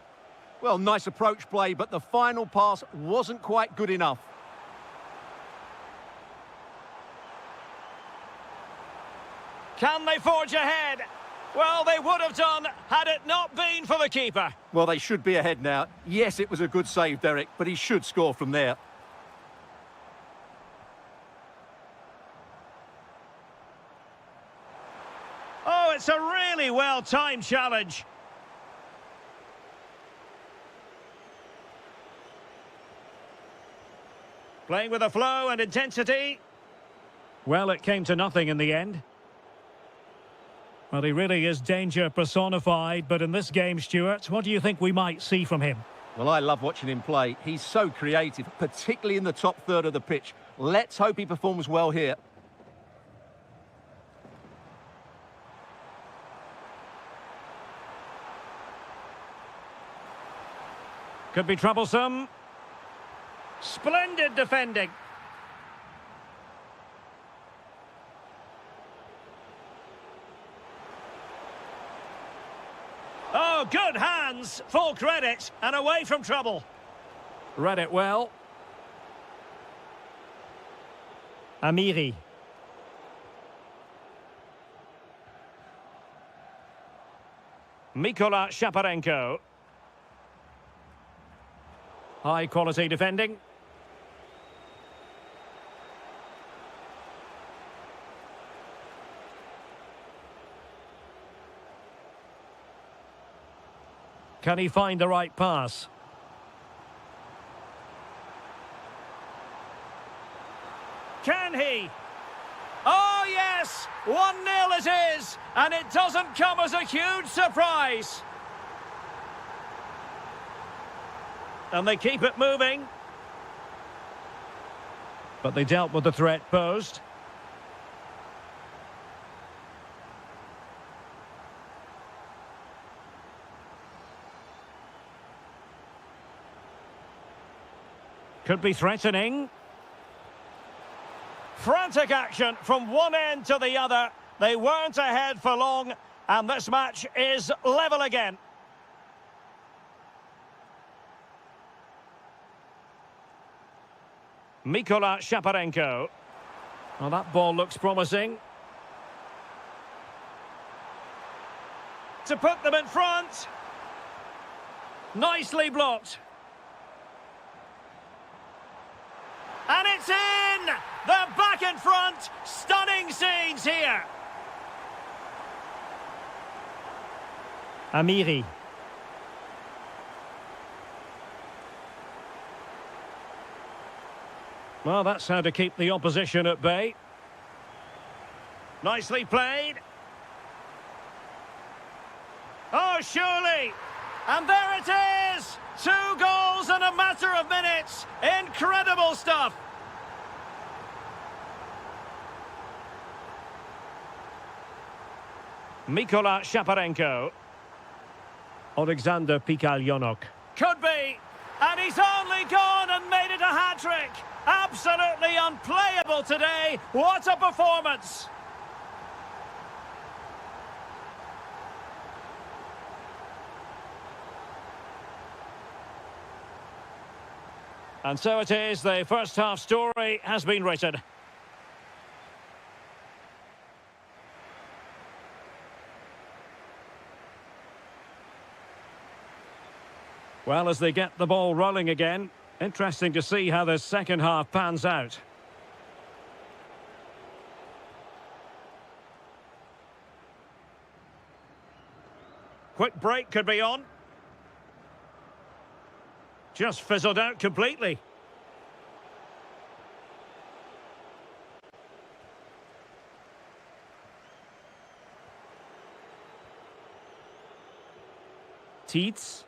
Well, nice approach play, but the final pass wasn't quite good enough. Can they forge ahead? Well, they would have done had it not been for the keeper. Well, they should be ahead now. Yes, it was a good save, Derek, but he should score from there. Oh, it's a really well-timed challenge. Playing with a flow and intensity. Well, it came to nothing in the end. Well, he really is danger personified, but in this game, Stuart, what do you think we might see from him? Well, I love watching him play. He's so creative, particularly in the top third of the pitch. Let's hope he performs well here. Could be troublesome. Splendid defending. Oh, good hands. Full credit and away from trouble. Read it well. Amiri. Mikola Shaparenko. High quality defending. Can he find the right pass? Can he? Oh yes! 1-0 it is! And it doesn't come as a huge surprise. And they keep it moving. But they dealt with the threat posed. Could be threatening. Frantic action from one end to the other. They weren't ahead for long, and this match is level again. Mikola Shaparenko. Well, that ball looks promising. To put them in front. Nicely blocked. And it's in! They're back in front. Stunning scenes here. Amiri. Well, that's how to keep the opposition at bay. Nicely played. Oh, surely! And there it is! 2 goals in a matter of minutes. Incredible stuff. Mikola Shaparenko. Alexander Pikalyonok. Could be. And he's only gone and made it a hat-trick. Absolutely unplayable today. What a performance. And so it is, the first half story has been written. Well, as they get the ball rolling again, interesting to see how the second half pans out. Quick break could be on. Just fizzled out completely. Tietz.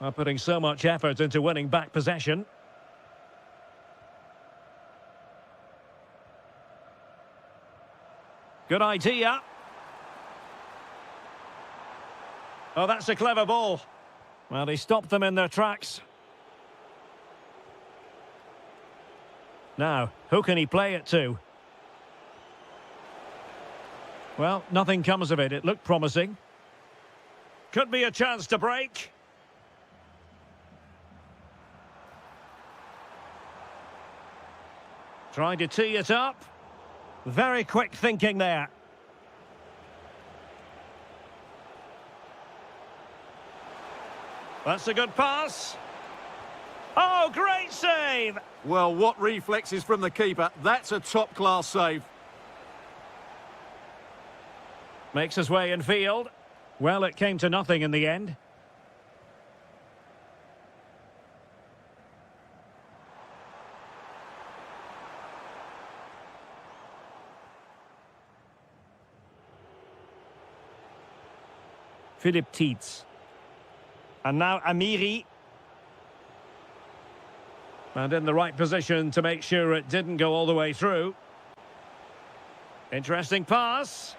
Are putting so much effort into winning back possession. Good idea. Oh, that's a clever ball. Well, he stopped them in their tracks. Now, who can he play it to? Well, nothing comes of it. It looked promising. Could be a chance to break. Trying to tee it up. Very quick thinking there. That's a good pass. Oh, great save! Well, what reflexes from the keeper. That's a top-class save. Makes his way in field. Well, it came to nothing in the end. Philip Tietz. And now Amiri. And in the right position to make sure it didn't go all the way through. Interesting pass.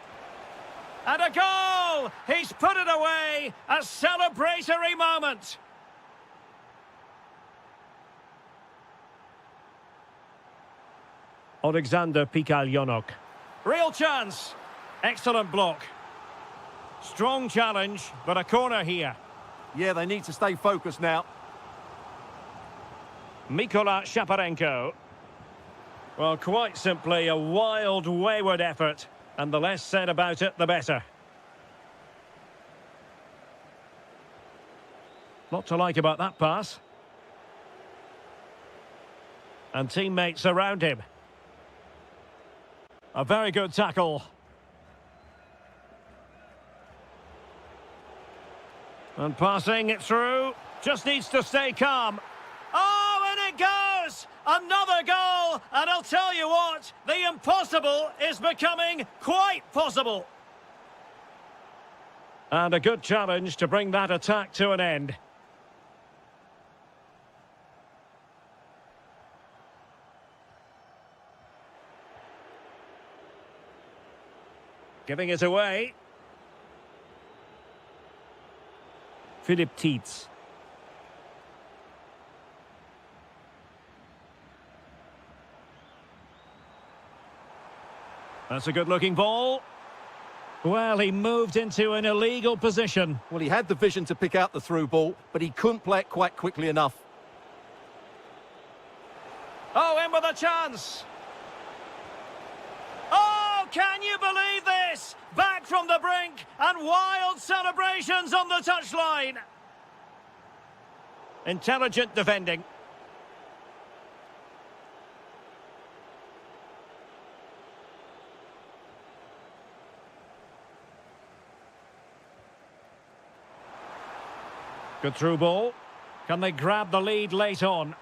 And a goal! He's put it away! A celebratory moment! Alexander Pikaljonok. Real chance! Excellent block. Strong challenge, but a corner here. Yeah, they need to stay focused now. Mikola Shaparenko. Well, quite simply a wild, wayward effort. And the less said about it, the better. Lot to like about that pass. And teammates around him. A very good tackle. And passing it through. Just needs to stay calm. Oh, and it goes! Another goal! And I'll tell you what, the impossible is becoming quite possible. And a good challenge to bring that attack to an end. Giving it away. Philip Tietz. That's a good-looking ball. Well, he moved into an illegal position. Well, he had the vision to pick out the through ball, but he couldn't play it quite quickly enough. Oh, in with a chance. Oh, can you believe this? Back from the brink and wild celebrations on the touchline. Intelligent defending. Good through ball. Can they grab the lead late on?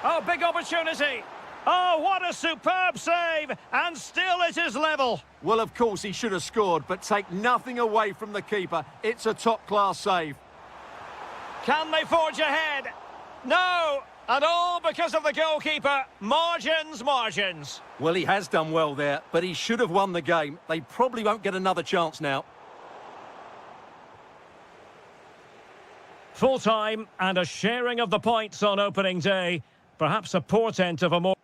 Oh, big opportunity. Oh, what a superb save. And still it is level. Well, of course, he should have scored, but take nothing away from the keeper. It's a top-class save. Can they forge ahead? No. And all because of the goalkeeper. Margins, margins. Well, he has done well there, but he should have won the game. They probably won't get another chance now. Full time and a sharing of the points on opening day. Perhaps a portent of a more...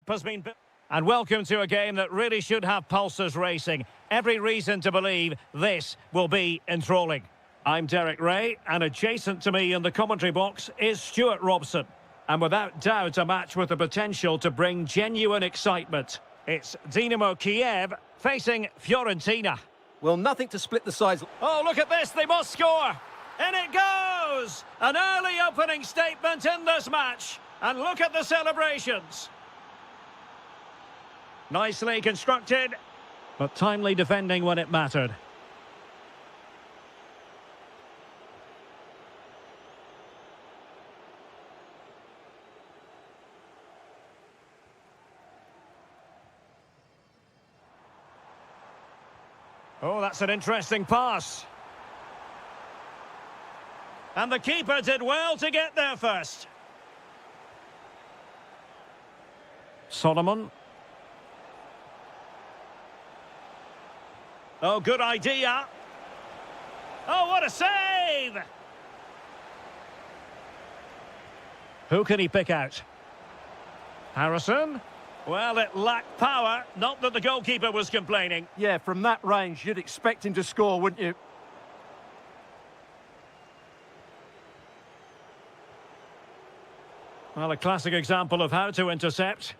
Has been... And welcome to a game that really should have pulses racing. Every reason to believe this will be enthralling. I'm Derek Ray, and adjacent to me in the commentary box is Stuart Robson. And without doubt, a match with the potential to bring genuine excitement. It's Dynamo Kiev facing Fiorentina. Well, nothing to split the sides. Oh, look at this, they must score! In it goes! An early opening statement in this match. And look at the celebrations. Nicely constructed, but timely defending when it mattered. Oh, that's an interesting pass. And the keeper did well to get there first. Solomon. Oh, good idea. Oh, what a save! Who can he pick out? Harrison? Well, it lacked power. Not that the goalkeeper was complaining. Yeah, from that range, you'd expect him to score, wouldn't you? Well, a classic example of how to intercept.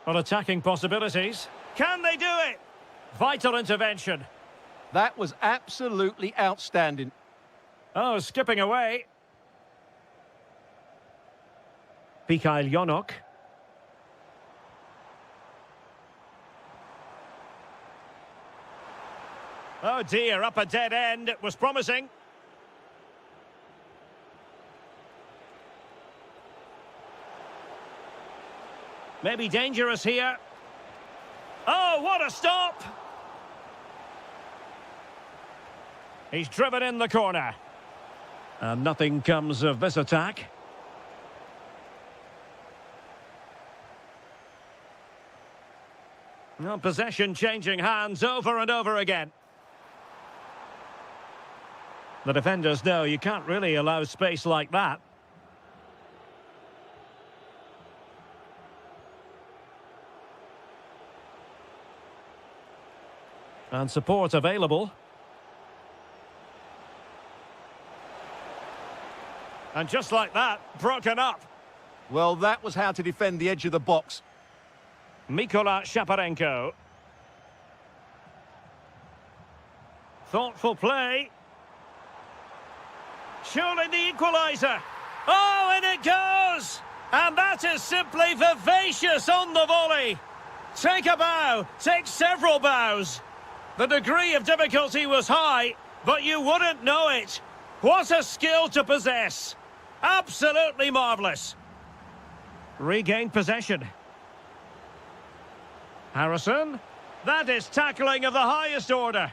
Well, attacking possibilities. Can they do it? Vital intervention. That was absolutely outstanding. Oh, skipping away. Mikhail Yonok. Oh dear, up a dead end. It was promising. Maybe dangerous here. Oh, what a stop! He's driven in the corner. And nothing comes of this attack. Well, possession changing hands over and over again. The defenders know you can't really allow space like that. And support available. And just like that, broken up. Well, that was how to defend the edge of the box. Mykola Shaparenko. Thoughtful play. Surely the equaliser. Oh, and it goes! And that is simply vivacious on the volley. Take a bow, take several bows. The degree of difficulty was high, but you wouldn't know it. What a skill to possess. Absolutely marvellous. Regained possession. Harrison. That is tackling of the highest order.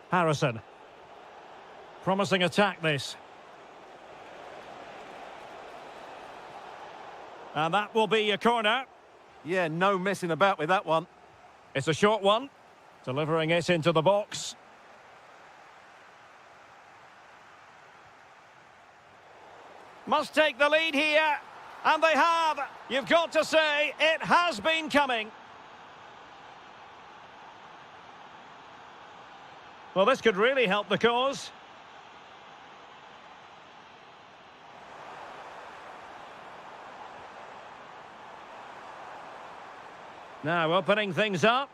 Harrison. Promising attack, this. And that will be a corner. Yeah, no messing about with that one. It's a short one. Delivering it into the box. Must take the lead here. And they have. You've got to say, it has been coming. Well, this could really help the cause. Now opening things up.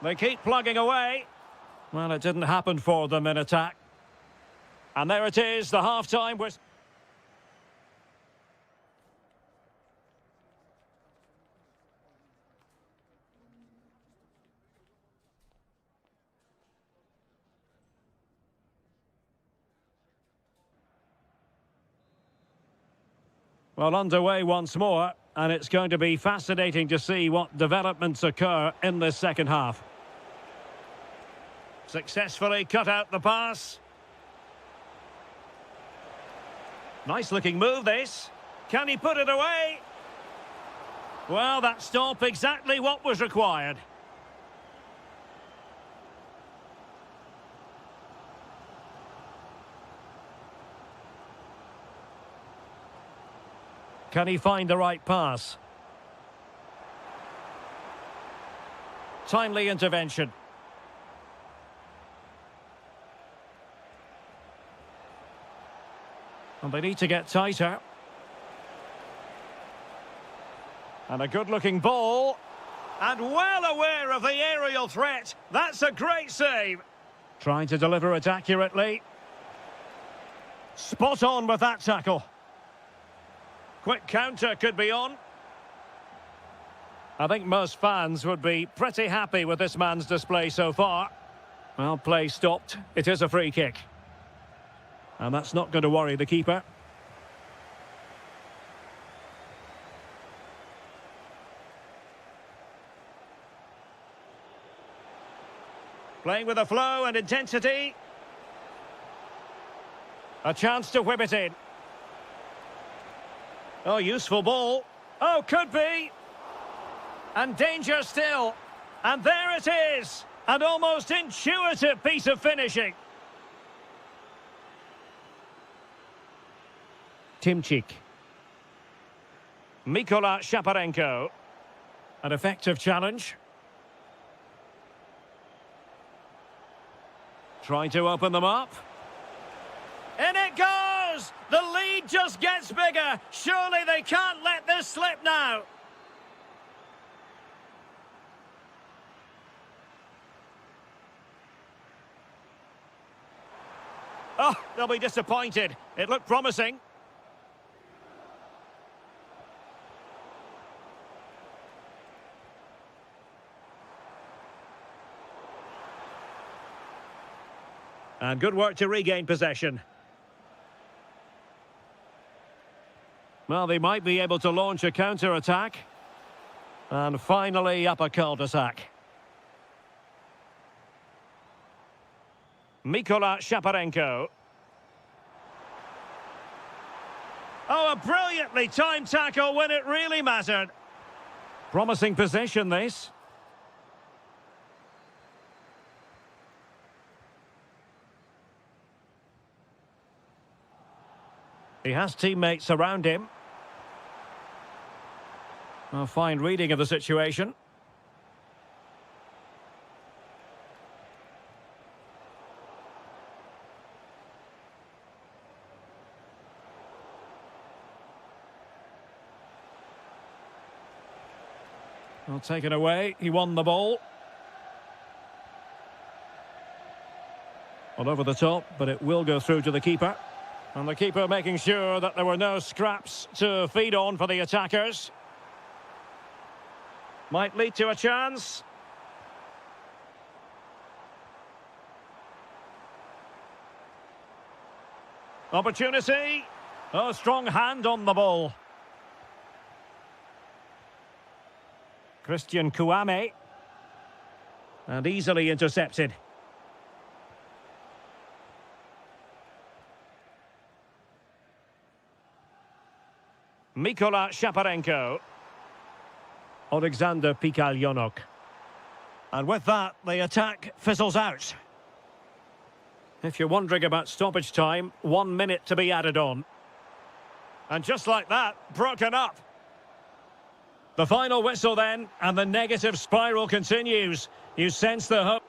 They keep plugging away. Well, it didn't happen for them in attack. And there it is, the half-time whistle. Well, underway once more, and it's going to be fascinating to see what developments occur in this second half. Successfully cut out the pass. Nice looking move this. Can he put it away? Well, that stop exactly what was required. Can he find the right pass? Timely intervention. And they need to get tighter. And a good-looking ball. And well aware of the aerial threat. That's a great save. Trying to deliver it accurately. Spot on with that tackle. Quick counter could be on. I think most fans would be pretty happy with this man's display so far. Well, play stopped. It is a free kick. And that's not going to worry the keeper. Playing with a flow and intensity. A chance to whip it in. Oh, useful ball. Oh, could be. And danger still. And there it is. An almost intuitive piece of finishing. Timchik. Mikola Shaparenko. An effective challenge. Trying to open them up. In it goes! The lead just gets bigger. Surely they can't let this slip now. Oh, they'll be disappointed. It looked promising. And good work to regain possession. Well, they might be able to launch a counter-attack. And finally up a cul-de-sac. Mikola Shaparenko. Oh, a brilliantly timed tackle when it really mattered. Promising possession, this. He has teammates around him. A fine reading of the situation. Well, taken away. He won the ball. Well, over the top, but it will go through to the keeper. And the keeper making sure that there were no scraps to feed on for the attackers. Might lead to a chance. Opportunity. Oh, strong hand on the ball. Christian Kouame. And easily intercepted. Mikola Shaparenko. Alexander Pikalyonok. And with that, the attack fizzles out. If you're wondering about stoppage time, 1 minute to be added on. And just like that, broken up. The final whistle then, and the negative spiral continues. You sense the hope.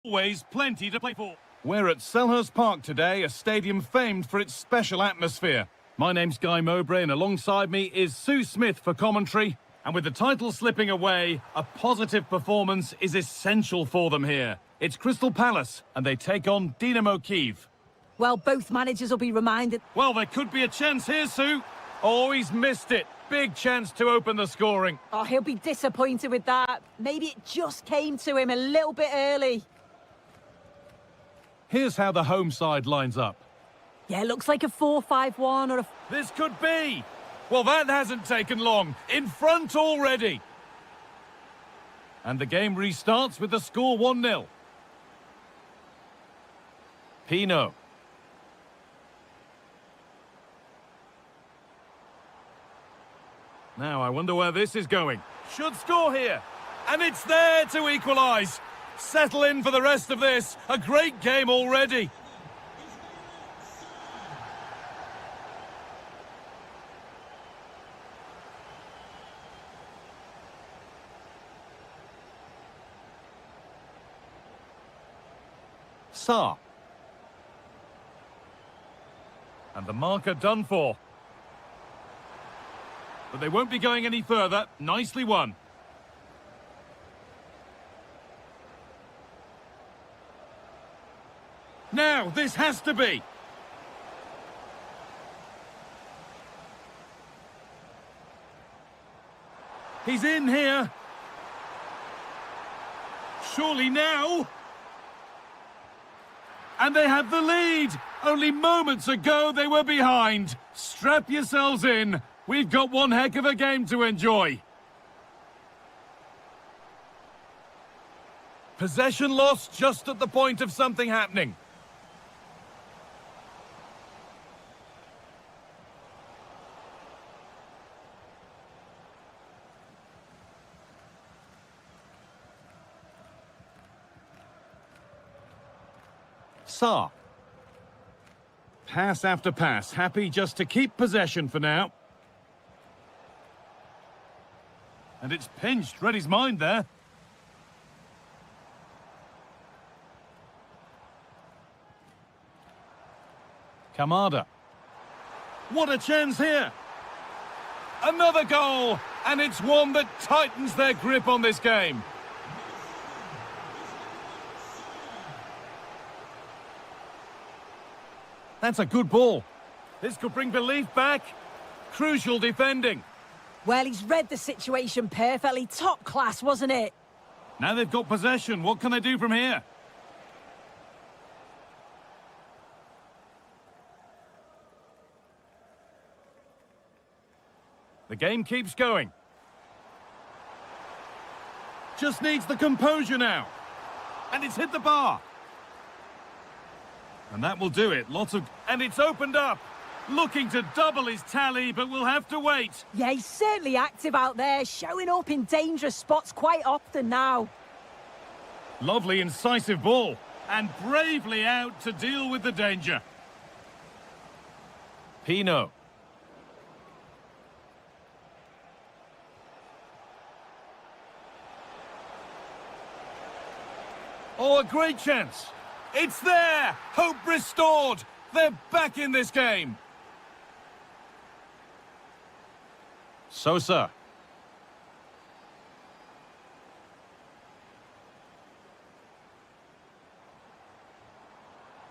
Always plenty to play for. We're at Selhurst Park today, a stadium famed for its special atmosphere. My name's Guy Mowbray, and alongside me is Sue Smith for commentary. And with the title slipping away, a positive performance is essential for them here. It's Crystal Palace, and they take on Dynamo Kyiv. Well, both managers will be reminded. Well, there could be a chance here, Sue. Oh, he's missed it. Big chance to open the scoring. Oh, he'll be disappointed with that. Maybe it just came to him a little bit early. Here's how the home side lines up. Yeah, looks like a 4-5-1 or a... This could be. Well, that hasn't taken long. In front already. And the game restarts with the score 1-0. Pino. Now, I wonder where this is going. Should score here. And it's there to equalise. Settle in for the rest of this. A great game already. Saar. And the marker done for. But they won't be going any further. Nicely won. Now, this has to be. He's in here. Surely now. And they have the lead. Only moments ago they were behind. Strap yourselves in. We've got one heck of a game to enjoy. Possession lost just at the point of something happening. Saar. Pass after pass, happy just to keep possession for now. And it's pinched, read his mind there. Kamada. What a chance here. Another goal, and it's one that tightens their grip on this game. That's a good ball. This could bring belief back. Crucial defending. Well, he's read the situation perfectly. Top class, wasn't it? Now they've got possession. What can they do from here? The game keeps going. Just needs the composure now. And it's hit the bar. And that will do it. And it's opened up. Looking to double his tally, but we'll have to wait. Yeah, he's certainly active out there, showing up in dangerous spots quite often now. Lovely, incisive ball. And bravely out to deal with the danger. Pino. Oh, a great chance. It's there! Hope restored! They're back in this game! Sosa.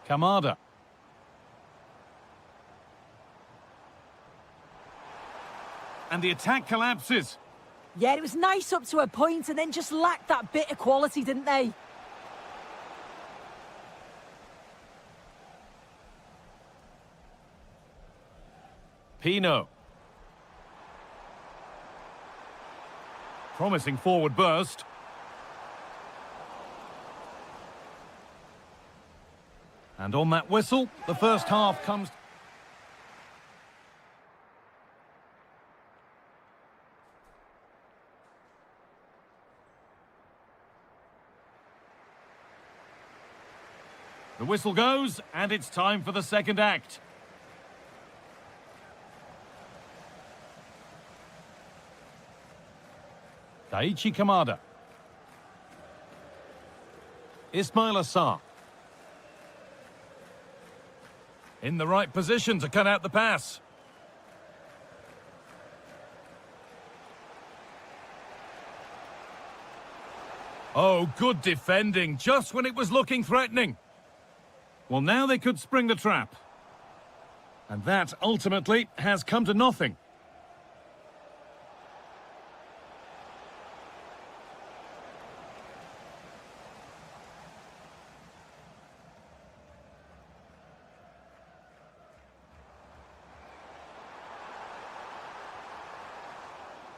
Kamada. And the attack collapses. Yeah, it was nice up to a point and then just lacked that bit of quality, didn't they? Pino. Promising forward burst. And on that whistle, the first half comes... The whistle goes, and it's time for the second act. Daichi Kamada. Ismail Assar. In the right position to cut out the pass. Oh, good defending, just when it was looking threatening. Well, now they could spring the trap. And that, ultimately, has come to nothing.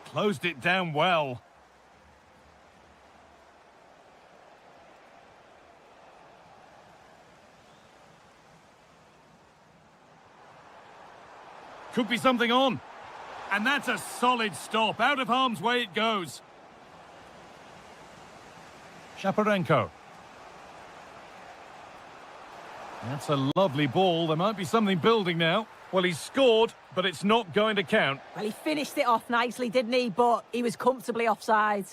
Closed it down well. Could be something on. And that's a solid stop. Out of harm's way it goes. Shaparenko. That's a lovely ball. There might be something building now. Well, he's scored, but it's not going to count. Well, he finished it off nicely, didn't he? But he was comfortably offside.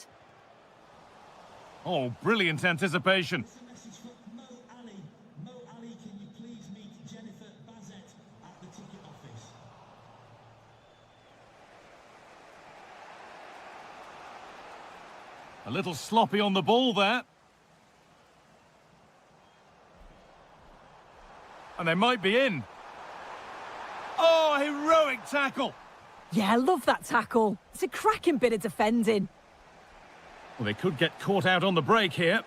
Oh, brilliant anticipation. A little sloppy on the ball there. And they might be in. Oh, heroic tackle. Yeah, I love that tackle. It's a cracking bit of defending. Well, they could get caught out on the break here.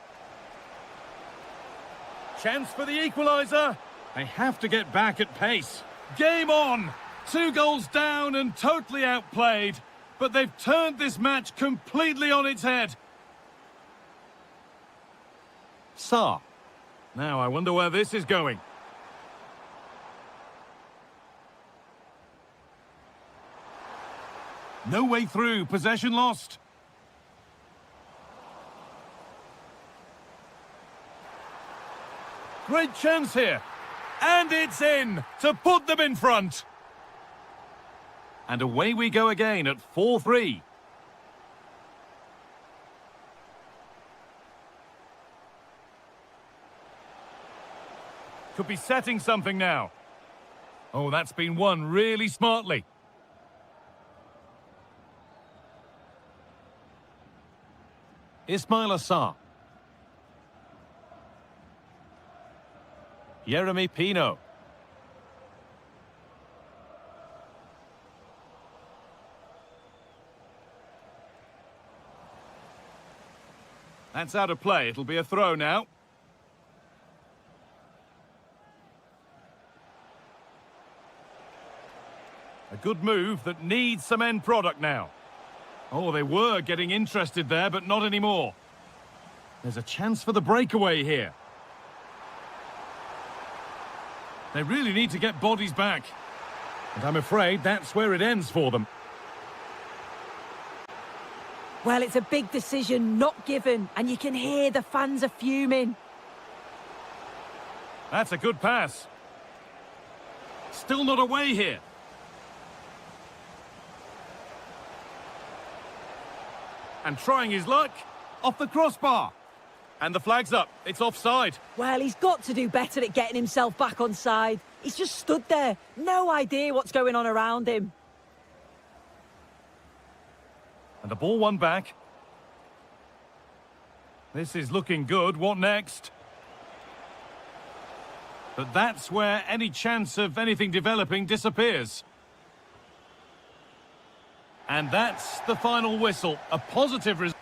Chance for the equaliser. They have to get back at pace. Game on. 2 goals down and totally outplayed. But they've turned this match completely on its head. Sarr. Now I wonder where this is going. No way through. Possession lost. Great chance here. And it's in to put them in front. And away we go again at 4-3. Could be setting something now. Oh, that's been won really smartly. Ismail Assar. Yeremy Pino. That's out of play. It'll be a throw now. A good move that needs some end product now. Oh, they were getting interested there, but not anymore. There's a chance for the breakaway here. They really need to get bodies back. And I'm afraid that's where it ends for them. Well, it's a big decision, not given, and you can hear the fans are fuming. That's a good pass. Still not away here. And trying his luck off the crossbar. And the flag's up. It's offside. Well, he's got to do better at getting himself back on side. He's just stood there. No idea what's going on around him. And the ball won back. This is looking good. What next? But that's where any chance of anything developing disappears. And that's the final whistle. A positive result.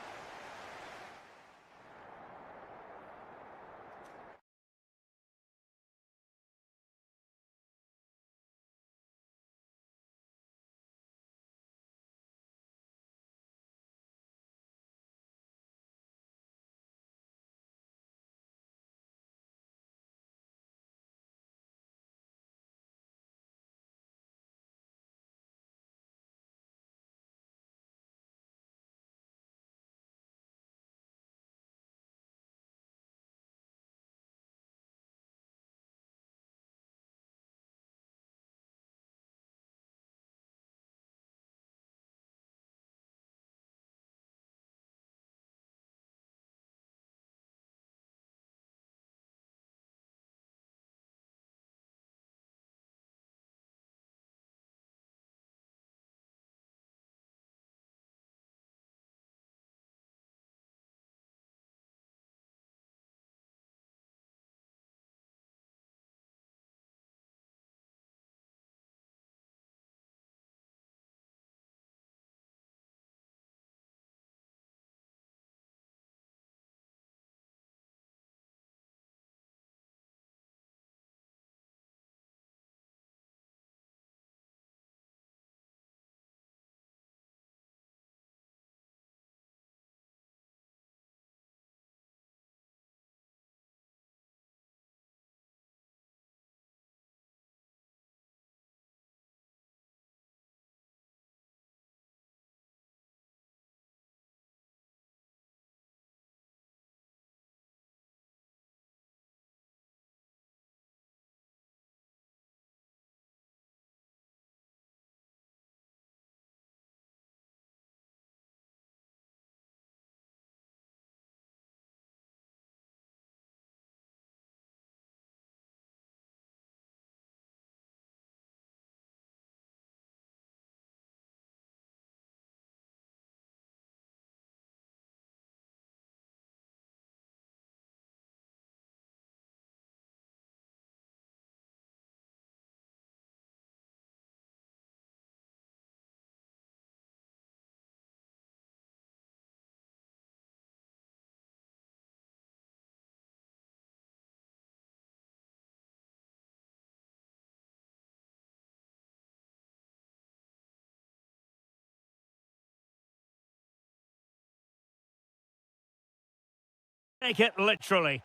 Take it literally.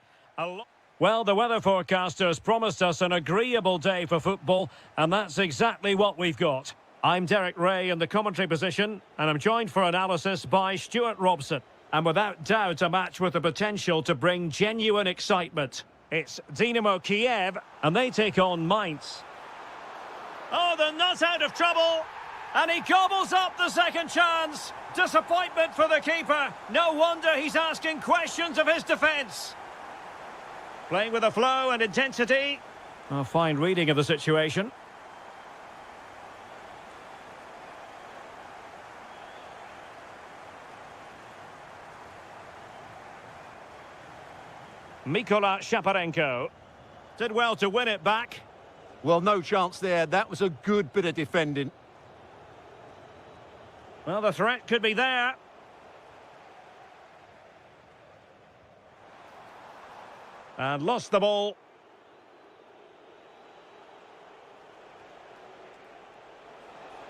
Well, the weather forecasters promised us an agreeable day for football, and that's exactly what we've got. I'm Derek Ray in the commentary position, and I'm joined for analysis by Stuart Robson. And without doubt, a match with the potential to bring genuine excitement. It's Dynamo Kiev, and they take on Mainz. Oh, they're not out of trouble. And he gobbles up the second chance. Disappointment for the keeper. No wonder he's asking questions of his defence. Playing with a flow and intensity. A fine reading of the situation. Mikola Shaparenko did well to win it back. Well, no chance there. That was a good bit of defending. Well, the threat could be there. And lost the ball.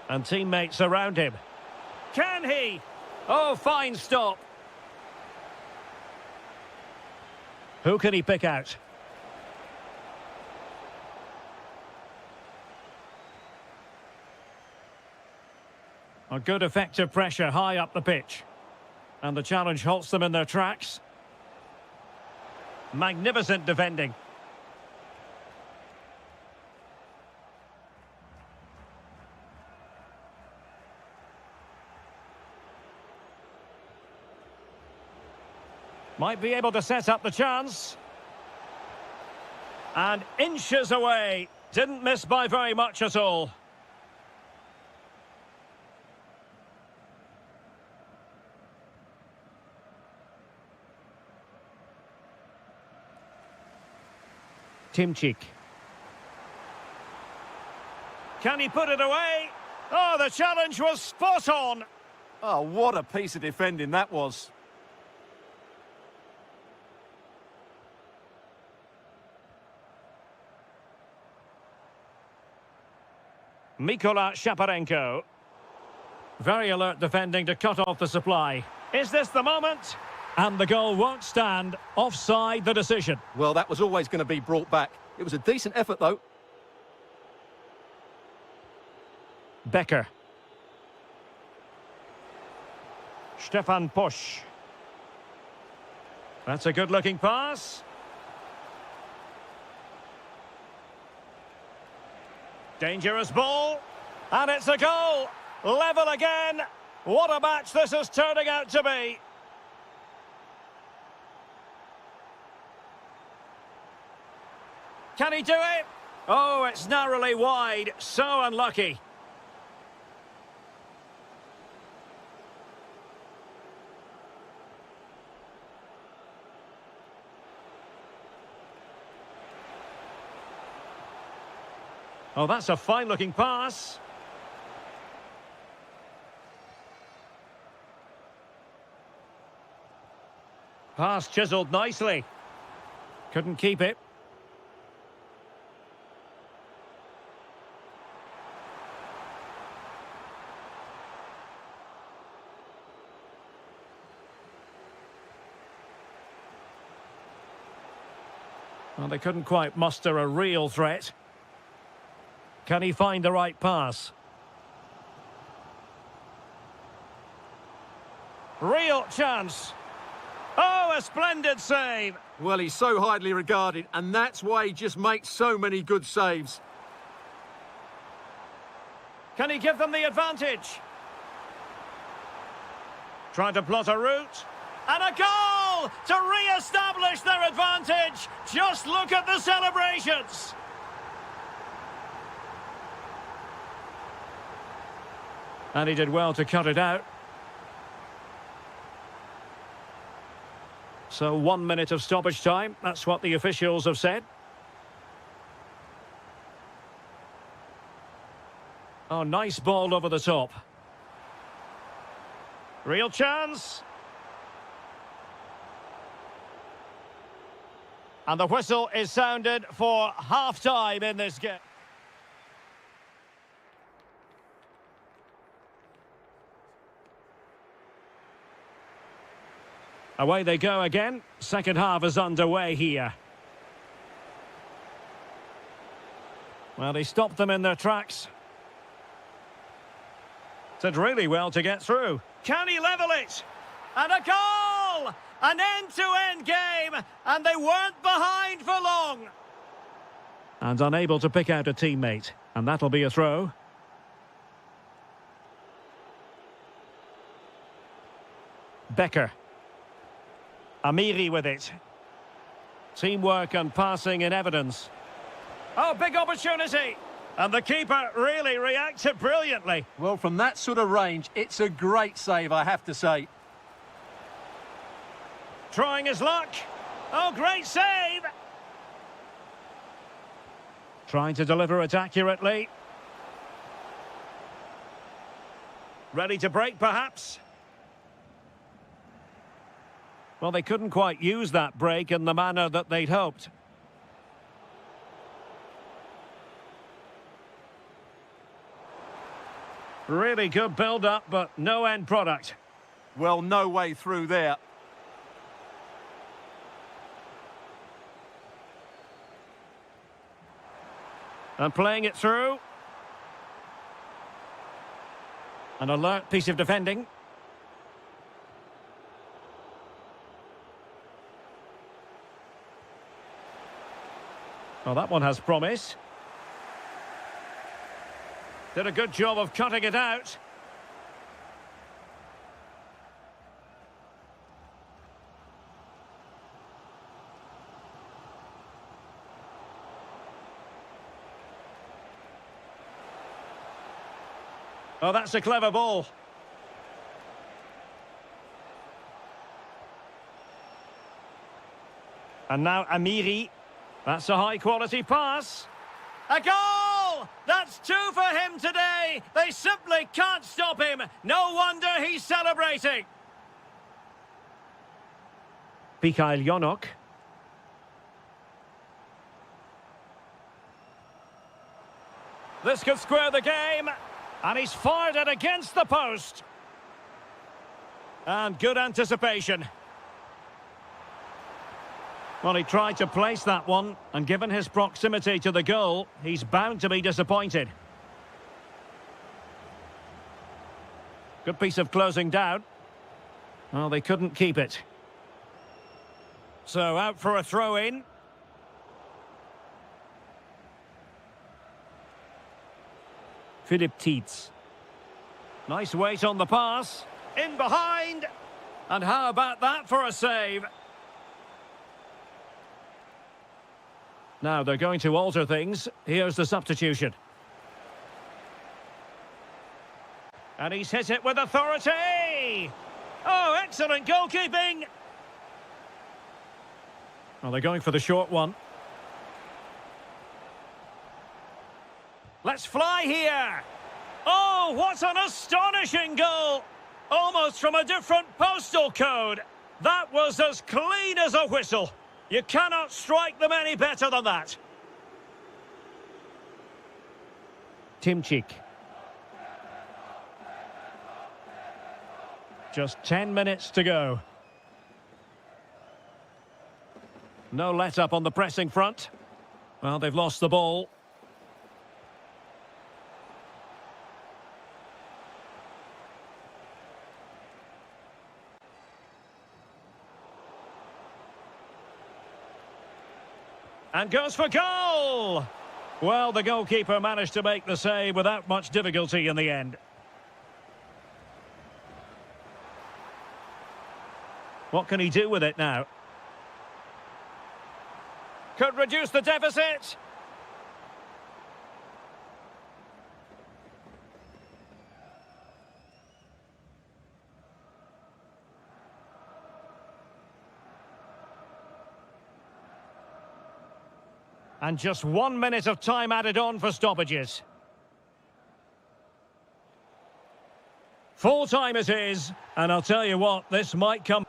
And teammates around him. Can he? Oh, fine stop. Who can he pick out? A good effective pressure high up the pitch. And the challenge halts them in their tracks. Magnificent defending. Might be able to set up the chance. And inches away. Didn't miss by very much at all. Timchik. Can he put it away? Oh, the challenge was spot on. Oh, what a piece of defending that was. Mikola Shaparenko. Very alert defending to cut off the supply. Is this the moment? And the goal won't stand. Offside the decision. Well, that was always going to be brought back. It was a decent effort, though. Becker. Stefan Posch. That's a good-looking pass. Dangerous ball. And it's a goal. Level again. What a match this is turning out to be. Can he do it? Oh, it's narrowly wide. So unlucky. Oh, that's a fine-looking pass. Pass chiselled nicely. Couldn't keep it. Well, they couldn't quite muster a real threat. Can he find the right pass? Real chance. Oh, a splendid save. Well, he's so highly regarded, and that's why he just makes so many good saves. Can he give them the advantage? Trying to plot a route. And a goal to re-establish their advantage. Just look at the celebrations. And he did well to cut it out. So 1 minute of stoppage time. That's what the officials have said. Oh, nice ball over the top. Real chance. And the whistle is sounded for half-time in this game. Away they go again. Second half is underway here. Well, he stopped them in their tracks. Did really well to get through. Can he level it? And a goal! An end-to-end game, and they weren't behind for long. And unable to pick out a teammate, and that'll be a throw. Becker. Amiri with it. Teamwork and passing in evidence. Oh, big opportunity! And the keeper really reacted brilliantly. Well, from that sort of range, it's a great save, I have to say. Trying his luck. Oh, great save! Trying to deliver it accurately. Ready to break, perhaps? Well, they couldn't quite use that break in the manner that they'd hoped. Really good build-up, but no end product. Well, no way through there. And playing it through. An alert piece of defending. Well, that one has promise. Did a good job of cutting it out. Oh, that's a clever ball. And now Amiri. That's a high-quality pass. A goal! That's two for him today. They simply can't stop him. No wonder he's celebrating. Mikhail Yonok. This could square the game. And he's fired it against the post. And good anticipation. Well, he tried to place that one, and given his proximity to the goal, he's bound to be disappointed. Good piece of closing down. Well, they couldn't keep it. So out for a throw-in. Philip Tietz. Nice weight on the pass. In behind. And how about that for a save? Now they're going to alter things. Here's the substitution. And he's hit it with authority. Oh, excellent goalkeeping. Well, they're going for the short one. Let's fly here. Oh, what an astonishing goal. Almost from a different postal code. That was as clean as a whistle. You cannot strike them any better than that. Timchik. Just 10 minutes to go. No let-up on the pressing front. Well, they've lost the ball. And goes for goal! Well, the goalkeeper managed to make the save without much difficulty in the end. What can he do with it now? Could reduce the deficit. And just 1 minute of time added on for stoppages. Full time it is, and I'll tell you what, this might come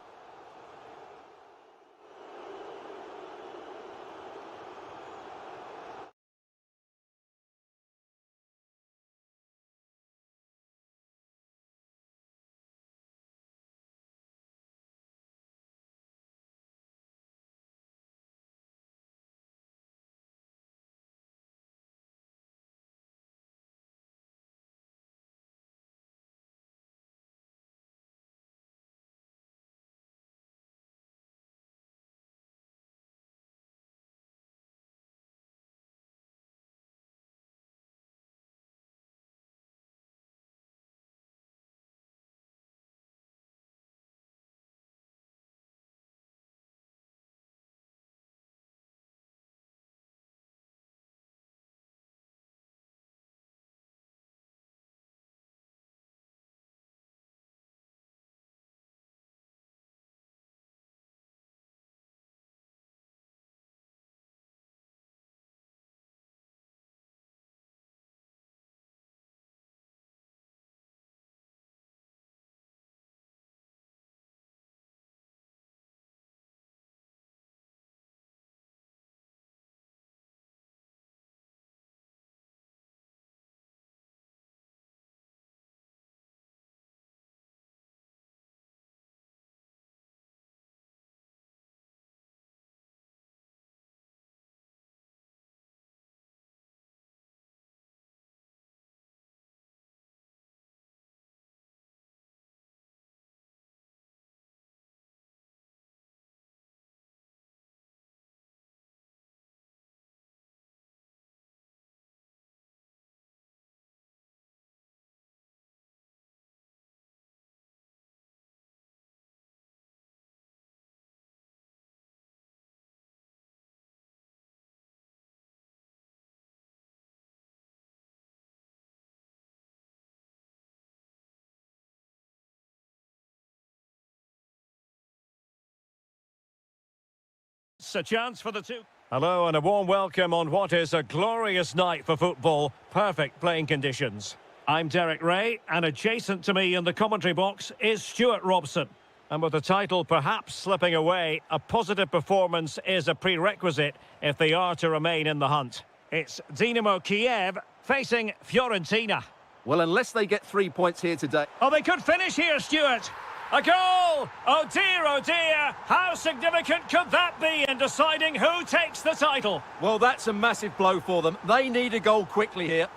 minutes, a chance for the two. Hello and a warm welcome on what is a glorious night for football. Perfect playing conditions. I'm Derek Ray, and adjacent to me in the commentary box is Stuart Robson. And with the title perhaps slipping away, a positive performance is a prerequisite if they are to remain in the hunt. It's Dynamo Kiev facing Fiorentina. Well, unless they get 3 points here today... Oh, they could finish here, Stuart. A goal! Oh dear, how significant could that be in deciding who takes the title? Well, that's a massive blow for them. They need a goal quickly here.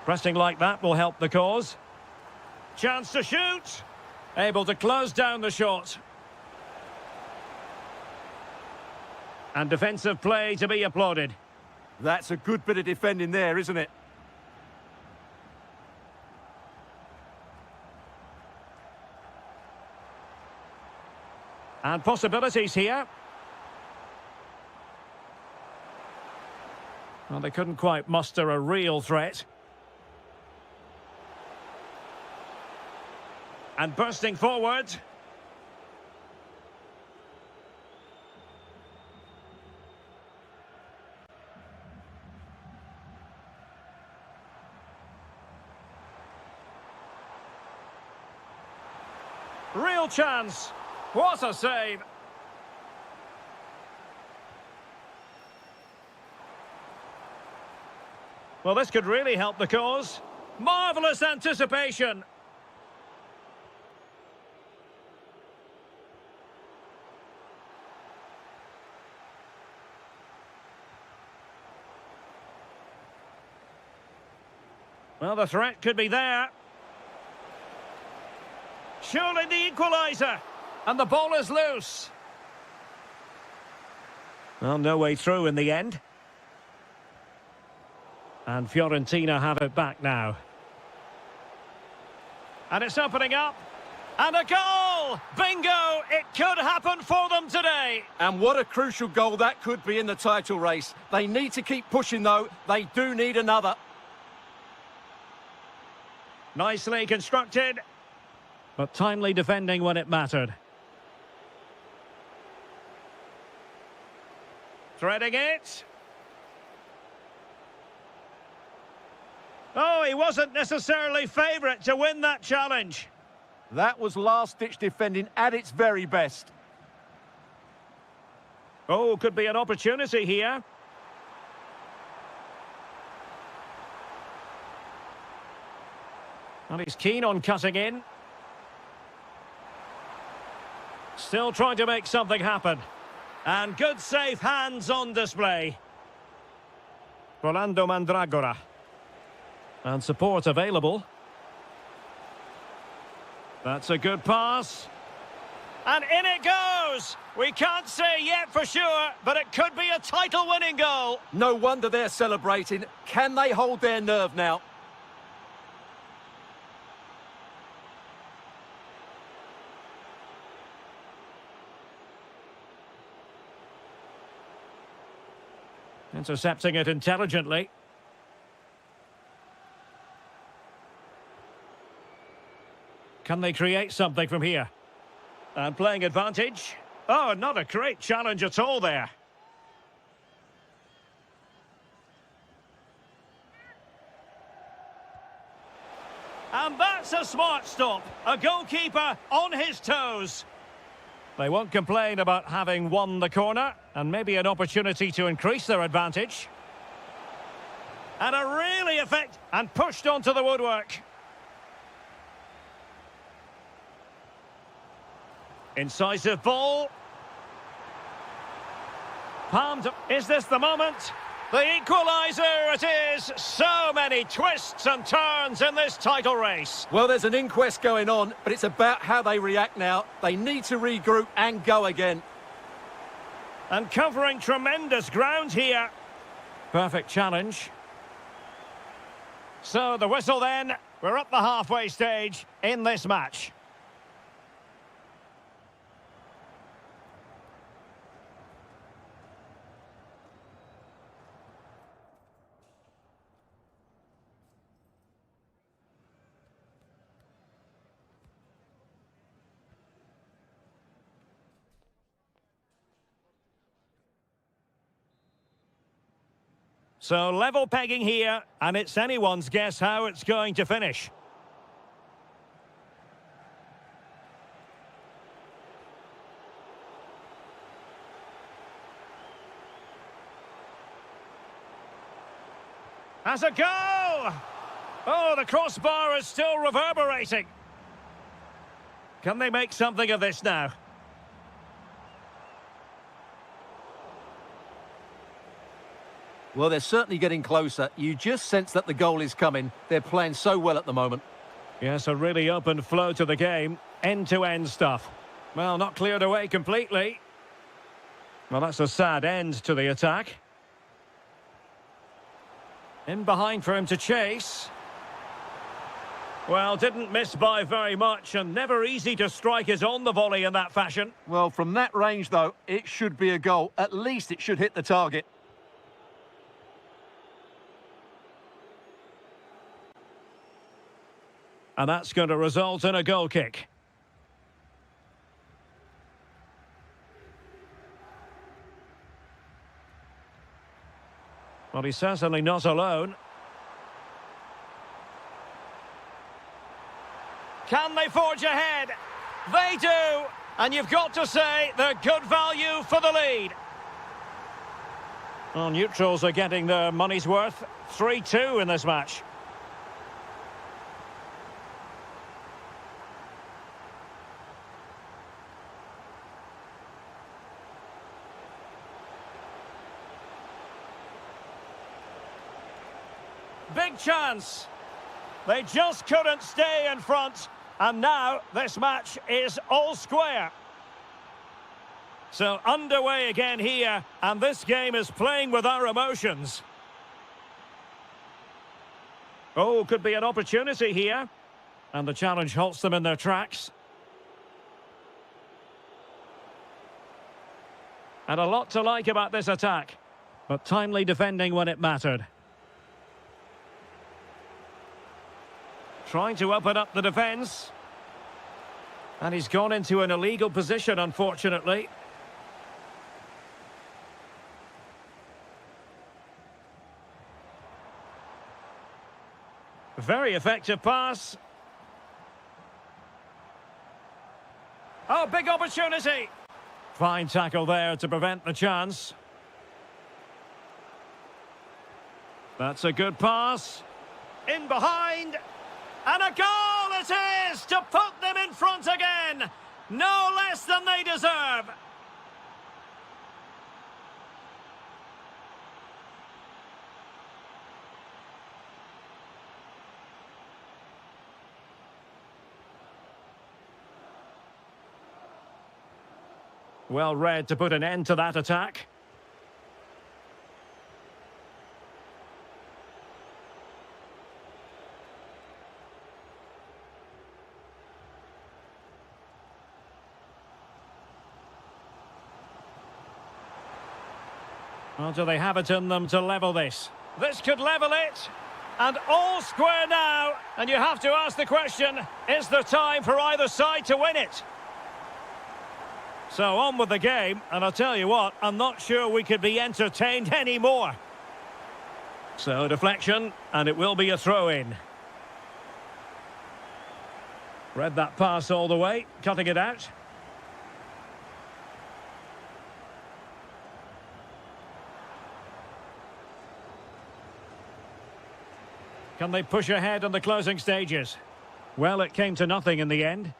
Pressing like that will help the cause. Chance to shoot. Able to close down the shot. And defensive play to be applauded. That's a good bit of defending there, isn't it? And possibilities here. Well, they couldn't quite muster a real threat. And bursting forward. Real chance. What a save. Well, this could really help the cause. Marvellous anticipation. Well, the threat could be there. Surely the equaliser. And the ball is loose. Well, no way through in the end. And Fiorentina have it back now. And it's opening up. And a goal! Bingo! It could happen for them today. And what a crucial goal that could be in the title race. They need to keep pushing, though. They do need another. Nicely constructed. But timely defending when it mattered. Threading it. Oh, he wasn't necessarily favourite to win that challenge. That was last-ditch defending at its very best. Oh, could be an opportunity here. And he's keen on cutting in. Still trying to make something happen. And good safe hands on display. Rolando Mandragora. And support available. That's a good pass. And in it goes! We can't say yet for sure, but it could be a title-winning goal. No wonder they're celebrating. Can they hold their nerve now? Intercepting it intelligently. Can they create something from here? And playing advantage. Oh, not a great challenge at all there. And that's a smart stop. A goalkeeper on his toes. They won't complain about having won the corner, and maybe an opportunity to increase their advantage. And a really effect, and pushed onto the woodwork. Incisive ball. Palmed. Is this the moment? The equaliser it is! So many twists and turns in this title race. Well, there's an inquest going on, but it's about how they react now. They need to regroup and go again. And covering tremendous ground here. Perfect challenge. So the whistle then. We're up the halfway stage in this match. So level pegging here, and it's anyone's guess how it's going to finish. Has a go! Oh, the crossbar is still reverberating. Can they make something of this now? Well, they're certainly getting closer. You just sense that the goal is coming. They're playing so well at the moment. Yes, a really open flow to the game. End-to-end stuff. Well, not cleared away completely. Well, that's a sad end to the attack. In behind for him to chase. Well, didn't miss by very much, and never easy to strike his on the volley in that fashion. Well, from that range, though, it should be a goal. At least it should hit the target. And that's going to result in a goal kick. Well, he's certainly not alone. Can they forge ahead? They do! And you've got to say they're good value for the lead. Well, neutrals are getting their money's worth. 3-2 in this match. Big chance. They just couldn't stay in front. And now this match is all square. So underway again here. And this game is playing with our emotions. Oh, could be an opportunity here. And the challenge halts them in their tracks. And a lot to like about this attack. But timely defending when it mattered. Trying to open up the defence. And he's gone into an illegal position, unfortunately. Very effective pass. Oh, big opportunity. Fine tackle there to prevent the chance. That's a good pass. In behind. And a goal it is to put them in front again. No less than they deserve. Well read to put an end to that attack. Well, do they have it in them to level this? This could level it. And all square now. And you have to ask the question, is there time for either side to win it? So on with the game. And I'll tell you what, I'm not sure we could be entertained anymore. So deflection, and it will be a throw-in. Read that pass all the way, cutting it out. Can they push ahead in the closing stages? Well, it came to nothing in the end.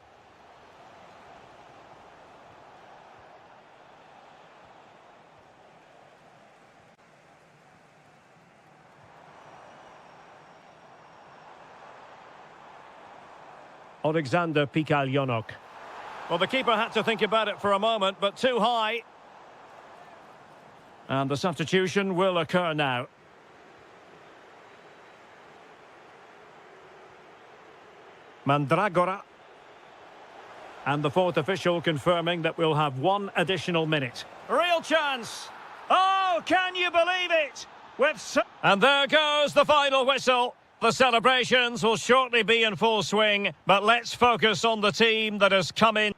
Alexander Pikaljonok. Well, the keeper had to think about it for a moment, but too high. And the substitution will occur now. Mandragora. And the fourth official confirming that we'll have one additional minute. Real chance. Oh, can you believe it? And there goes the final whistle. The celebrations will shortly be in full swing, but let's focus on the team that has come in.